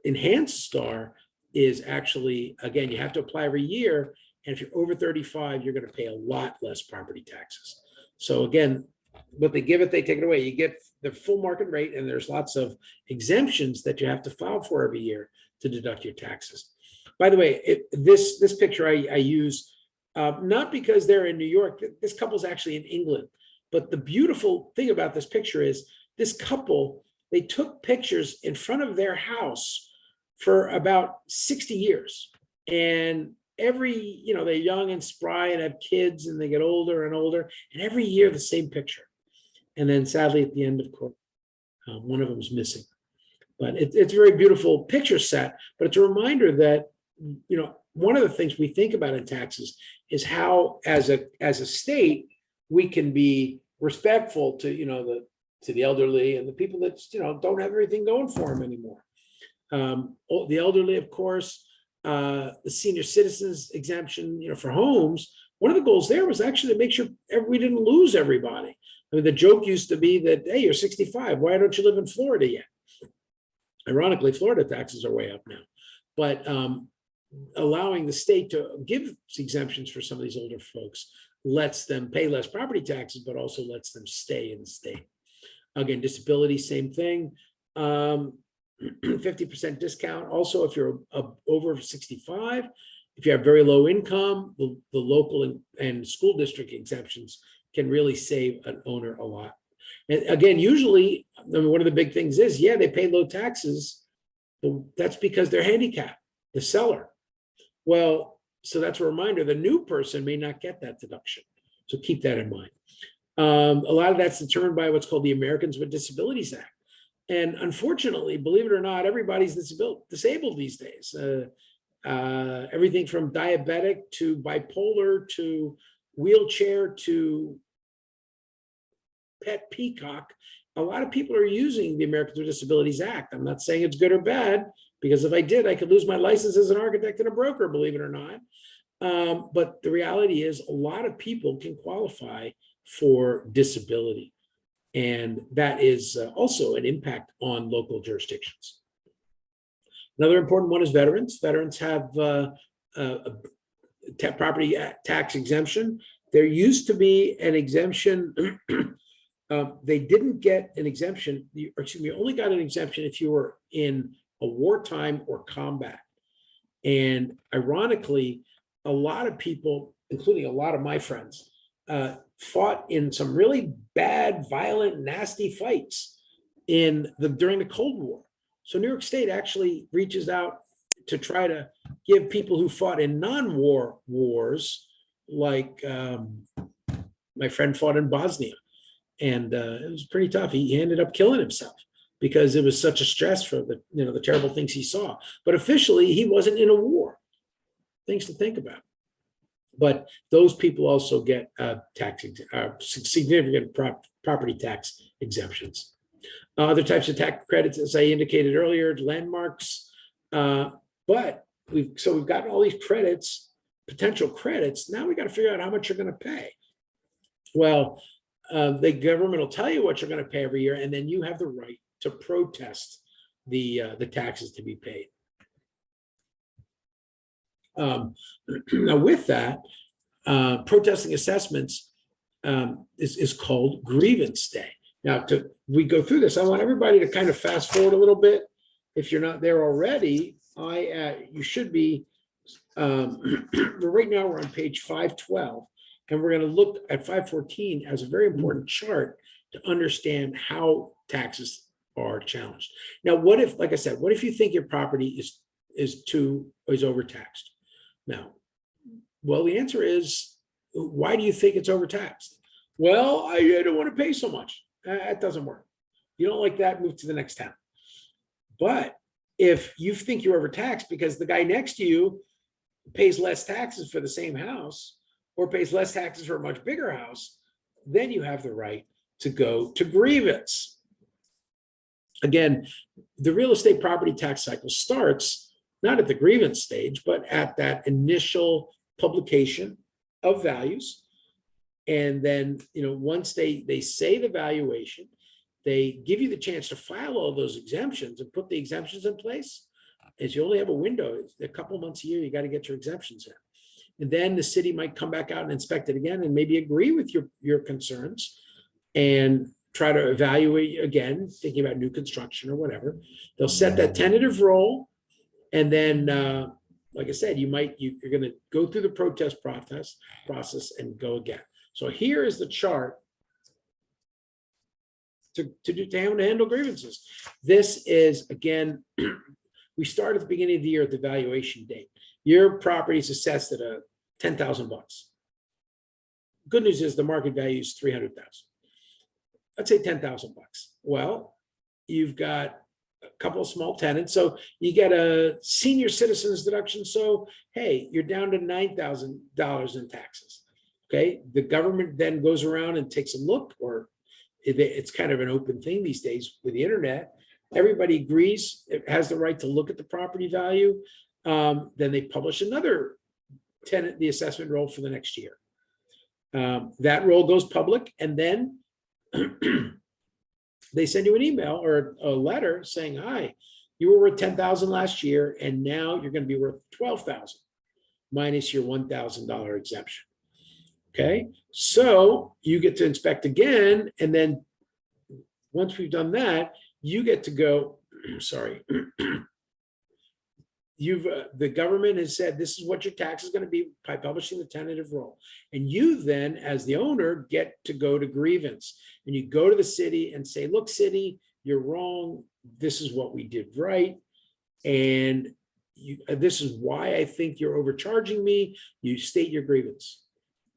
Enhanced STAR is actually, again, you have to apply every year. And if you're over 35, you're going to pay a lot less property taxes. So again, what they give it, they take it away. You get the full market rate, and there's lots of exemptions that you have to file for every year to deduct your taxes. By the way, this picture I use, not because they're in New York. This couple's actually in England. But the beautiful thing about this picture is this couple, they took pictures in front of their house for about 60 years. And they're young and spry and have kids, and they get older and older. And every year, the same picture. And then sadly, at the end of course, one of them is missing. But it's a very beautiful picture set. But it's a reminder that, one of the things we think about in taxes is how, as a state, we can be respectful to the elderly and the people that don't have everything going for them anymore. The elderly, of course, the senior citizens exemption, for homes. One of the goals there was actually to make sure we didn't lose everybody. I mean, the joke used to be that, hey, you're 65. Why don't you live in Florida yet? Ironically, Florida taxes are way up now. But allowing the state to give exemptions for some of these older folks lets them pay less property taxes, but also lets them stay in the state. Again, disability, same thing. 50% discount. Also, if you're over 65, if you have very low income, the local and school district exemptions can really save an owner a lot. And again, usually, one of the big things is, they pay low taxes, but that's because they're handicapped, the seller. Well, so that's a reminder, the new person may not get that deduction. So keep that in mind. A lot of that's determined by what's called the Americans with Disabilities Act. And unfortunately, believe it or not, everybody's disabled these days. Everything from diabetic to bipolar to wheelchair to pet peacock. A lot of people are using the Americans with Disabilities Act. I'm not saying it's good or bad, because if I did, I could lose my license as an architect and a broker, believe it or not. But the reality is a lot of people can qualify for disability. And that is also an impact on local jurisdictions. Another important one is veterans. Veterans have property tax exemption. There used to be an exemption. They didn't get an exemption. You only got an exemption if you were in a wartime or combat. And ironically, a lot of people, including a lot of my friends, fought in some really bad, violent, nasty fights during the Cold War. So New York State actually reaches out to try to give people who fought in non-war wars, like my friend fought in Bosnia, and it was pretty tough. He ended up killing himself. because it was such a stress for the, the terrible things he saw. But officially, he wasn't in a war. Things to think about. But those people also get significant property tax exemptions. Other types of tax credits, as I indicated earlier, landmarks. But we've gotten all these credits, potential credits. Now we got to figure out how much you're going to pay. Well, the government will tell you what you're going to pay every year, and then you have the right to protest the taxes to be paid. Now, with that, protesting assessments is called grievance day. Now, we go through this, I want everybody to kind of fast forward a little bit. If you're not there already, you should be. Right now, we're on page 512, and we're going to look at 514 as a very important chart to understand how taxes are challenged. Now, what if, like I said, what if you think your property is overtaxed? Now, well, the answer is, why do you think it's overtaxed? Well, I don't want to pay so much. That doesn't work. You don't like that, move to the next town. But if you think you're overtaxed because the guy next to you pays less taxes for the same house or pays less taxes for a much bigger house, then you have the right to go to grievance. Again, the real estate property tax cycle starts not at the grievance stage, but at that initial publication of values. And then, once they say the valuation, they give you the chance to file all those exemptions and put the exemptions in place. As you only have a window, it's a couple months a year, you got to get your exemptions in. And then the city might come back out and inspect it again and maybe agree with your concerns and try to evaluate again, thinking about new construction or whatever. They'll set that tentative roll. And then, like I said, you're going to go through the protest process and go again. So here is the chart to handle grievances. This is, again, we start at the beginning of the year at the valuation date. Your property is assessed at $10,000. Good news is the market value is $300,000. Let's say $10,000. Well, you've got a couple of small tenants, so you get a senior citizens deduction. So hey, you're down to $9,000 in taxes. Okay, the government then goes around and takes a look, or it's kind of an open thing these days with the internet. Everybody agrees it has the right to look at the property value. Then they publish another tenant, the assessment roll for the next year. That roll goes public, and then they send you an email or a letter saying, hi, you were worth $10,000 last year, and now you're going to be worth $12,000 minus your $1,000 exemption. Okay, so you get to inspect again, and then once we've done that, you get to go, sorry, the government has said this is what your tax is going to be by publishing the tentative roll. And you then, as the owner, get to go to grievance. And you go to the city and say, look, city, you're wrong. This is what we did right. And this is why I think you're overcharging me. You state your grievance.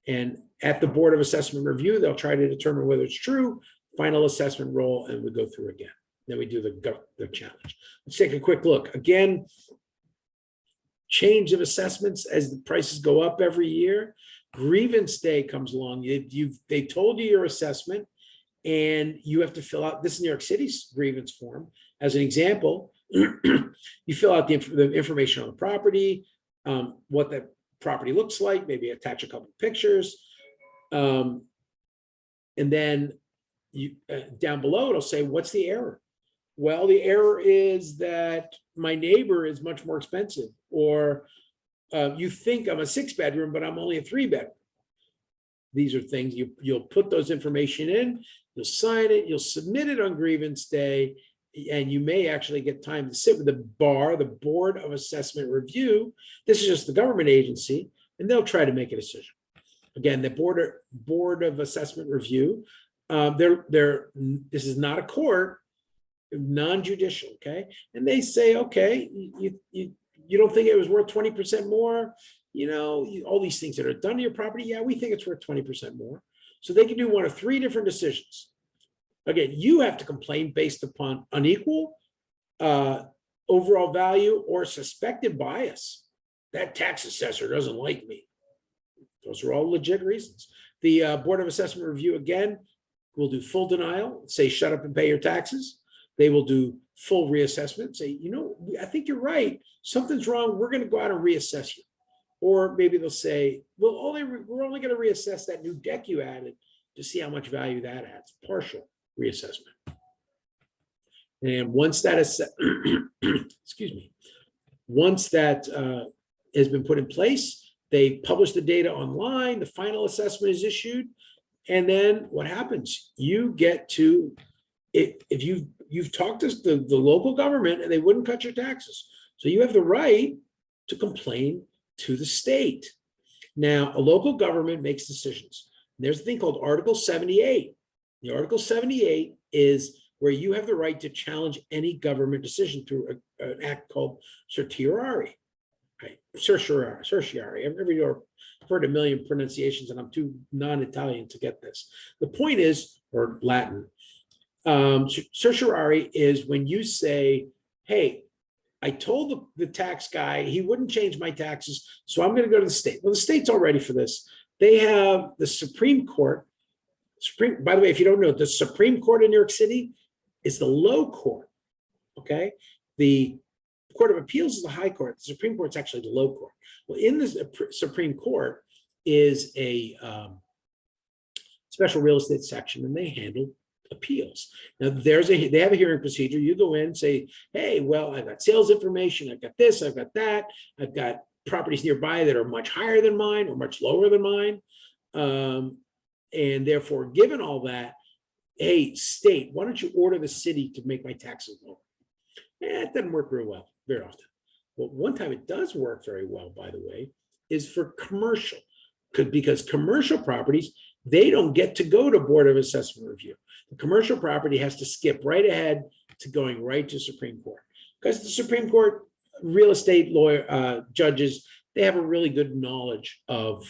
And at the Board of Assessment Review, they'll try to determine whether it's true, final assessment roll, and we go through again. Then we do the challenge. Let's take a quick look. Again, change of assessments as the prices go up every year. Grievance day comes along. They told you your assessment, and you have to fill out, this is New York City's grievance form. As an example, you fill out the information on the property, what the property looks like, maybe attach a couple of pictures. And then down below, it'll say, what's the error? Well, the error is that my neighbor is much more expensive, or you think I'm a 6-bedroom, but I'm only a 3-bedroom. These are things you'll put those information in, you'll sign it, you'll submit it on grievance day, and you may actually get time to sit with the Board of Assessment Review. This is just the government agency, and they'll try to make a decision. Again, the Board of Assessment Review, this is not a court, non-judicial, okay? And they say, okay, you don't think it was worth 20% more? All these things that are done to your property, yeah, we think it's worth 20% more. So they can do one of 3 different decisions. Again, you have to complain based upon unequal overall value or suspected bias. That tax assessor doesn't like me. Those are all legit reasons. The Board of Assessment Review, again, will do full denial, say, shut up and pay your taxes. They will do full reassessment, say, you know, I think you're right. Something's wrong. We're going to go out and reassess you. Or maybe they'll say, well, we're only going to reassess that new deck you added to see how much value that adds. Partial reassessment. And once that is, excuse me, once that has been put in place, they publish the data online, the final assessment is issued, and then what happens? You get to, if you've talked to the local government and they wouldn't cut your taxes. So you have the right to complain to the state. Now, a local government makes decisions. There's a thing called Article 78. The Article 78 is where you have the right to challenge any government decision through an act called certiorari. Right? Certiorari. I've heard a million pronunciations and I'm too non-Italian to get this. The point is, or Latin, certiorari is when you say, hey, I told the tax guy he wouldn't change my taxes, so I'm going to go to the state. Well, the state's all ready for this. They have the Supreme Court. By the way, if you don't know, the Supreme Court in New York City is the low court. Okay, the Court of Appeals is the high court. The Supreme Court is actually the low court. Well, in the Supreme Court is a special real estate section, and they handle appeals. Now, they have a hearing procedure. You go in and say, hey, well, I've got sales information. I've got this. I've got that. I've got properties nearby that are much higher than mine or much lower than mine. And therefore, given all that, hey, state, why don't you order the city to make my taxes lower? It doesn't work very well, very often. Well, one time it does work very well, by the way, is for commercial. Because commercial properties, they don't get to go to Board of Assessment Review. The commercial property has to skip right ahead to going right to Supreme Court. Because the Supreme Court real estate lawyer judges, they have a really good knowledge of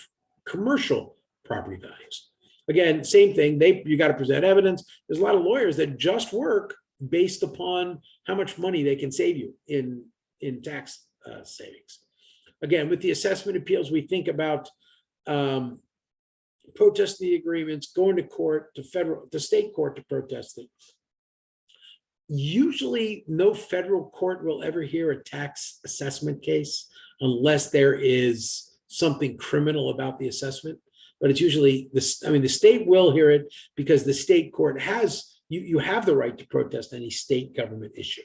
commercial property values. Again, same thing, you got to present evidence. There's a lot of lawyers that just work based upon how much money they can save you in tax savings. Again, with the assessment appeals, we think about protesting the agreements, going to court, to state court to protest it. Usually no federal court will ever hear a tax assessment case unless there is something criminal about the assessment. But it's usually the state will hear it because the state court has, you have the right to protest any state government issue.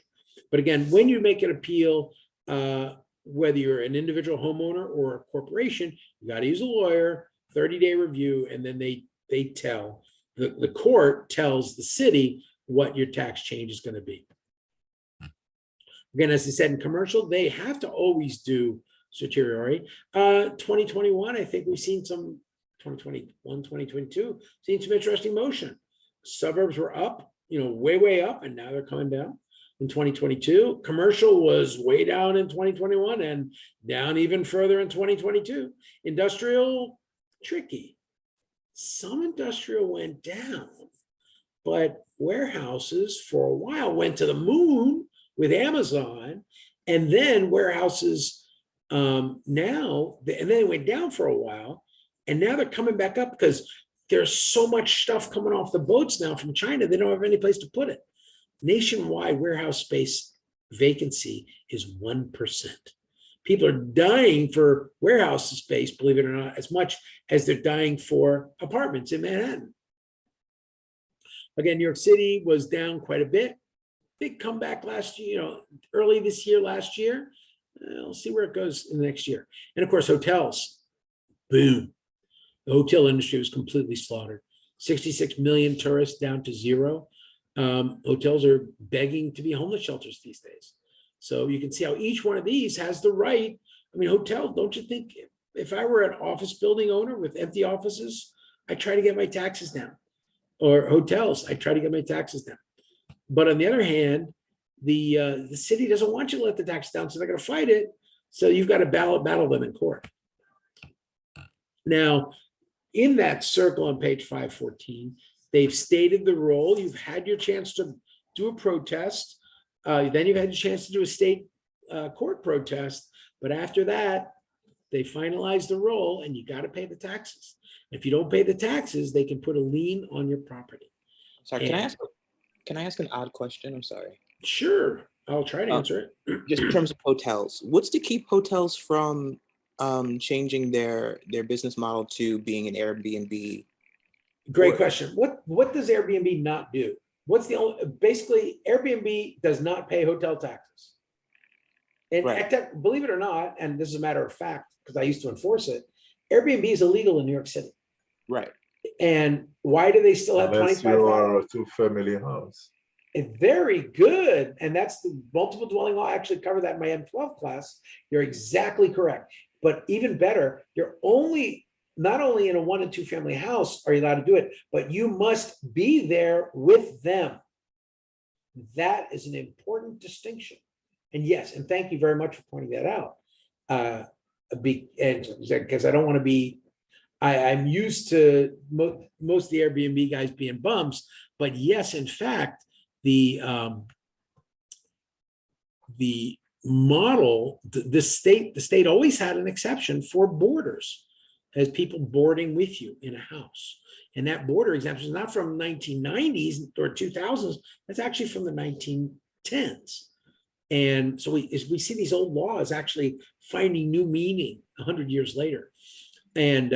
But again, when you make an appeal, whether you're an individual homeowner or a corporation, you got to use a lawyer, 30-day review, and then they tell, the court tells the city what your tax change is going to be. Again, as I said, in commercial, they have to always do certiorari. 2021, I think we've seen some, 2021, 2022, seen some interesting motion. Suburbs were up, way up, and now they're coming down. In 2022, commercial was way down in 2021 and down even further in 2022. Industrial, tricky. Some industrial went down, but warehouses for a while went to the moon with Amazon, and then warehouses and then they went down for a while, and now they're coming back up because there's so much stuff coming off the boats now from China, they don't have any place to put it. Nationwide warehouse space vacancy is 1%. People are dying for warehouse space, believe it or not, as much as they're dying for apartments in Manhattan. Again, New York City was down quite a bit. Big comeback last year, early this year, last year. We'll see where it goes in the next year. And of course, hotels, boom. The hotel industry was completely slaughtered. 66 million tourists down to zero. Hotels are begging to be homeless shelters these days. So you can see how each one of these has the right. Hotel, don't you think if I were an office building owner with empty offices, I try to get my taxes down. Or hotels, I try to get my taxes down. But on the other hand, the city doesn't want you to let the tax down, so they're going to fight it. So you've got to battle them in court. Now, in that circle on page 514, They've stated the role. You've had your chance to do a protest. Then you've had your chance to do a state court protest. But after that, they finalize the role and you got to pay the taxes. If you don't pay the taxes, they can put a lien on your property. Sorry, And- can I ask an odd question? I'm sorry. Sure, I'll try to answer it. Just in terms of hotels, what's to keep hotels from changing their business model to being an Airbnb? Great question. What does Airbnb not do? What's the only, basically Airbnb does not pay hotel taxes. And Right. believe it or not, and this is a matter of fact, because I used to enforce it, Airbnb is illegal in New York City. Right. And why do they still have Unless 25,000? you are a two-family house. Very good. And that's the multiple dwelling law. I actually covered that in my M12 class. You're exactly correct. But even better, you're not only in a 1 and 2 family house are you allowed to do it, but you must be there with them. That is an important distinction. And yes, and thank you very much for pointing that out. Because I don't want to be, I'm used to most of the Airbnb guys being bums, but yes, in fact, the model, the state always had an exception for boarders, as people boarding with you in a house. And that border exemption is not from 1990s or 2000s, that's actually from the 1910s. And so we see these old laws actually finding new meaning 100 years later. And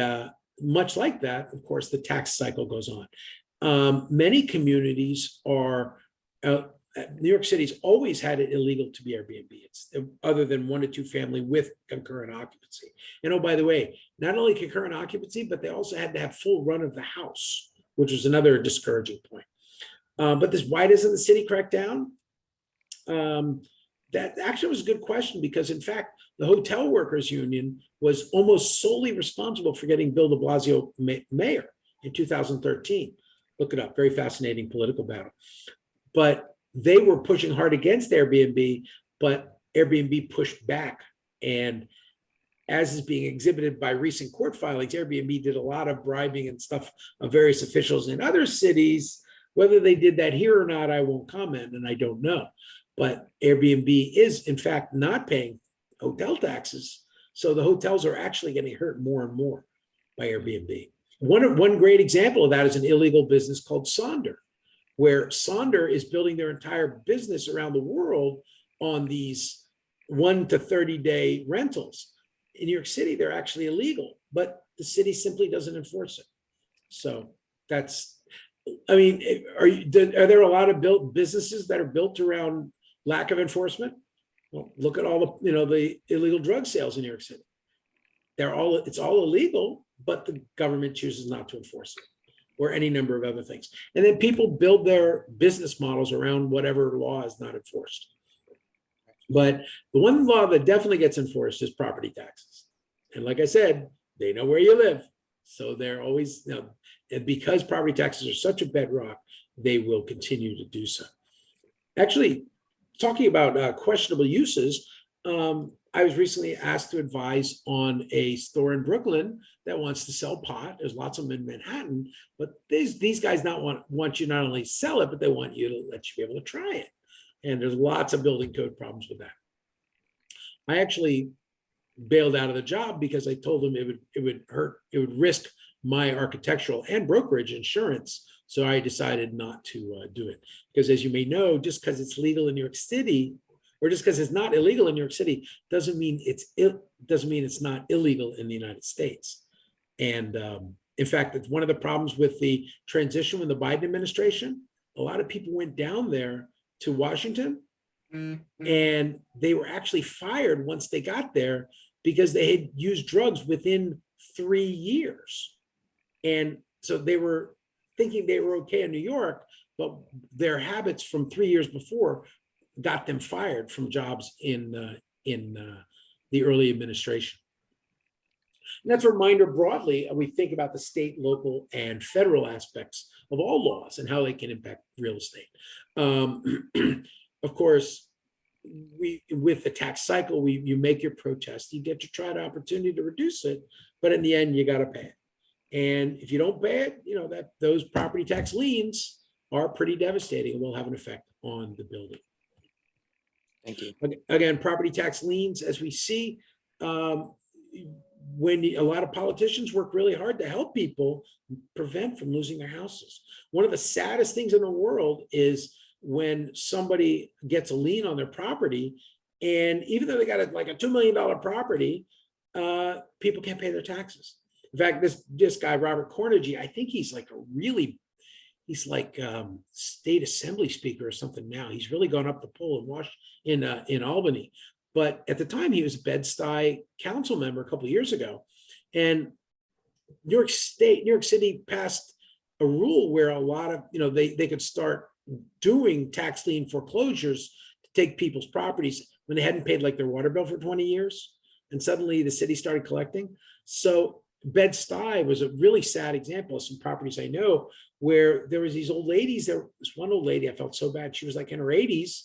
much like that, of course, the tax cycle goes on. Many communities are, New York City's always had it illegal to be Airbnb. It's other than 1 to 2 family with concurrent occupancy. And oh, by the way, not only concurrent occupancy, but they also had to have full run of the house, which was another discouraging point. But why doesn't the city crack down? That actually was a good question, because in fact, the hotel workers union was almost solely responsible for getting Bill de Blasio mayor in 2013. Look it up, very fascinating political battle. But they were pushing hard against Airbnb, but Airbnb pushed back. And as is being exhibited by recent court filings, Airbnb did a lot of bribing and stuff of various officials in other cities. Whether they did that here or not, I won't comment, and I don't know. But Airbnb is, in fact, not paying hotel taxes. So the hotels are actually getting hurt more and more by Airbnb. One great example of that is an illegal business called Sonder, where Sonder is building their entire business around the world on these 1 to 30-day rentals. In New York City, they're actually illegal, but the city simply doesn't enforce it. So that's, I mean, are there a lot of businesses that are built around lack of enforcement? Well, look at all the illegal drug sales in New York City. It's all illegal, but the government chooses not to enforce it, or any number of other things. And then people build their business models around whatever law is not enforced. But the one law that definitely gets enforced is property taxes. And like I said, they know where you live. So they're always, and because property taxes are such a bedrock, they will continue to do so. Actually, talking about questionable uses, I was recently asked to advise on a store in Brooklyn that wants to sell pot. There's lots of them in Manhattan, but these guys want you not only sell it, but they want you to let you be able to try it. And there's lots of building code problems with that. I actually bailed out of the job because I told them it would risk my architectural and brokerage insurance. So I decided not to do it. Because as you may know, just because it's legal in New York City, or just because it's not illegal in New York City, doesn't mean it's not illegal in the United States. And in fact, it's one of the problems with the transition with the Biden administration. A lot of people went down there to Washington, and they were actually fired once they got there because they had used drugs within 3 years. And so they were thinking they were okay in New York, but their habits from 3 years before got them fired from jobs in the early administration. And that's a reminder broadly, we think about the state, local, and federal aspects of all laws and how they can impact real estate. Of course, with the tax cycle, you make your protest, you get your try to opportunity to reduce it, but in the end, you got to pay it. And if you don't pay it, you know, that those property tax liens are pretty devastating and will have an effect on the building. Thank you. Again, property tax liens, as we see, when a lot of politicians work really hard to help people prevent from losing their houses. One of the saddest things in the world is when somebody gets a lien on their property, and even though they got like a $2 million property, people can't pay their taxes. In fact, this guy, Robert Cornegy, I think he's like he's like state assembly speaker or something now. He's really gone up the pole in Albany. But at the time, he was a Bed-Stuy council member a couple of years ago. And New York City passed a rule where a lot of, you know, they could start doing tax lien foreclosures to take people's properties when they hadn't paid like their water bill for 20 years. And suddenly the city started collecting. So Bed-Stuy was a really sad example of some properties I know where there was these old ladies. There was one old lady, I felt so bad. She was like in her 80s.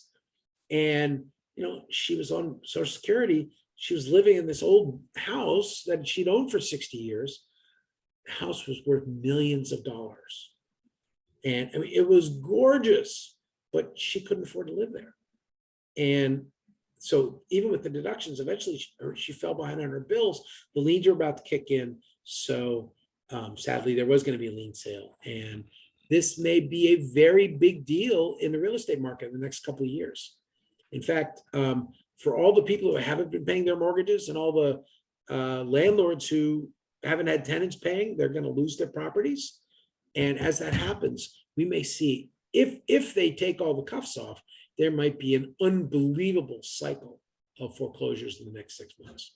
And you know, she was on Social Security. She was living in this old house that she'd owned for 60 years. The house was worth millions of dollars. And I mean, it was gorgeous, but she couldn't afford to live there. And so even with the deductions, eventually she fell behind on her bills. The liens were about to kick in. So sadly, there was going to be a lien sale. And this may be a very big deal in the real estate market in the next couple of years. In fact, for all the people who haven't been paying their mortgages and all the landlords who haven't had tenants paying, they're going to lose their properties. And as that happens, we may see, if they take all the cuffs off, there might be an unbelievable cycle of foreclosures in the next 6 months.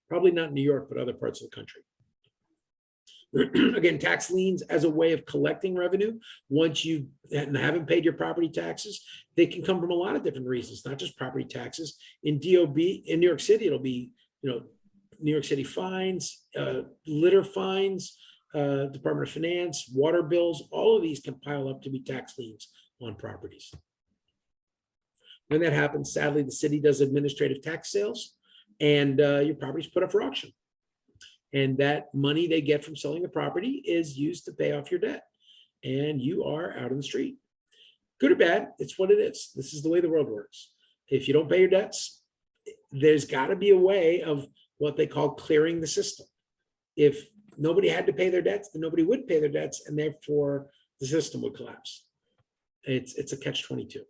Probably not in New York, but other parts of the country. Again, tax liens as a way of collecting revenue. Once you haven't paid your property taxes, they can come from a lot of different reasons, not just property taxes. In DOB, in New York City, it'll be, you know, New York City fines, litter fines, Department of Finance, water bills. All of these can pile up to be tax liens on properties. When that happens, sadly, the city does administrative tax sales, and your property's put up for auction. And that money they get from selling the property is used to pay off your debt. And you are out on the street. Good or bad, it's what it is. This is the way the world works. If you don't pay your debts, there's got to be a way of what they call clearing the system. If nobody had to pay their debts, then nobody would pay their debts, and therefore the system would collapse. It's a catch-22.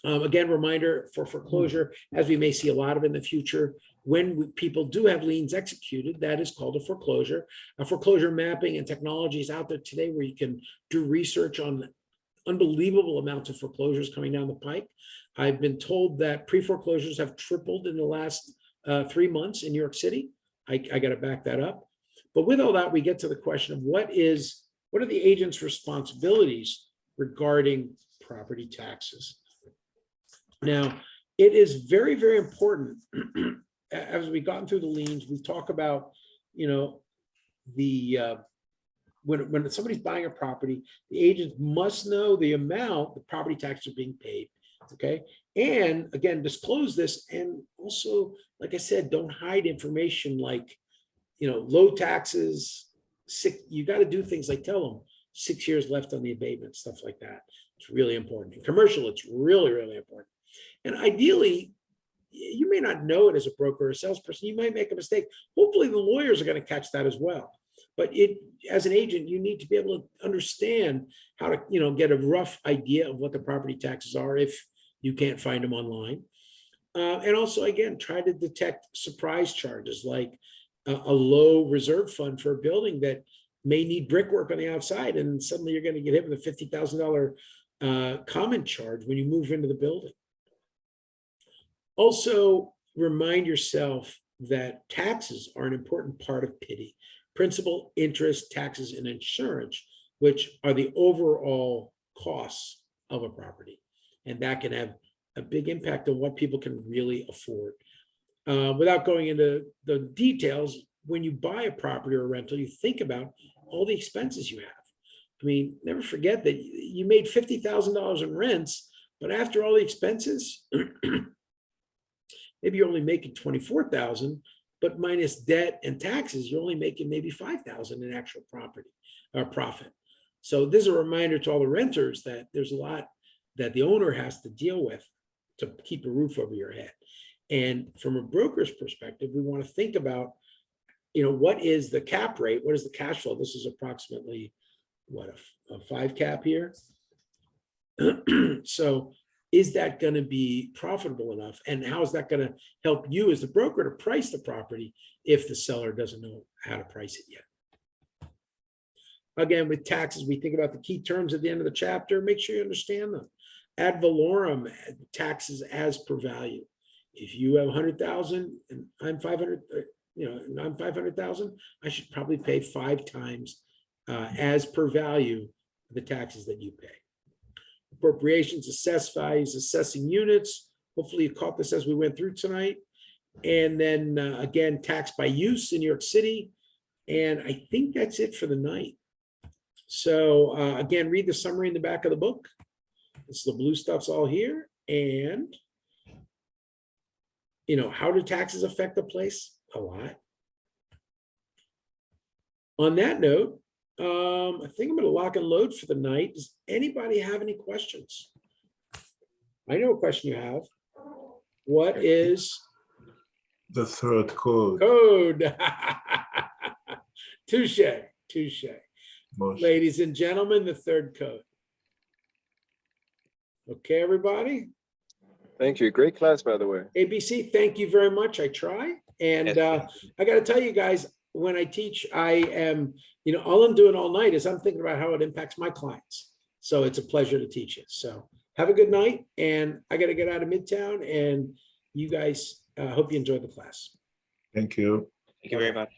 Again, reminder for foreclosure, as we may see a lot of in the future, when people do have liens executed, that is called a foreclosure. A foreclosure mapping and technology is out there today where you can do research on unbelievable amounts of foreclosures coming down the pike. I've been told that pre-foreclosures have tripled in the last 3 months in New York City. I got to back that up. But with all that, we get to the question of what are the agent's responsibilities regarding property taxes? Now, it is very, very important as we've gotten through the liens, we talk about, you know, when somebody's buying a property, the agent must know the amount the property taxes are being paid. Okay. And again, disclose this. And also, like I said, don't hide information like, you know, low taxes, you got to do things like tell them 6 years left on the abatement, stuff like that. It's really important. In commercial, it's really, really important. And ideally, you may not know it as a broker or a salesperson. You might make a mistake. Hopefully the lawyers are going to catch that as well. But as an agent, you need to be able to understand how to, you know, get a rough idea of what the property taxes are if you can't find them online. And also, again, try to detect surprise charges like a low reserve fund for a building that may need brickwork on the outside. And suddenly you're going to get hit with a $50,000 common charge when you move into the building. Also, remind yourself that taxes are an important part of PITI. Principal, interest, taxes, and insurance, which are the overall costs of a property. And that can have a big impact on what people can really afford. Without going into the details, when you buy a property or a rental, you think about all the expenses you have. I mean, never forget that you made $50,000 in rents, but after all the expenses, maybe you're only making $24,000, but minus debt and taxes, you're only making maybe 5,000 in actual property or profit. So this is a reminder to all the renters that there's a lot that the owner has to deal with to keep a roof over your head. And from a broker's perspective, we want to think about, what is the cap rate? What is the cash flow? This is approximately what, a 5 cap here. So is that going to be profitable enough? And how is that going to help you as the broker to price the property if the seller doesn't know how to price it yet? Again, with taxes, we think about the key terms at the end of the chapter. Make sure you understand them. Ad valorem, taxes as per value. If you have 100,000 and I'm 500, and I'm 500,000, I should probably pay 5 times as per value the taxes that you pay. Appropriations, assess values, assessing units. Hopefully you caught this as we went through tonight. And then again, tax by use in New York City. And I think that's it for the night. So again, read the summary in the back of the book. It's the blue stuff's all here. And, how do taxes affect the place? A lot. On that note, I think I'm going to lock and load for the night. Does anybody have any questions? I know a question you have. What is The third code. code? Touche, touche. Most- Ladies and gentlemen, the third code. Okay, everybody. Thank you. Great class, by the way. ABC, thank you very much. I try. And I got to tell you guys, when I teach, I am, all I'm doing all night is I'm thinking about how it impacts my clients. So it's a pleasure to teach it. So have a good night. And I got to get out of Midtown. And you guys, hope you enjoyed the class. Thank you. Thank you very much.